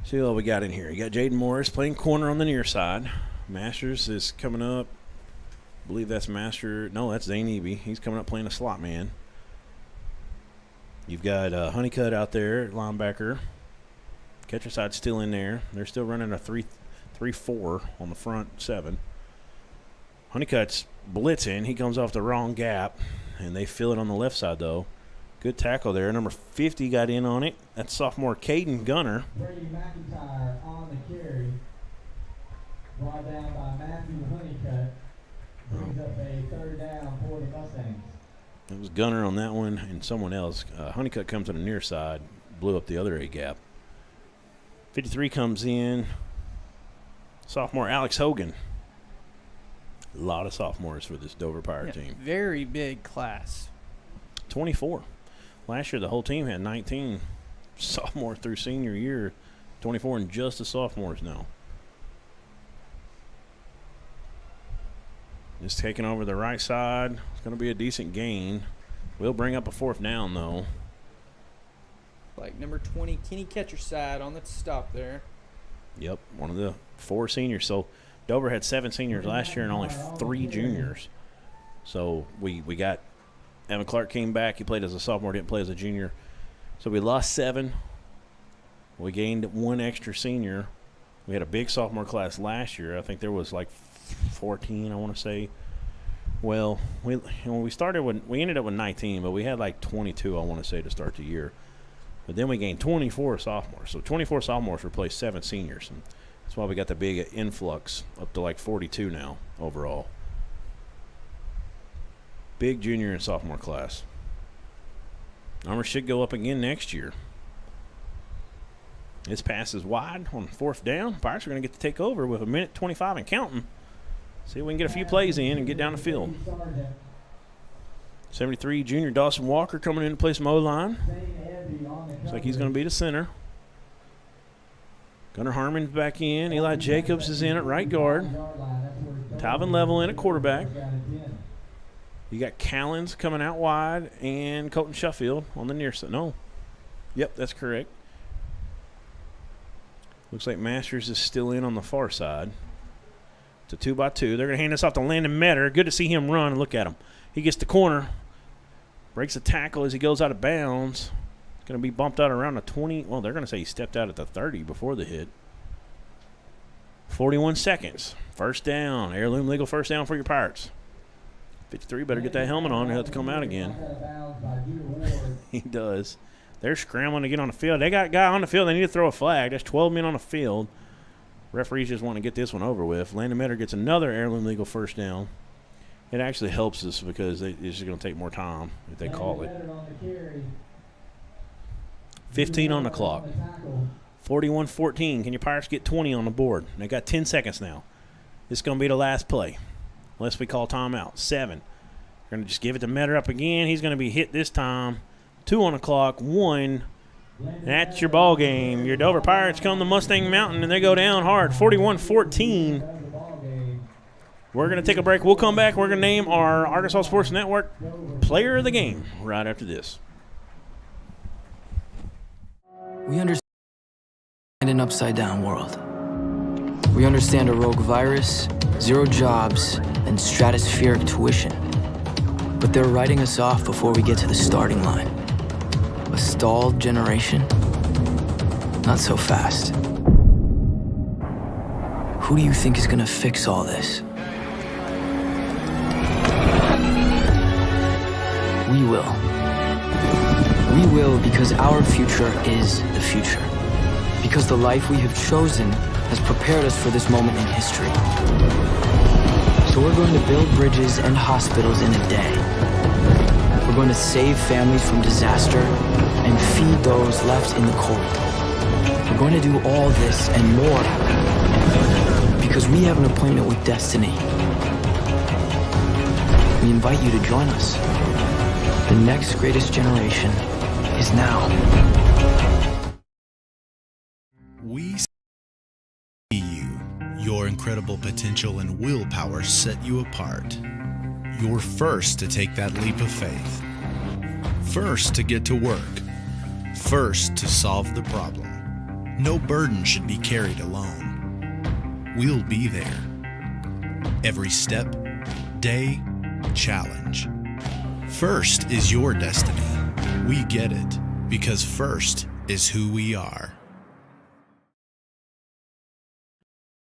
See what we got in here. You got Jaden Morris playing corner on the near side. Masters is coming up. I believe that's Master. No, that's Zane Eby. He's coming up playing a slot man. You've got Honeycutt out there, linebacker. Catcher side still in there. They're still running a 3-4 on the front 7. Honeycutt's blitzing. He comes off the wrong gap, and they fill it on the left side, though. Good tackle there. Number 50 got in on it. That's sophomore Caden Gunner. Brady McIntyre on the carry. Brought down by Matthew Honeycutt. Brings up a 3rd down for the Mustangs. It was Gunner on that one and someone else. Honeycutt comes to the near side, blew up the other A gap. 53 comes in. Sophomore Alex Hogan. A lot of sophomores for this Dover Pirate team. Very big class. 24. Last year, the whole team had 19 sophomore through senior year. 24 and just the sophomores now. Just taking over the right side. It's going to be a decent gain. We'll bring up a 4th down, though. Like number 20, Kenny Ketcherside on the stop there. Yep, one of the 4 seniors. So Dover had 7 seniors last year and only 3 juniors. So we got Evan Clark came back. He played as a sophomore, didn't play as a junior. So we lost 7. We gained 1 extra senior. We had a big sophomore class last year. I think there was like 14, I want to say. Well, we ended up with 19, but we had like 22, I want to say, to start the year. But then we gained 24 sophomores. So 24 sophomores replaced 7 seniors. And that's why we got the big influx up to like 42 now overall. Big junior and sophomore class. Numbers should go up again next year. This pass is wide on 4th down. Pirates are going to get to take over with 1:25 and counting. See if we can get a few plays in and get down the field. 73 junior Dawson Walker coming in to play some O-line. Looks like he's going to be the center. Gunnar Harmon's back in. Eli Jacobs is in at right guard. Talvin Level in at quarterback. You got Callens coming out wide and Colton Sheffield on the near side. No. Yep, that's correct. Looks like Masters is still in on the far side. It's a 2x2. They're going to hand this off to Landon Metter. Good to see him run. Look at him. He gets the corner. Breaks a tackle as he goes out of bounds. Going to be bumped out around the 20. Well, they're going to say he stepped out at the 30 before the hit. 41 seconds. First down. Heirloom legal first down for your Pirates. 53 better get that helmet on. He'll have to come out again. He does. They're scrambling to get on the field. They got a guy on the field. They need to throw a flag. That's 12 men on the field. Referees just want to get this one over with. Landon Metter gets another heirloom legal first down. It actually helps us because it's just going to take more time if they call it. 15 on the clock. 41-14. Can your Pirates get 20 on the board? They got 10 seconds now. This is going to be the last play unless we call timeout. 7. We're going to just give it to Metter up again. He's going to be hit this time. 2 on the clock. 1. That's your ball game. Your Dover Pirates come to Mustang Mountain, and they go down hard. 41-14. We're going to take a break. We'll come back. We're going to name our Arkansas Sports Network Player of the Game right after this. We understand an upside-down world. We understand a rogue virus, 0 jobs, and stratospheric tuition. But they're writing us off before we get to the starting line. A stalled generation? Not so fast. Who do you think is gonna fix all this? We will. We will because our future is the future. Because the life we have chosen has prepared us for this moment in history. So we're going to build bridges and hospitals in a day. We're going to save families from disaster and feed those left in the cold. We're going to do all this and more because we have an appointment with destiny. We invite you to join us. The next greatest generation is now. We see you. Your incredible potential and willpower set you apart. You're first to take that leap of faith. First to get to work. First to solve the problem. No burden should be carried alone. We'll be there. Every step, day, challenge. First is your destiny. We get it because first is who we are.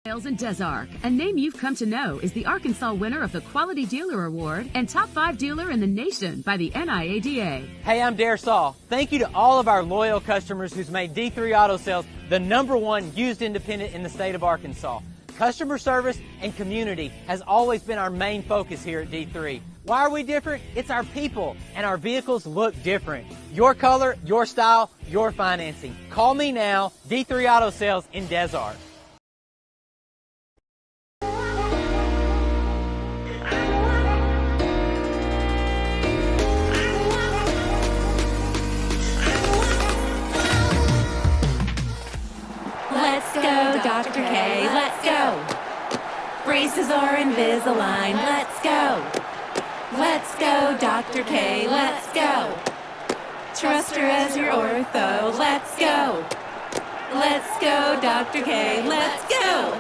In Desark, a name you've come to know is the Arkansas winner of the Quality Dealer Award and top 5 dealer in the nation by the NIADA. Hey, I'm Dare Saul. Thank you to all of our loyal customers who's made D3 Auto Sales the #1 used independent in the state of Arkansas. Customer service and community has always been our main focus here at D3. Why are we different? It's our people, and our vehicles look different. Your color, your style, your financing. Call me now, D3 Auto Sales in Desark. Let's go, Dr. K, let's go. Braces are Invisalign, let's go. Let's go, Dr. K, let's go. Trust her as your ortho, let's go. Let's go, Dr. K, let's go.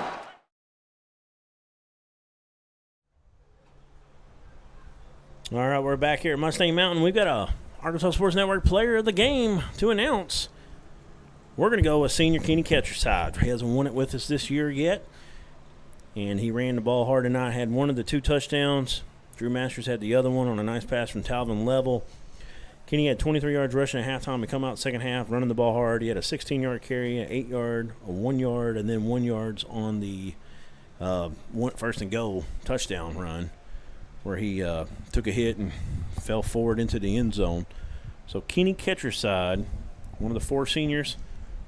All right, we're back here at Mustang Mountain. We've got a Arkansas Sports Network Player of the Game to announce. We're going to go with senior Kenny Ketcherside. He hasn't won it with us this year yet, and he ran the ball hard tonight. Had one of the 2 touchdowns. Drew Masters had the other one on a nice pass from Talvin Level. Kenny had 23 yards rushing at halftime. He come out second half running the ball hard. He had a 16-yard carry, an 8-yard, a 1-yard, and then 1 yard on the first and goal touchdown run where he took a hit and fell forward into the end zone. So Kenny Ketcherside, one of the 4 seniors,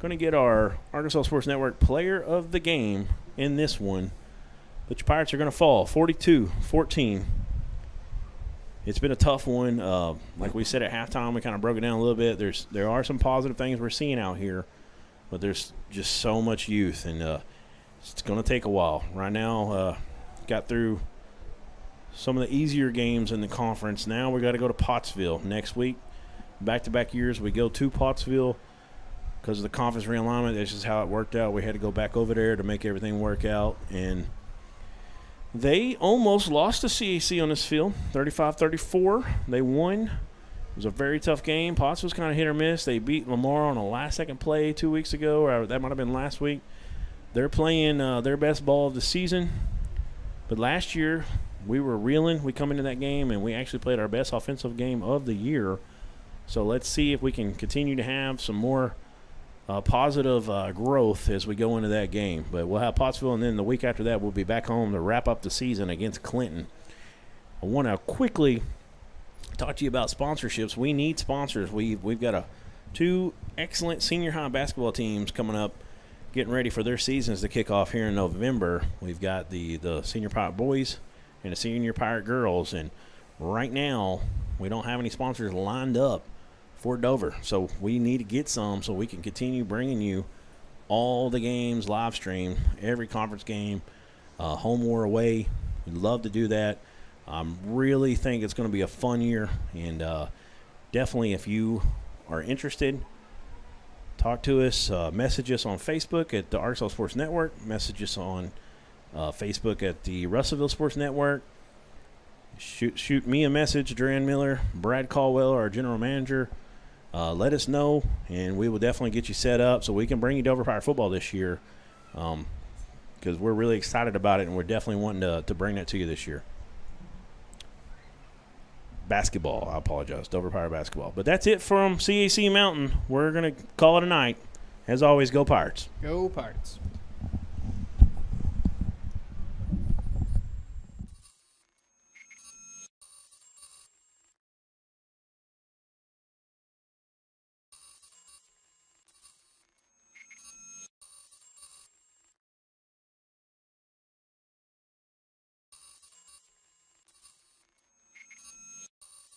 going to get our Arkansas Sports Network Player of the Game in this one. But your Pirates are going to fall 42-14. It's been a tough one. Like we said at halftime, we kind of broke it down a little bit. There are some positive things we're seeing out here, but there's just so much youth, and it's going to take a while. Right now, got through some of the easier games in the conference. Now we got to go to Pottsville next week. Back-to-back years, we go to Pottsville because of the conference realignment. That's just how it worked out. We had to go back over there to make everything work out, and They almost lost to CAC on this field, 35-34. They won. It was a very tough game. Potts was kind of hit or miss. They beat Lamar on a last-second play 2 weeks ago, or that might have been last week. They're playing their best ball of the season. But last year, we were reeling. We come into that game, and we actually played our best offensive game of the year. So let's see if we can continue to have some more positive growth as we go into that game. But we'll have Pottsville, and then the week after that, we'll be back home to wrap up the season against Clinton. I want to quickly talk to you about sponsorships. We need sponsors. We've got two excellent senior high basketball teams coming up, getting ready for their seasons to kick off here in November. We've got the Senior Pirate boys and the Senior Pirate girls, and right now we don't have any sponsors lined up for Dover, so we need to get some so we can continue bringing you all the games live stream, every conference game, home or away. We'd love to do that. Really think it's going to be a fun year, and definitely if you are interested, talk to us, message us on Facebook at the Arkansas Sports Network, message us on Facebook at the Russellville Sports Network. Shoot me a message, Jaran Miller, Brad Caldwell, our general manager. Let us know, and we will definitely get you set up so we can bring you Dover Pirate football this year, because we're really excited about it, and we're definitely wanting to bring that to you this year. Basketball, I apologize, Dover Pirate basketball. But that's it from CAC Mountain. We're going to call it a night. As always, go Pirates. Go Pirates.